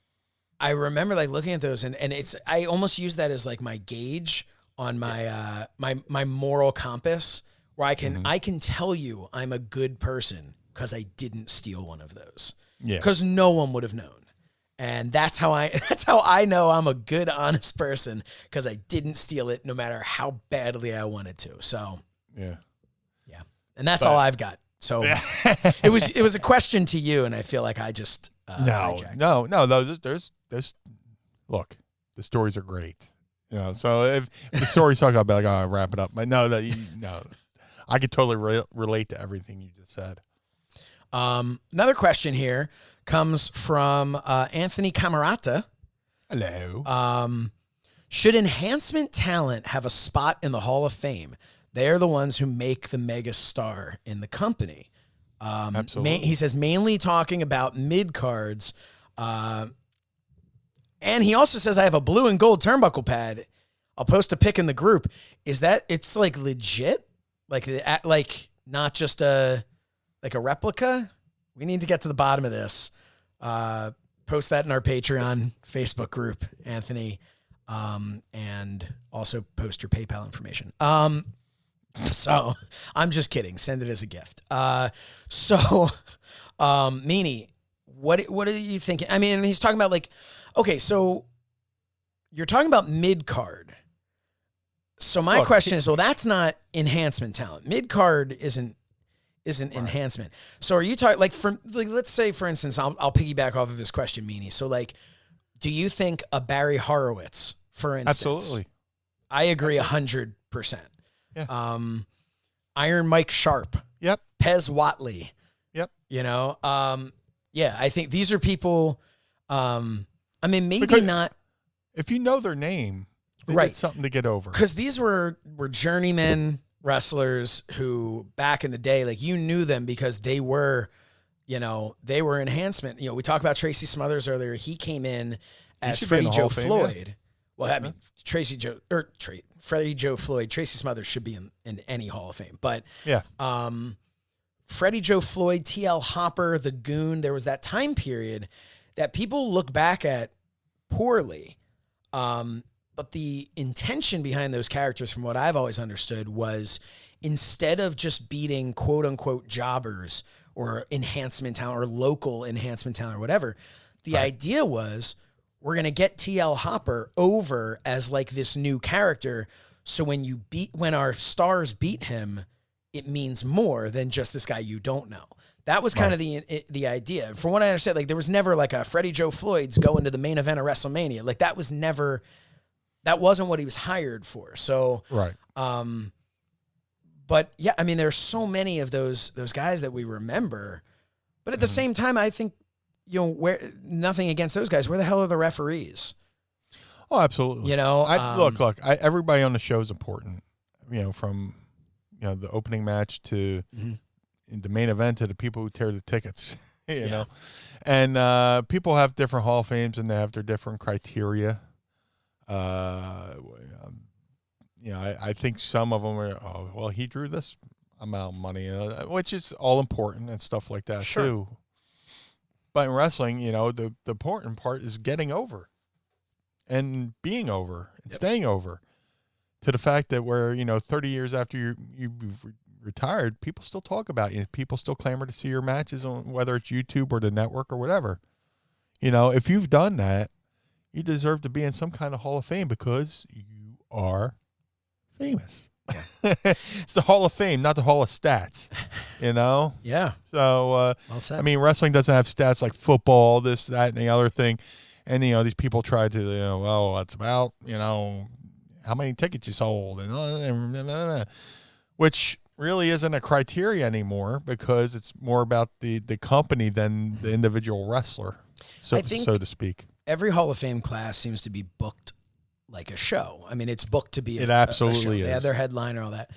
I remember like looking at those and it's, I almost use that as like my gauge on my, my moral compass where I can tell you I'm a good person because I didn't steal one of those. Yeah. Because no one would have known. And that's how I know I'm a good, honest person because I didn't steal it no matter how badly I wanted to. So yeah. And that's all I've got. So it was a question to you, and I feel like I just hijacked. No. There's look, the stories are great. So if the stories talk, I'll be like, oh, I'll wrap it up. But no, I could totally relate to everything you just said. Another question here comes from Anthony Camerata. Hello. Should enhancement talent have a spot in the Hall of Fame? They are the ones who make the mega star in the company. Absolutely. He says mainly talking about mid cards. And he also says, I have a blue and gold turnbuckle pad. I'll post a pic in the group. Is that, it's like legit? Like not just a replica? We need to get to the bottom of this. Post that in our Patreon Facebook group, Anthony. And also post your PayPal information. So I'm just kidding. Send it as a gift. Meanie, what are you thinking? I mean, he's talking about like, okay, so you're talking about mid card. So my question is, well, that's not enhancement talent. Mid card isn't enhancement. So are you talking let's say for instance, I'll piggyback off of this question, Meanie. So like, do you think a Barry Horowitz, for instance? Absolutely. I agree 100%. Yeah. Iron Mike Sharp. Yep. Pez Watley. Yep. Yeah, I think these are people, I mean, maybe because not. If you know their name, they right. did something to get over. Because these were journeyman wrestlers who back in the day, like you knew them because they were enhancement. We talked about Tracy Smothers earlier. He came in as Freddie Joe Floyd. Yeah. Well, I mean, Freddie Joe Floyd, Tracy Smothers should be in any Hall of Fame. But yeah, Freddie Joe Floyd, TL Hopper, the Goon, there was that time period that people look back at poorly. But the intention behind those characters, from what I've always understood, was instead of just beating quote unquote jobbers or enhancement talent or local enhancement talent or whatever, the idea was we're going to get TL Hopper over as like this new character. So when our stars beat him, it means more than just this guy you don't know. That was kind of the idea. From what I understand, like there was never like a Freddie Joe Floyd's going to the main event of WrestleMania. Like that wasn't what he was hired for. So, right. But yeah, I mean, there's so many of those guys that we remember, but at the same time, I think, where nothing against those guys. Where the hell are the referees? Oh, absolutely. Look, everybody on the show is important, from, the opening match to the main event to the people who tear the tickets, know, and people have different Hall of Fames and they have their different criteria. I think some of them are, he drew this amount of money, which is all important and stuff like that too. But in wrestling, the important part is getting over and being over and staying over to the fact that where, 30 years after you've retired, people still talk about you. People still clamor to see your matches on whether it's YouTube or the network or whatever. If you've done that, you deserve to be in some kind of Hall of Fame because you are famous. It's the Hall of Fame, not the Hall of Stats, Yeah. So, well said. I mean, wrestling doesn't have stats like football, this, that, and the other thing. And, these people try to, it's about, how many tickets you sold, and which really isn't a criteria anymore because it's more about the company than the individual wrestler, so to speak. Every Hall of Fame class seems to be booked like a show. I mean, it's booked to be it absolutely a show. is. They have their headliner, all that.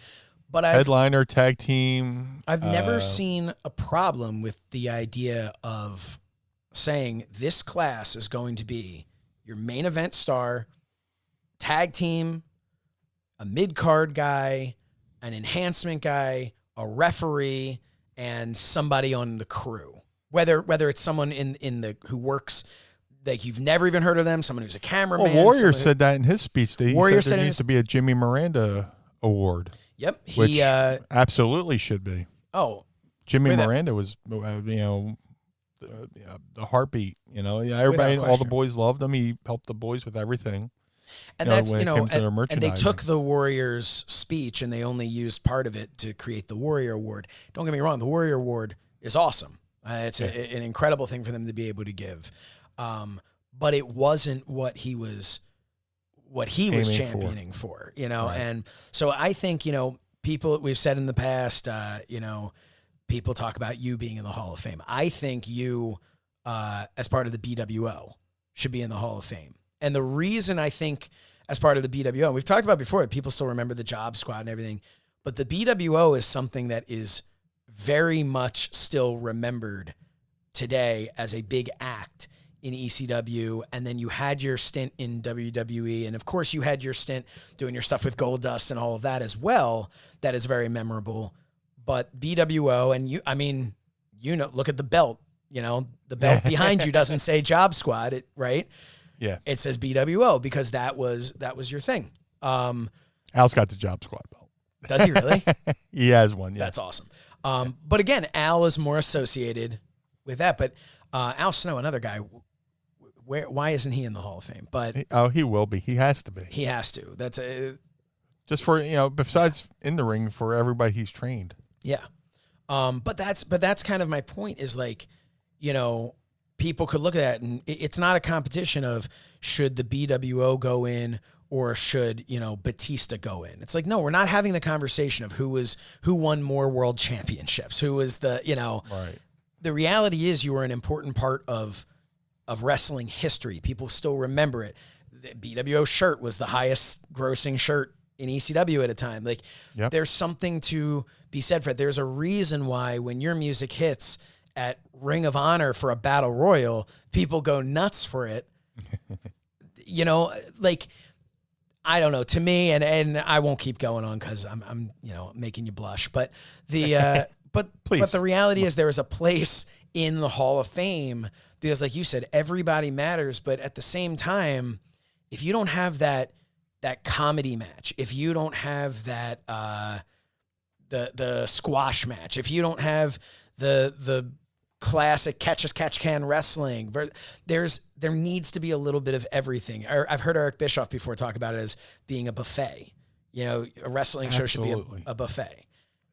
But headliner, tag team. I've never seen a problem with the idea of saying this class is going to be your main event star, tag team, a mid-card guy, an enhancement guy, a referee, and somebody on the crew. Whether it's someone in the who works, like you've never even heard of them, someone who's a cameraman. Well, Warrior said that in his speech. Warrior said there needs to be a Jimmy Miranda award. Yep, Which absolutely should be. Oh, Jimmy Miranda was, the heartbeat. Everybody, all the boys loved him. He helped the boys with everything. And and they took the Warriors' speech and they only used part of it to create the Warrior Award. Don't get me wrong, the Warrior Award is awesome. It's an incredible thing for them to be able to give. But it wasn't what he was championing for, Right. And so I think, people, we've said in the past, people talk about you being in the Hall of Fame. I think you, as part of the BWO, should be in the Hall of Fame. And the reason I think as part of the BWO, we've talked about before, people still remember the Job Squad and everything, but the BWO is something that is very much still remembered today as a big act in ECW, and then you had your stint in WWE, and of course you had your stint doing your stuff with Goldust and all of that as well. That is very memorable. But BWO, and look at the belt. The belt behind you doesn't say Job Squad, right? Yeah, it says BWO because that was your thing. Al's got the Job Squad belt. Does he really? He has one. Yeah, that's awesome. But again, Al is more associated with that. But Al Snow, another guy. Why isn't he in the Hall of Fame? But he will be. He has to be. He has to. That's just for besides in the ring for everybody he's trained. Yeah. But that's kind of my point is like, people could look at that and it's not a competition of should the BWO go in or should, Batista go in. It's like, no, we're not having the conversation of who won more world championships, who was the, Right. The reality is you were an important part of wrestling history. People still remember it. The BWO shirt was the highest grossing shirt in ECW at a time. Like, There's something to be said for it. There's a reason why when your music hits at Ring of Honor for a battle royal, people go nuts for it. I don't know. To me, and I won't keep going on because I'm making you blush. But the but the reality is there is a place in the Hall of Fame. Because like you said, everybody matters, but at the same time, if you don't have that comedy match, if you don't have that the squash match, if you don't have the classic catch-as-catch-can wrestling, there needs to be a little bit of everything. I've heard Eric Bischoff before talk about it as being a buffet. A wrestling show should be a buffet.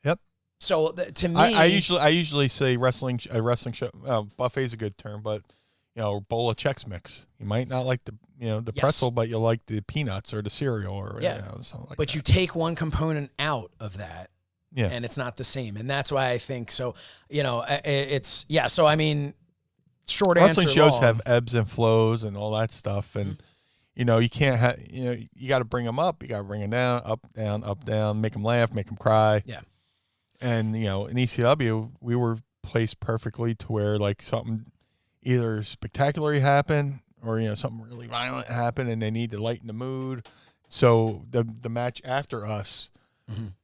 Yep. So to me, I usually say a wrestling show. Buffet is a good term, but bowl of Chex Mix. You might not like the pretzel, but you like the peanuts or the cereal or something like that. But you take one component out of that, and it's not the same, and that's why I think so. It's So I mean, short wrestling answer. Shows have ebbs and flows and all that stuff, and you can't have you got to bring them up, you got to bring them down, up down, make them laugh, make them cry. Yeah. And, in ECW, we were placed perfectly to where, like, something either spectacular happened or, something really violent happened and they need to lighten the mood. So the match after us,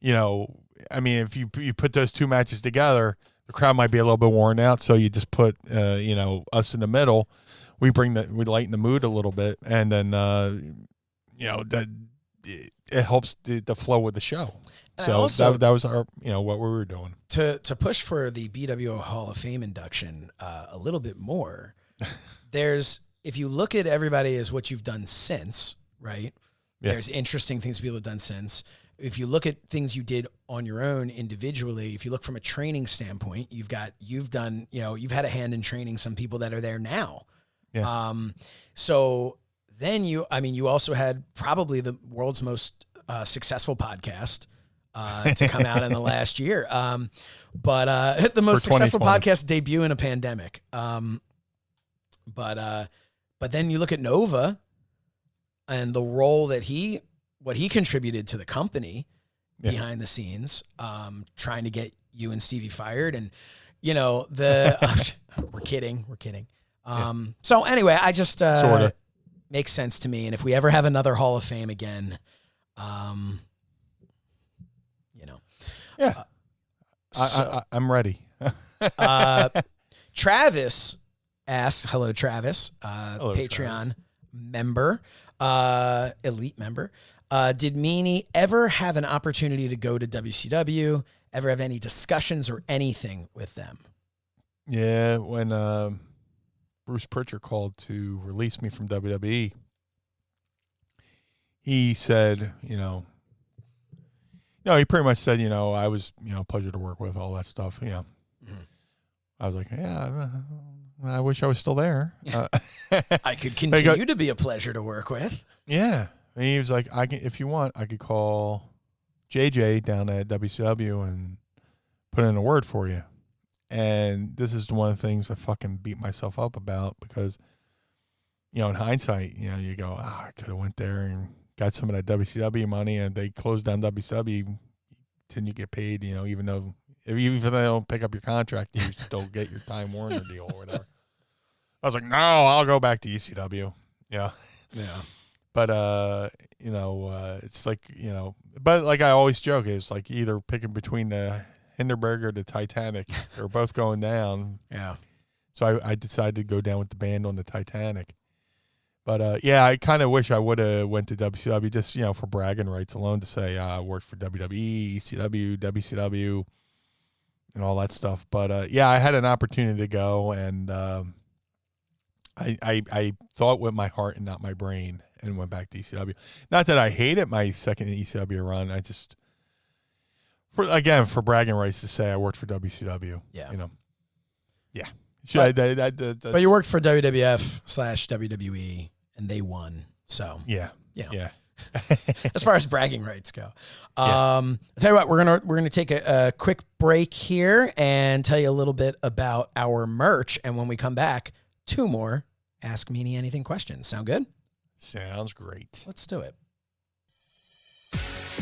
if you put those two matches together, the crowd might be a little bit worn out. So you just put, us in the middle. We lighten the mood a little bit. And then, it helps the flow with the show. So also, that was our, what we were doing. To push for the BWO Hall of Fame induction a little bit more, if you look at everybody as what you've done since, right? Yeah. There's interesting things people have done since. If you look at things you did on your own individually, if you look from a training standpoint, you've had a hand in training some people that are there now. Yeah. So then you also had probably the world's most successful podcast. To come out in the last year. But the most successful podcast debut in a pandemic. But then you look at Nova and the role that what he contributed to the company behind the scenes, trying to get you and Stevie fired. And, we're kidding. So anyway, I just, Sorta. makes sense to me. And if we ever have another Hall of Fame again, Yeah. I'm ready. Travis asks, hello, Travis, Hello, Patreon member, elite member. Did Meanie ever have an opportunity to go to WCW? Ever have any discussions or anything with them? Yeah, when Bruce Pritchard called to release me from WWE, he said, he pretty much said, I was, a pleasure to work with, all that stuff, I was like, yeah, I wish I was still there. I could continue to be a pleasure to work with. Yeah. And he was like, if you want, I could call JJ down at WCW and put in a word for you. And this is one of the things I fucking beat myself up about because, in hindsight, you go, I could have went there and got some of that WCW money, and they closed down WCW, then you get paid, even though if they don't pick up your contract, you still get your Time Warner deal or whatever. I was like, no, I'll go back to ECW. Yeah. But, it's like, but like I always joke, it's like either picking between the Hindenburg or the Titanic. They're both going down. Yeah. So I decided to go down with the band on the Titanic. But, I kind of wish I would have went to WCW just, for bragging rights alone to say I worked for WWE, ECW, WCW, and all that stuff. But, I had an opportunity to go, and I thought with my heart and not my brain and went back to ECW. Not that I hated my second ECW run. I just, for bragging rights to say I worked for WCW. Yeah. Yeah. But you worked for WWF/WWE, and they won. So Yeah. as far as bragging rights go, I'll tell you what, we're gonna take a quick break here and tell you a little bit about our merch. And when we come back, 2 more Ask Meanie Anything questions. Sound good? Sounds great. Let's do it.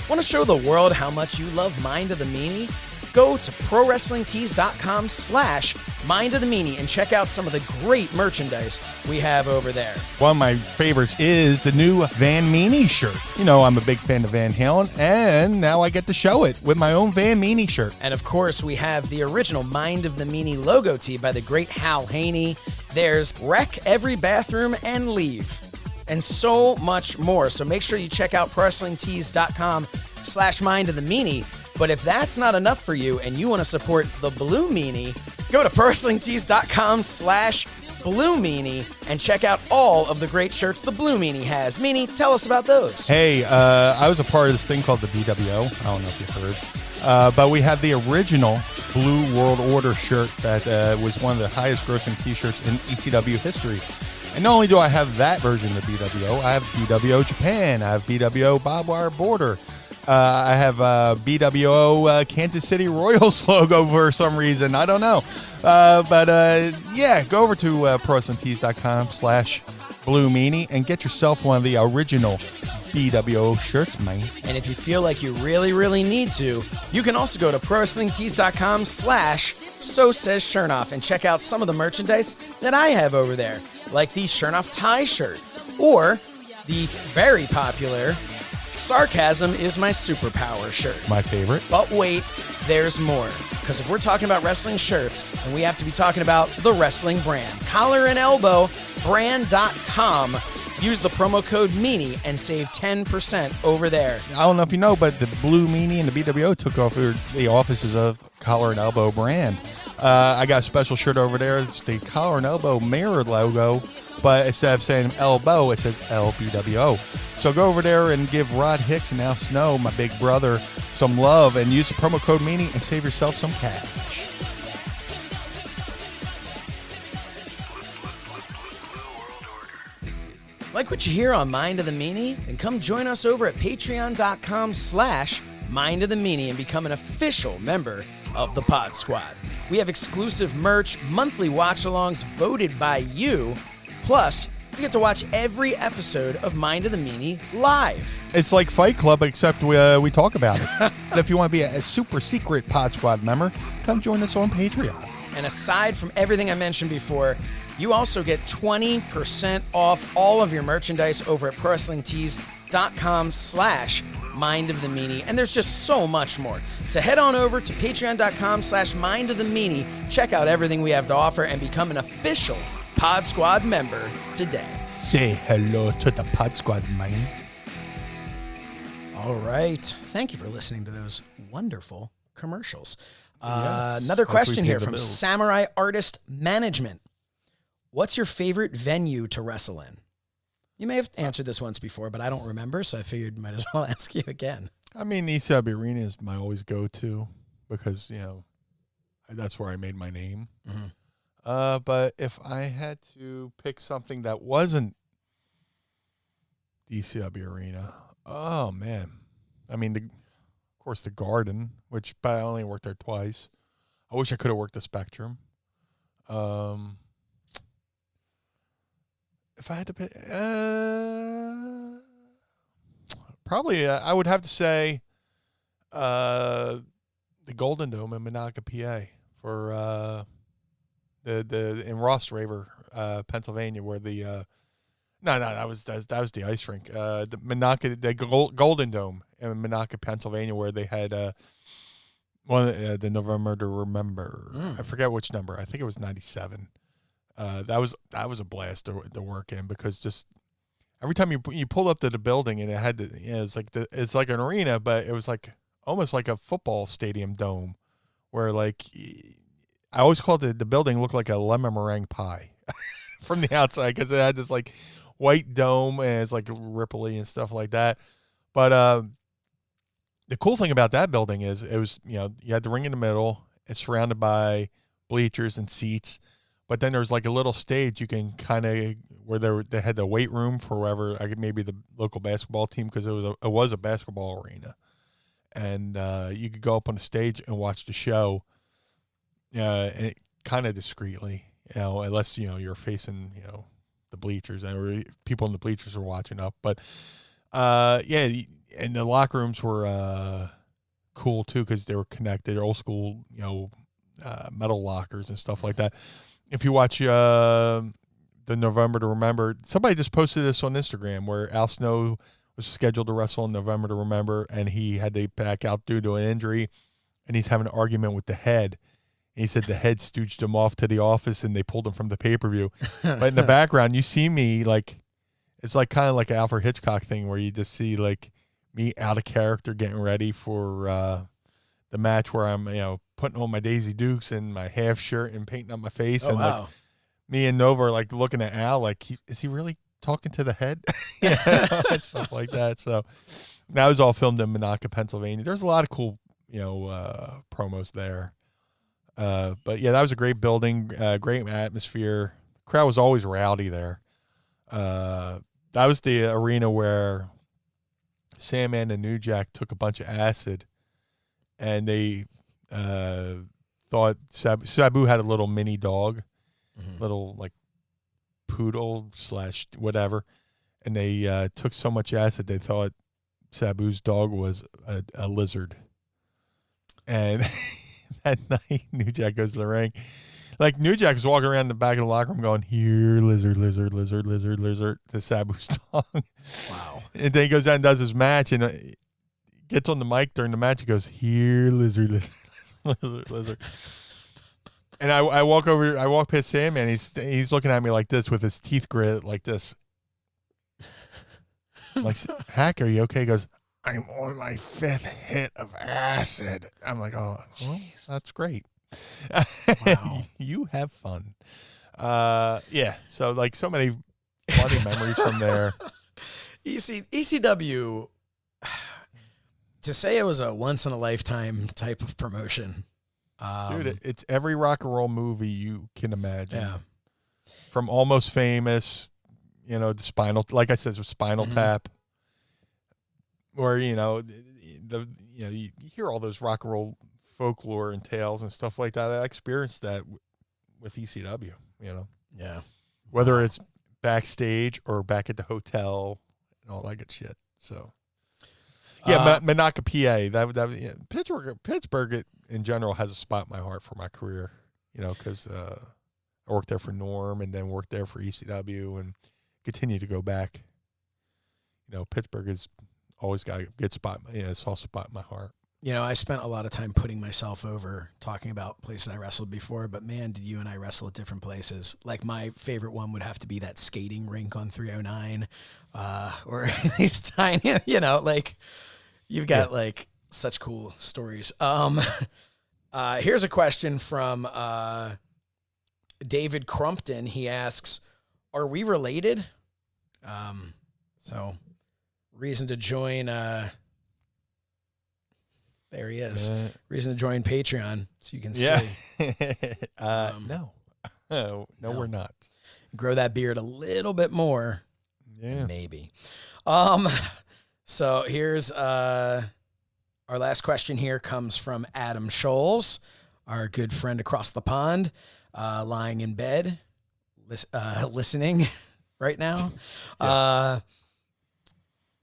Want to show the world how much you love Mind of the Meanie? Go to ProWrestlingTees.com/Mind of the Meanie and check out some of the great merchandise we have over there. One of my favorites is the new Van Meanie shirt. I'm a big fan of Van Halen, and now I get to show it with my own Van Meanie shirt. And of course, we have the original Mind of the Meanie logo tee by the great Hal Haney. There's Wreck Every Bathroom and Leave, and so much more. So make sure you check out ProWrestlingTees.com/Mind of the Meanie. But if that's not enough for you and you want to support the Blue Meanie, go to ProWrestlingTees.com/Blue Meanie and check out all of the great shirts the Blue Meanie has. Meanie, tell us about those. Hey, I was a part of this thing called the BWO. I don't know if you've heard. But we have the original Blue World Order shirt that was one of the highest grossing t-shirts in ECW history. And not only do I have that version of BWO, I have BWO Japan, I have BWO Barbed Wire Border, I have BWO Kansas City Royals logo for some reason. I don't know. But go over to ProWrestlingTees.com/Blue Meanie and get yourself one of the original BWO shirts, man. And if you feel like you really, really need to, you can also go to ProWrestlingTees.com/So Says Shernoff and check out some of the merchandise that I have over there, like the Shernoff tie shirt, or the very popular Sarcasm is My Superpower shirt. My favorite. But wait, there's more. Because if we're talking about wrestling shirts, then we have to be talking about the wrestling brand. Collar and Elbow brand.com. Use the promo code Meanie and save 10% over there. I don't know if you know, but the Blue Meanie and the BWO took over the offices of Collar and Elbow brand. I got a special shirt over there. It's the Collar and Elbow mirror logo, but instead of saying elbow, it says LBWO. So go over there and give Rod Hicks and Al Snow, my big brother, some love and use the promo code Meanie and save yourself some cash. Like what you hear on Mind of the Meanie? Then come join us over at patreon.com/Mind of the Meanie and become an official member of the Pod Squad. We have exclusive merch, monthly watch-alongs voted by you, plus You get to watch every episode of Mind of the Meanie live. It's like Fight Club, except we talk about it. And if you want to be a super secret Pod Squad member, come join us on Patreon. And aside from everything I mentioned before, you also get 20% off all of your merchandise over at ProWrestlingTees.com/Mind of the Meanie. And there's just so much more. So head on over to Patreon.com/Mind of the Meanie. Check out everything we have to offer and become an official Pod Squad member today. Say hello to the Pod Squad, man. All right. Thank you for listening to those wonderful commercials. Yes. Another question Hopefully here pay the from bills. Samurai Artist Management. What's your favorite venue to wrestle in? You may have answered this once before, but I don't remember, so I figured might as well ask you again. I mean, ECW Arena is my always go-to because, that's where I made my name. Mm-hmm. But if I had to pick something that wasn't the ECW Arena, oh, man. I mean, of course, the Garden, but I only worked there twice. I wish I could have worked the Spectrum. If I had to pick, probably I would have to say the Golden Dome in Monaca, PA, for the in Ross Raver, Pennsylvania, where the that was the ice rink. The Monaca, the Golden Dome in Monaca, Pennsylvania, where they had the November to Remember. I forget which number. I think it was 97. That was a blast to work in, because just every time you pulled up to the building and it had it's like an arena, but it was like almost like a football stadium dome, where like I always called the building looked like a lemon meringue pie from the outside, because it had this like white dome and it's like ripply and stuff like that. But the cool thing about that building is it was, you had the ring in the middle. It's surrounded by bleachers and seats. But then there's like a little stage you can kind of, where they had the weight room for whoever, maybe the local basketball team, because it was a basketball arena. And you could go up on the stage and watch the show and kind of discreetly, unless, you're facing, the bleachers, and people in the bleachers are watching up. But, and the locker rooms were cool, too, because they were connected. They're old school, metal lockers and stuff like that. If you watch the November to Remember, somebody just posted this on Instagram, where Al Snow was scheduled to wrestle in November to Remember, and he had to back out due to an injury, and he's having an argument with the head. And he said the head stooged him off to the office, and they pulled him from the pay-per-view. But in the background, you see me, like, it's like kind of like an Alfred Hitchcock thing, where you just see like me out of character getting ready for the match, where I'm, putting on my Daisy Dukes and my half shirt and painting up my face. And wow. like me and Nova are like looking at Al, like, is he really talking to the head? Stuff like that. So that was all filmed in Monaca, Pennsylvania. There's a lot of cool, promos there. But yeah, that was a great building, great atmosphere. Crowd was always rowdy there. That was the arena where Sandman and New Jack took a bunch of acid, and they thought Sabu had a little mini dog, little like poodle / whatever, and they took so much acid they thought Sabu's dog was a lizard. And that night, New Jack goes to the ring. Like, New Jack was walking around the back of the locker room going, "Here, lizard, lizard, lizard, lizard, lizard," to Sabu's dog. Wow. And then he goes down and does his match, and gets on the mic during the match. He goes, "Here, lizard, lizard, lizard, lizard." And I walk past Sandman. He's looking at me like this with his teeth grit like this. I'm like, "Hack, are you okay?" He goes, "I'm on my 5th hit of acid." I'm like, "Oh, well, that's great." Wow. You have fun. Yeah. So like so many funny memories from there. ECW, to say it was a once in a lifetime type of promotion. Dude, it's every rock and roll movie you can imagine. Yeah. From Almost Famous, the Spinal, like I said, with Spinal Tap, where, you hear all those rock and roll folklore and tales and stuff like that. I experienced that with ECW, Yeah. Whether it's backstage or back at the hotel and all that good shit. So, yeah, Monaco, PA. Yeah, Pittsburgh in general has a spot in my heart for my career. Because I worked there for Norm and then worked there for ECW and continue to go back. Pittsburgh has always got a good spot. Yeah, it's also a spot in my heart. I spent a lot of time putting myself over talking about places I wrestled before, but man, did you and I wrestle at different places. Like my favorite one would have to be that skating rink on 309, or these tiny, like you've got like such cool stories. Here's a question from David Crumpton. He asks, are we related? So reason to join, there he is. Reason to join Patreon, so you can see. No, we're not. Grow that beard a little bit more. Yeah. Maybe. So here's our last question here comes from Adam Scholes, our good friend across the pond, lying in bed, listening right now. Yeah.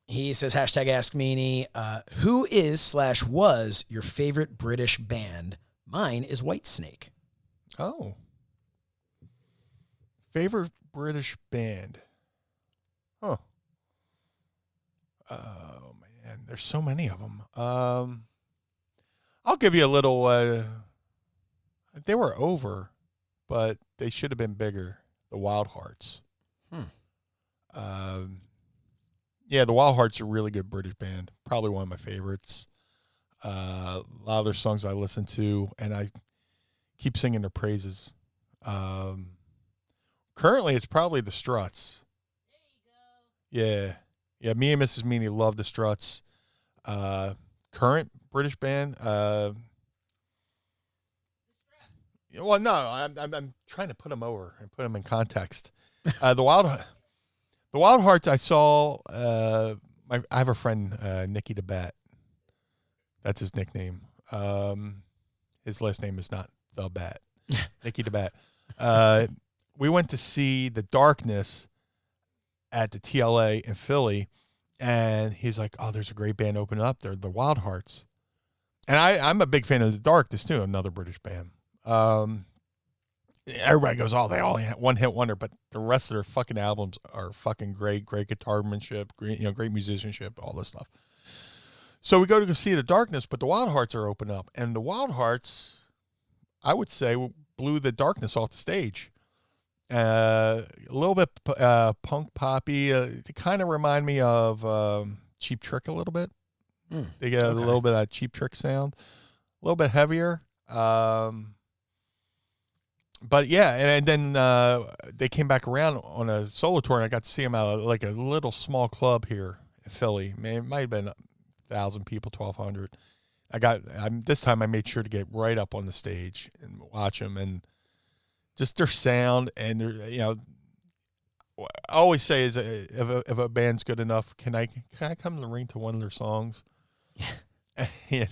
He says, hashtag Ask Meanie, who is / was your favorite British band? Mine is Whitesnake. Oh. Favorite British band? Oh. Oh, man. There's so many of them. I'll give you a little, they were over, but they should have been bigger. The Wild Hearts. Yeah, the Wild Hearts are a really good British band. Probably one of my favorites. A lot of their songs I listen to, and I keep singing their praises. Currently, it's probably the Struts. There you go. Yeah. Me and Mrs. Meanie love the Struts. Current British band. Well, no, I'm trying to put them over and put them in context. The Wild Hearts, I saw, I have a friend, Nicky DeBat. That's his nickname. His last name is not The Bat. Nicky DeBat. We went to see The Darkness at the TLA in Philly, and he's like, oh, there's a great band opening up there, the Wild Hearts. And I'm a big fan of The Darkness, too, another British band. Everybody goes, oh, they all one-hit wonder, but the rest of their fucking albums are fucking great guitarmanship, great musicianship, all this stuff. So we go to go see The Darkness, but the Wild Hearts are open up, and the Wild Hearts, I would say, blew The Darkness off the stage. A little bit punk poppy. They kind of remind me of Cheap Trick a little bit. They get a little bit of that Cheap Trick sound, a little bit heavier. But yeah, and then they came back around on a solo tour, and I got to see them at like a little small club here in Philly. It might have been 1,000 people, 1,200. This time I made sure to get right up on the stage and watch them, and just their sound and their, I always say is if a band's good enough, can I come to the ring to one of their songs? And yeah,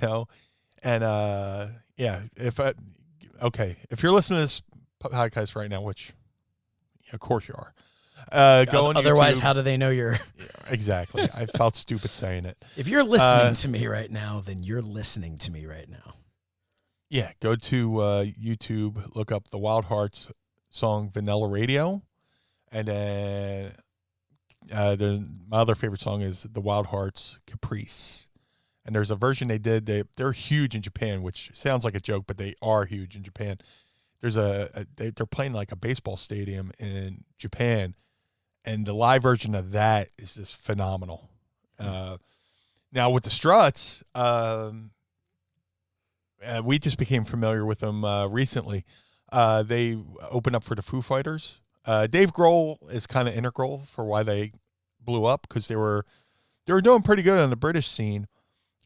if you're listening to this podcast right now, which of course you are, go on otherwise YouTube. How do they know you're Exactly. I felt stupid saying it. If you're listening to me right now, then you're listening to me right now. Yeah, go to YouTube, look up the Wild Hearts song Vanilla Radio, and then my other favorite song is the Wild Hearts Caprice. And there's a version they did. They're huge in Japan, which sounds like a joke, but they are huge in Japan. There's they're playing like a baseball stadium in Japan, and the live version of that is just phenomenal. Now with the Struts, we just became familiar with them recently. They opened up for the Foo Fighters. Dave Grohl is kind of integral for why they blew up, because they were doing pretty good on the British scene.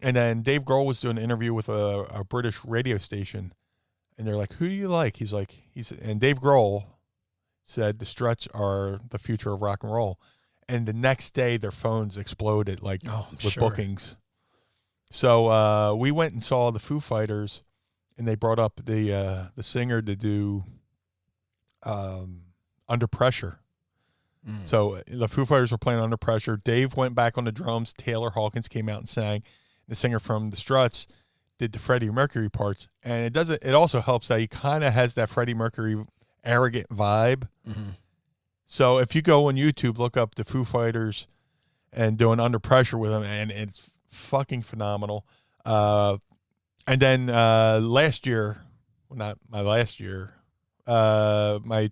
And then Dave Grohl was doing an interview with a British radio station, and they're like, "Who do you like?" And Dave Grohl said the Struts are the future of rock and roll. And the next day, their phones exploded with bookings. So we went and saw the Foo Fighters, and they brought up the singer to do Under Pressure. So the Foo Fighters were playing Under Pressure. Dave went back on the drums. Taylor Hawkins came out and sang. The singer from the Struts did the Freddie Mercury parts. And it also helps that he kind of has that Freddie Mercury arrogant vibe. Mm-hmm. So if you go on YouTube, look up the Foo Fighters and doing Under Pressure with him, and it's fucking phenomenal. And then last year, well, not my last year, my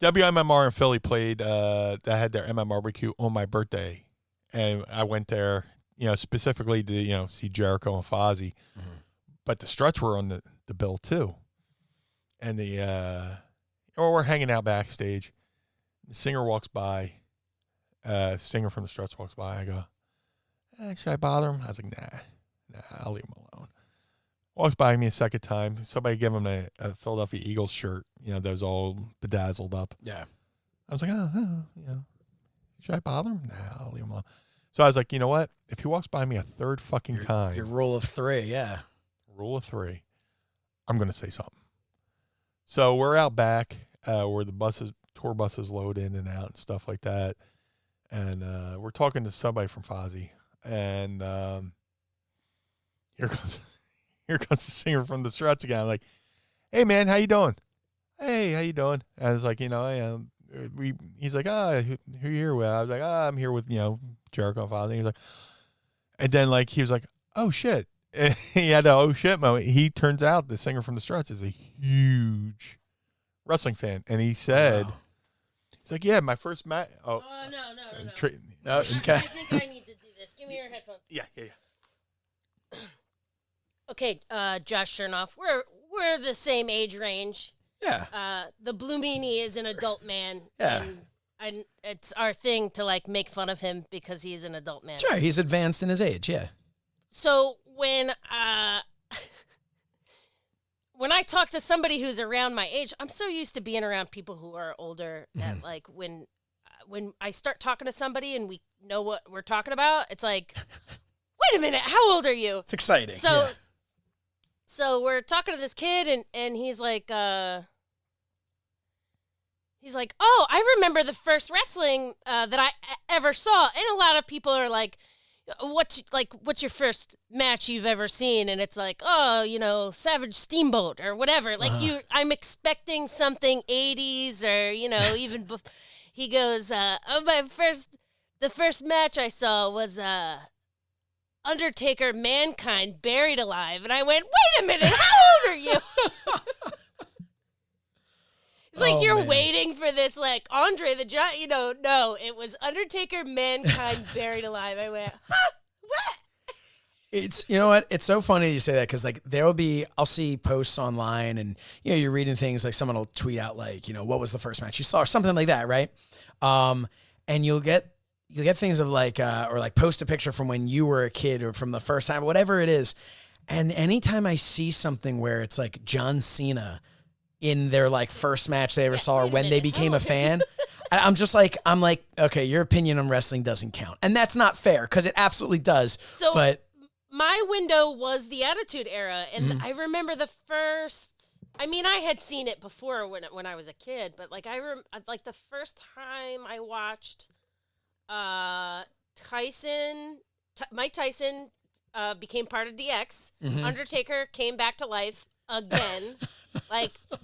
WMMR in Philly played. They had their MM barbecue on my birthday, and I went there, specifically to see Jericho and Fozzy. Mm-hmm. But the Struts were on the bill too, and we're hanging out backstage. The singer walks by. Singer from the Struts walks by. I go, should I bother him? I was like, nah, I'll leave him alone. Walks by me a second time. Somebody gave him a Philadelphia Eagles shirt, that was all bedazzled up. Yeah. I was like, should I bother him? Nah, I'll leave him alone. So I was like, you know what? If he walks by me a third fucking time. Your rule of three, yeah. Rule of three. I'm going to say something. So we're out back where the tour buses load in and out and stuff like that. And we're talking to somebody from Fozzy. And here comes the singer from the Struts again. I'm like, hey, man, how you doing? Hey, how you doing? And I was like, I am. He's like, who you here with? I was like, I'm here with, Jericho and Fozzy. He's like, and then he was like, oh, shit. And he had an oh, shit moment. He turns out the singer from the Struts is a huge wrestling fan. And he said, he's like, yeah, my first match. No. Okay. I think I need to do this. Give me your headphones. Yeah. Okay, Josh Shernoff, we're the same age range. Yeah. The Blue Meanie is an adult man. Yeah. And it's our thing to make fun of him because he's an adult man. Sure, he's advanced in his age, yeah. So when I talk to somebody who's around my age, I'm so used to being around people who are older that when I start talking to somebody and we know what we're talking about, it's like, wait a minute, how old are you? It's exciting. So we're talking to this kid and he's like, oh, I remember the first wrestling that I ever saw. And a lot of people are like, what's your first match you've ever seen? And it's like, Savage Steamboat or whatever. I'm expecting something 80s or, even he goes, the first match I saw was Undertaker Mankind Buried Alive. And I went, wait a minute, how old are you? It's like you're waiting for this, Andre the Giant, no, it was Undertaker Mankind Buried Alive. I went, what? It's, what? It's so funny you say that because, I'll see posts online and, you're reading things someone will tweet out, what was the first match you saw or something like that, right? And you'll get things of or post a picture from when you were a kid or from the first time, whatever it is. And anytime I see something where it's John Cena in their first match they ever saw or when they became a fan, I'm okay, your opinion on wrestling doesn't count. And that's not fair because it absolutely does. So but my window was the Attitude Era. And I remember the first, I had seen it before when I was a kid, but the first time I watched Mike Tyson became part of DX. Mm-hmm. Undertaker came back to life again.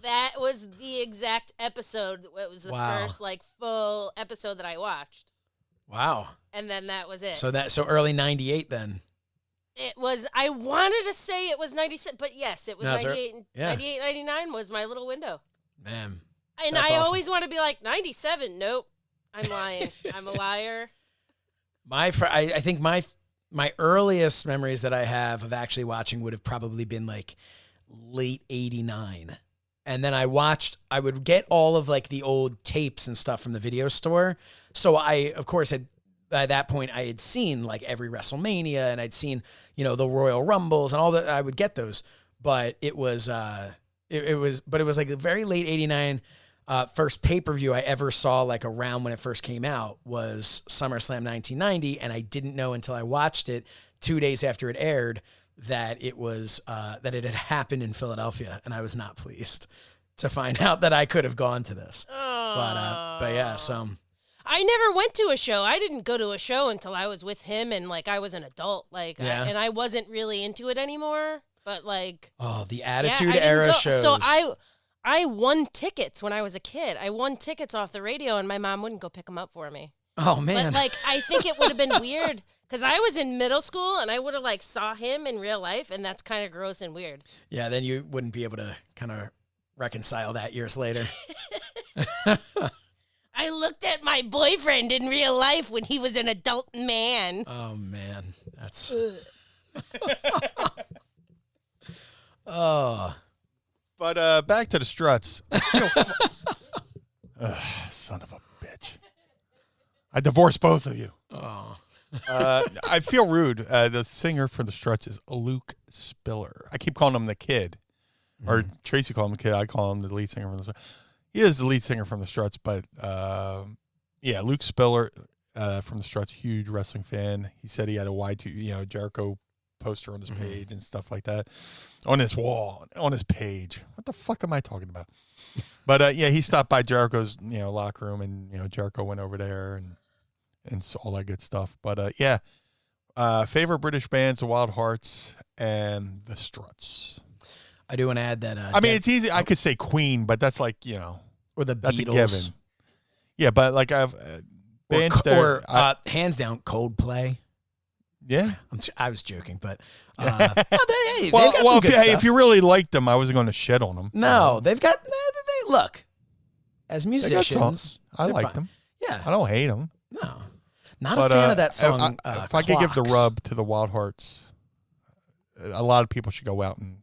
That was the exact episode. It was the first full episode that I watched. Wow. And then that was it. So early 98 then. It was, I wanted to say it was 96, but yes, it was 98. 98, 99 was my little window. Man. And I always want to be 97. Nope. I'm lying. I'm a liar. I think my earliest memories that I have of actually watching would have probably been late 89. And then I would get all of the old tapes and stuff from the video store. So I, of course, by that point I had seen every WrestleMania and I'd seen, the Royal Rumbles and all that. I would get those, but it was the very late 89. First pay-per-view I ever saw around when it first came out was SummerSlam 1990. And I didn't know until I watched it 2 days after it aired that it was, that it had happened in Philadelphia, and I was not pleased to find out that I could have gone to this. But yeah, so I never went to a show. I didn't go to a show until I was with him and like I was an adult. Like, and I wasn't really into it anymore. But like, the Attitude Era shows. So I won tickets when I was a kid. I won tickets off the radio, and my mom wouldn't go pick them up for me. Oh man! But like, I think it would have been weird because I was in middle school and I would have like saw him in real life, and that's kind of gross and weird. Yeah, then you wouldn't be able to kind of reconcile that years later. I looked at my boyfriend in real life when he was an adult man. Oh man, that's. Oh. But back to the Struts. Son of a bitch. I divorced both of you. Oh. I feel rude. The singer for the Struts is Luke Spiller. I keep calling him the kid. Or Tracy called him the kid. I call him the lead singer from the Struts. He is the lead singer from the Struts, but yeah, Luke Spiller from the Struts, huge wrestling fan. He said he had a Y2, Jericho poster on his page and stuff like that. On his wall, on his page. What the fuck am I talking about? But yeah, he stopped by Jericho's, locker room, and Jericho went over there and all that good stuff. But yeah, favorite British bands: the Wild Hearts and the Struts. I do want to add that. I mean, it's easy. I could say Queen, but that's like or the that's Beatles. a given. Yeah, but like I've bands hands down Coldplay. Yeah, I was joking, but if you really liked them, I wasn't going to shit on them. No, they've got. They look as musicians. I like them. Yeah, I don't hate them. No, not a fan of that song. If I could give the rub to the Wild Hearts, a lot of people should go out and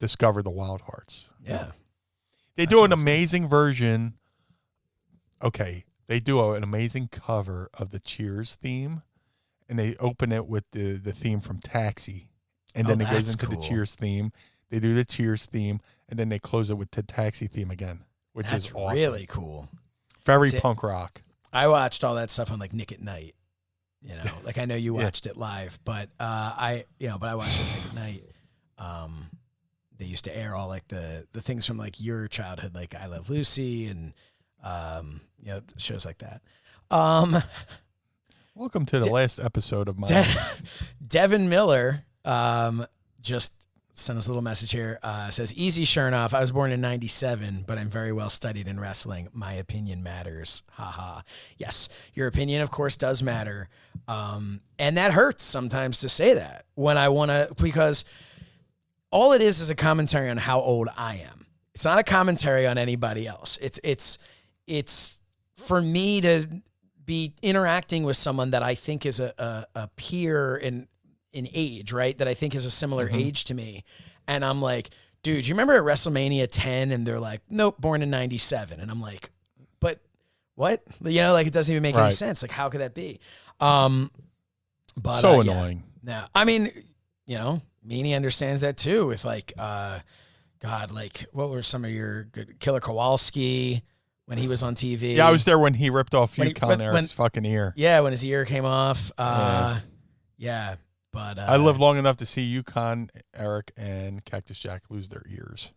discover the Wild Hearts. Yeah, they do an amazing version. Okay, they do an amazing cover of the Cheers theme. And they open it with the theme from Taxi. And then it goes into the Cheers theme. They do the Cheers theme. And then they close it with the Taxi theme again, which is awesome. That's really cool. Very punk rock. I watched all that stuff on like Nick at Night. Like I know you watched it live, but I watched it Nick at Night. They used to air all like the things from like your childhood, like I Love Lucy and shows like that. Welcome to the last episode of my Devin Miller just sent us a little message here. Says, easy Shernoff. I was born in 97, but I'm very well studied in wrestling. My opinion matters. Haha. Yes, your opinion, of course, does matter. And that hurts sometimes to say that when I want to, because all it is a commentary on how old I am. It's not a commentary on anybody else. It's for me to be interacting with someone that I think is a peer in age, right? That I think is a similar age to me. And I'm like, dude, you remember at WrestleMania 10? And they're like, nope, born in 97. And I'm like, but what? Like it doesn't even make any sense. Like, how could that be? But so annoying. Yeah. No, I mean, Meanie understands that too with like, God, like what were some of your good Killer Kowalski when he was on TV? Yeah, I was there when he ripped off Eric's fucking ear. Yeah, when his ear came off. Yeah, but I lived long enough to see Yukon, Eric, and Cactus Jack lose their ears.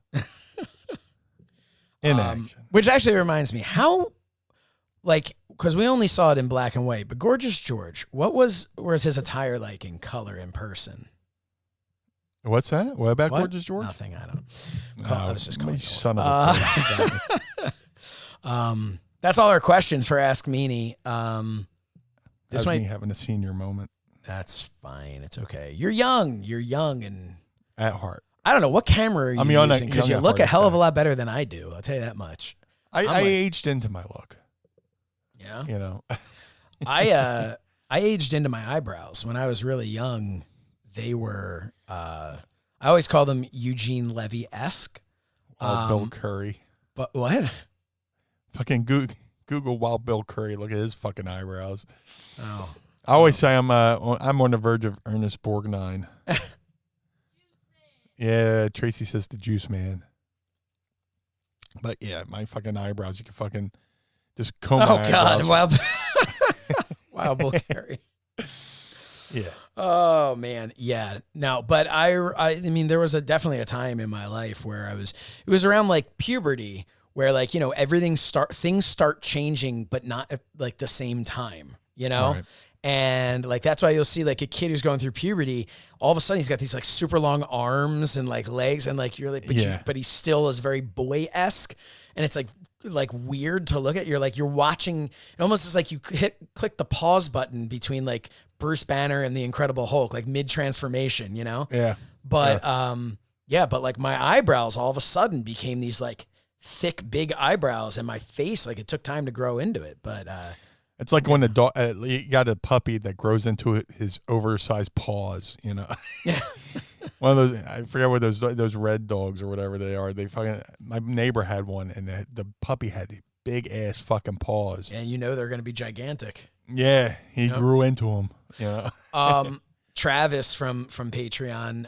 In action. Which actually reminds me, how, like, because we only saw it in black and white, but Gorgeous George, what was his attire like in color in person? What's that? What about Gorgeous George? Nothing, I don't. I was just calling son of a bitch. That's all our questions for Ask Meanie. This might me having a senior moment. That's fine. It's okay. You're young and at heart. I don't know what camera are you using, because you look a hell of a lot better than I do. I'll tell you that much. I aged into my look. Yeah. I aged into my eyebrows when I was really young. They were I always call them Eugene Levy-esque. Bill Curry. But what? Fucking Google Wild Bill Curry. Look at his fucking eyebrows. Oh. I always say I'm on the verge of Ernest Borgnine. Yeah, Tracy says the Juice Man. But yeah, my fucking eyebrows, you can fucking just comb my eyebrows. God, Wild Bill Curry. Yeah. Oh man, yeah. No, but I mean, there was definitely a time in my life where it was around like puberty, where like things start changing, but not at like the same time, Right. And like that's why you'll see like a kid who's going through puberty, all of a sudden he's got these like super long arms and like legs, and like you're like, but he still is very boy-esque, and it's like weird to look at. You're watching. It almost is like you click the pause button between like Bruce Banner and the Incredible Hulk, like mid transformation, Yeah. But but like my eyebrows all of a sudden became these like thick, big eyebrows, and my face, like it took time to grow into it. But it's like when the dog, you got a puppy that grows into his oversized paws, Yeah. One of those, I forget what those red dogs or whatever they are. My neighbor had one, and the puppy had big ass fucking paws. And they're going to be gigantic. Yeah, he grew into them. Travis from Patreon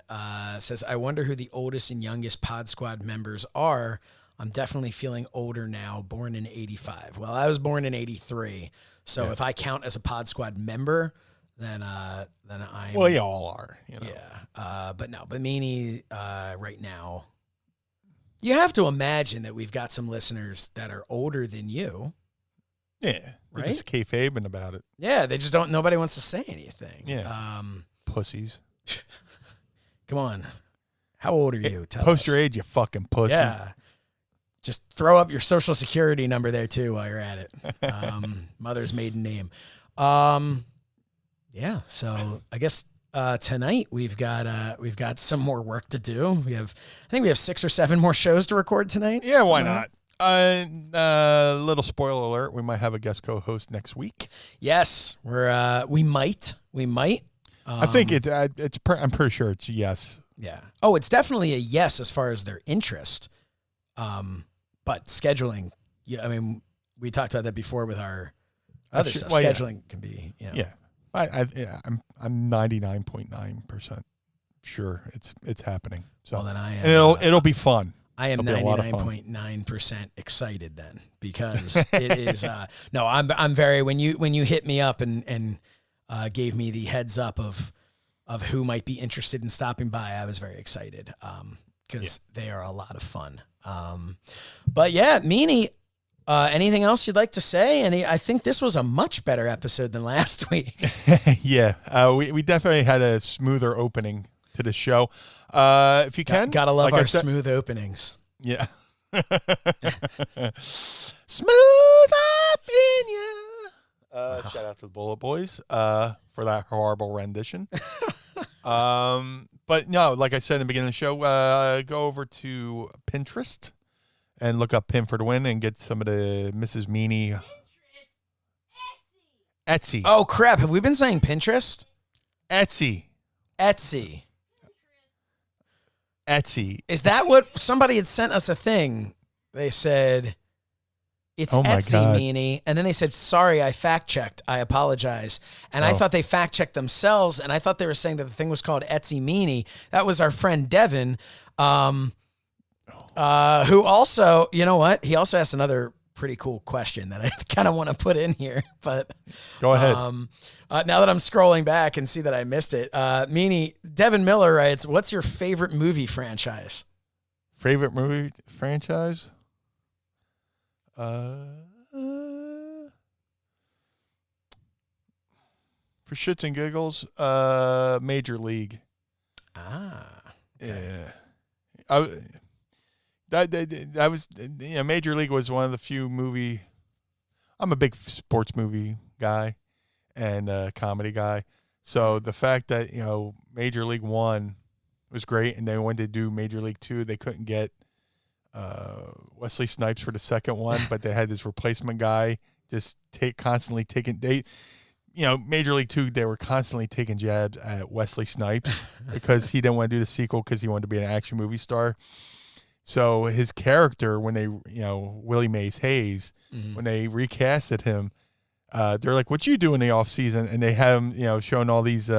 says, I wonder who the oldest and youngest Pod Squad members are. I'm definitely feeling older now, born in 85. Well, I was born in 83. So if I count as a Pod Squad member, then I'm... Well, you all are. Yeah. But Meanie, right now, you have to imagine that we've got some listeners that are older than you. Yeah. Right? Just kayfabing about it. Yeah, they just don't... Nobody wants to say anything. Yeah. Pussies. Come on. How old are you? Tell Post us. your age, you fucking pussy. Yeah. Just throw up your social security number there too while you're at it. Mother's maiden name. Yeah. So I guess tonight we've got some more work to do. I think we have 6 or 7 more shows to record tonight. Yeah, why not? Little spoiler alert: we might have a guest co-host next week. Yes, we might. I think I'm pretty sure it's yes. Yeah. Oh, it's definitely a yes as far as their interest. But scheduling, yeah, I mean, we talked about that before with our other stuff. Well, scheduling can be, Yeah. I'm 99.9% sure it's happening. So well, then I am, and it'll be fun. I am 99.9% excited then, because it is no, I'm very, when you hit me up and gave me the heads up of who might be interested in stopping by, I was very excited because they are a lot of fun. But yeah, Meanie, anything else you'd like to say? I think this was a much better episode than last week. Yeah, we definitely had a smoother opening to the show. If you can, gotta love our smooth openings. Yeah. Smooth up in ya. Shout out to the Bullet Boys for that horrible rendition. But no, like I said in the beginning of the show, go over to Pinterest and look up Pin for the Win and get some of the Mrs. Meanie. Etsy. Oh, crap. Have we been saying Pinterest? Etsy. Is that what somebody had sent us a thing? They said, it's Etsy, God. Meanie. And then they said, sorry, I fact-checked. I apologize. And I thought they fact-checked themselves, and I thought they were saying that the thing was called Etsy Meanie. That was our friend Devin, who also, you know what? He also asked another pretty cool question that I kind of want to put in here. But go ahead. Now that I'm scrolling back and see that I missed it, Meanie, Devin Miller writes, what's your favorite movie franchise? Favorite movie franchise? For shits and giggles, Major League. Okay. Yeah. That was Major League was one of the few movie. I'm a big sports movie guy and comedy guy, so the fact that Major League 1 was great, and they wanted to do Major League 2, they couldn't get Wesley Snipes for the second one, but they had this replacement guy just constantly taking Major League 2, they were constantly taking jabs at Wesley Snipes because he didn't want to do the sequel because he wanted to be an action movie star. So his character, when they, Willie Mays Hayes, when they recasted him, they're like, "What you do in the off season?" And they have him, showing all these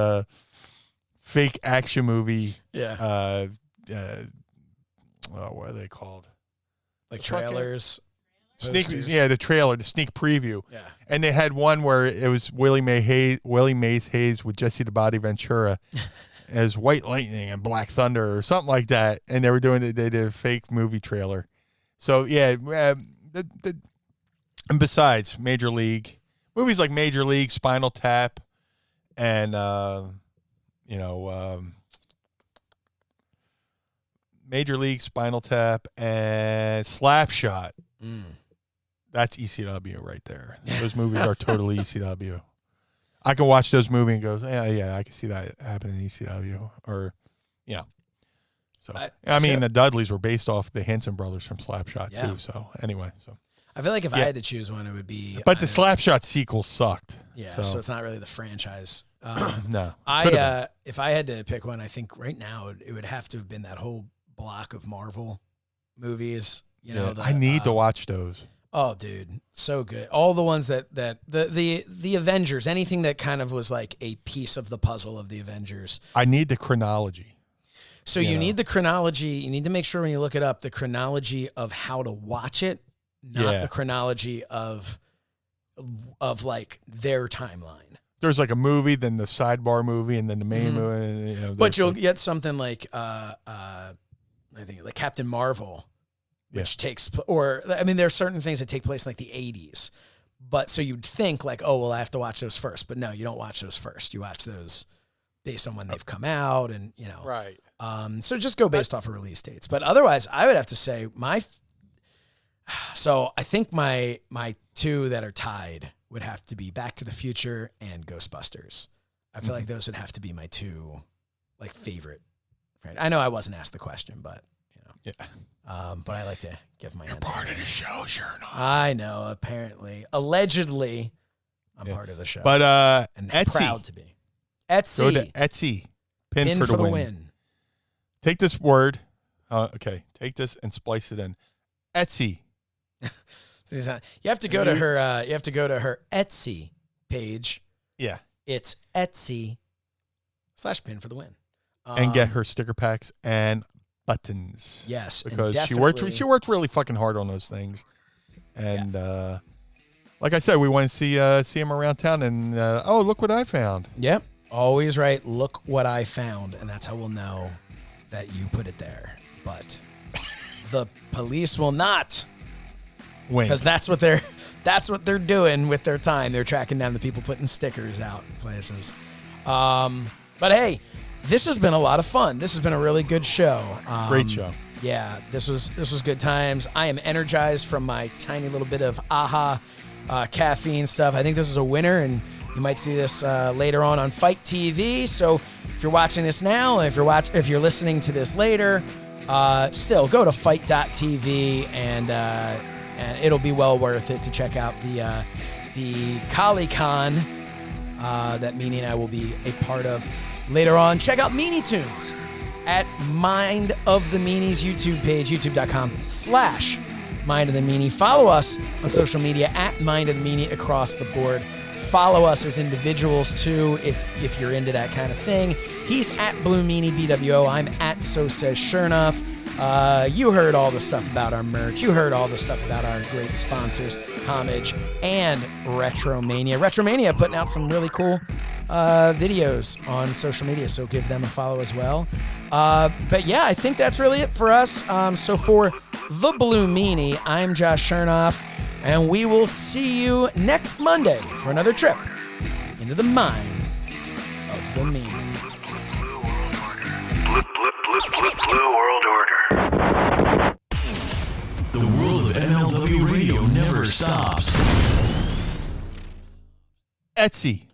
fake action movie. Yeah. What are they called? Like trailers. posters. the trailer, the sneak preview. Yeah. And they had one where it was Willie Mays Hayes with Jesse the Body Ventura as White Lightning and Black Thunder or something like that. And they did a fake movie trailer. So yeah, and besides Major League movies like Major League, Spinal Tap, and Major League, Spinal Tap, and Slapshot. That's ECW right there. Those movies are totally ECW. I can watch those movies and go, yeah, I can see that happening in ECW. Or, So, the Dudleys were based off the Henson brothers from Slapshot, too. So, anyway. I feel like if I had to choose one, it would be... But the Slapshot sequel sucked. Yeah, so it's not really the franchise. No. If I had to pick one, I think right now it would have to have been that whole block of Marvel movies. I need to watch those. Oh, dude, so good. All the ones that the Avengers, anything that kind of was like a piece of the puzzle of the Avengers. I need the chronology. So you need the chronology. You need to make sure when you look it up, the chronology of how to watch it, not the chronology of like their timeline. There's like a movie, then the sidebar movie, and then the main movie. But you'll get something like I think like Captain Marvel. Which takes, there's certain things that take place in like the 80s. But so you'd think like, oh, well, I have to watch those first. But no, you don't watch those first. You watch those based on when they've come out and, Right. So just go based off of release dates. But otherwise, I would have to say so I think my two that are tied would have to be Back to the Future and Ghostbusters. I feel like those would have to be my two like favorite. I know I wasn't asked the question, but, Yeah. But I like to give my answer. Part of the show, Shernoff. I know, apparently. Allegedly, I'm part of the show. But and Etsy. Proud to be. Etsy. Go to Etsy. Pin for the win. Take this word. Okay. Take this and splice it in. Etsy. You have to go to her. You have to go to her Etsy page. Yeah. It's Etsy/pin for the win. And get her sticker packs and buttons. Yes, because she worked really fucking hard on those things, and like I said, we want to see him around town. And look what I found. Yep, always right. Look what I found, and that's how we'll know that you put it there. But the police will not, because that's what they're doing with their time. They're tracking down the people putting stickers out places. But hey. This has been a lot of fun. This has been a really good show. Great show. Yeah, this was good times. I am energized from my tiny little bit of caffeine stuff. I think this is a winner, and you might see this later on Fight TV. So if you're watching this now, and if you're listening to this later, still go to fight.tv and it'll be well worth it to check out the ColleeCon that Meanie and I will be a part of. Later on, check out Meanie Toons at Mind of the Meanies YouTube page, youtube.com/Mind of the Meanie. Follow us on social media at Mind of the Meanie across the board. Follow us as individuals too, if you're into that kind of thing. He's at Blue Meanie BWO. I'm at So Says Shernoff. You heard all the stuff about our merch. You heard all the stuff about our great sponsors, Homage and Retromania. Retromania putting out some really cool videos on social media, so give them a follow as well. But yeah, I think that's really it for us. So for the Blue Meanie, I'm Josh Shernoff, and we will see you next Monday for another trip into the mind of the Meanie. Blue World Order. The world of MLW radio never stops. Etsy.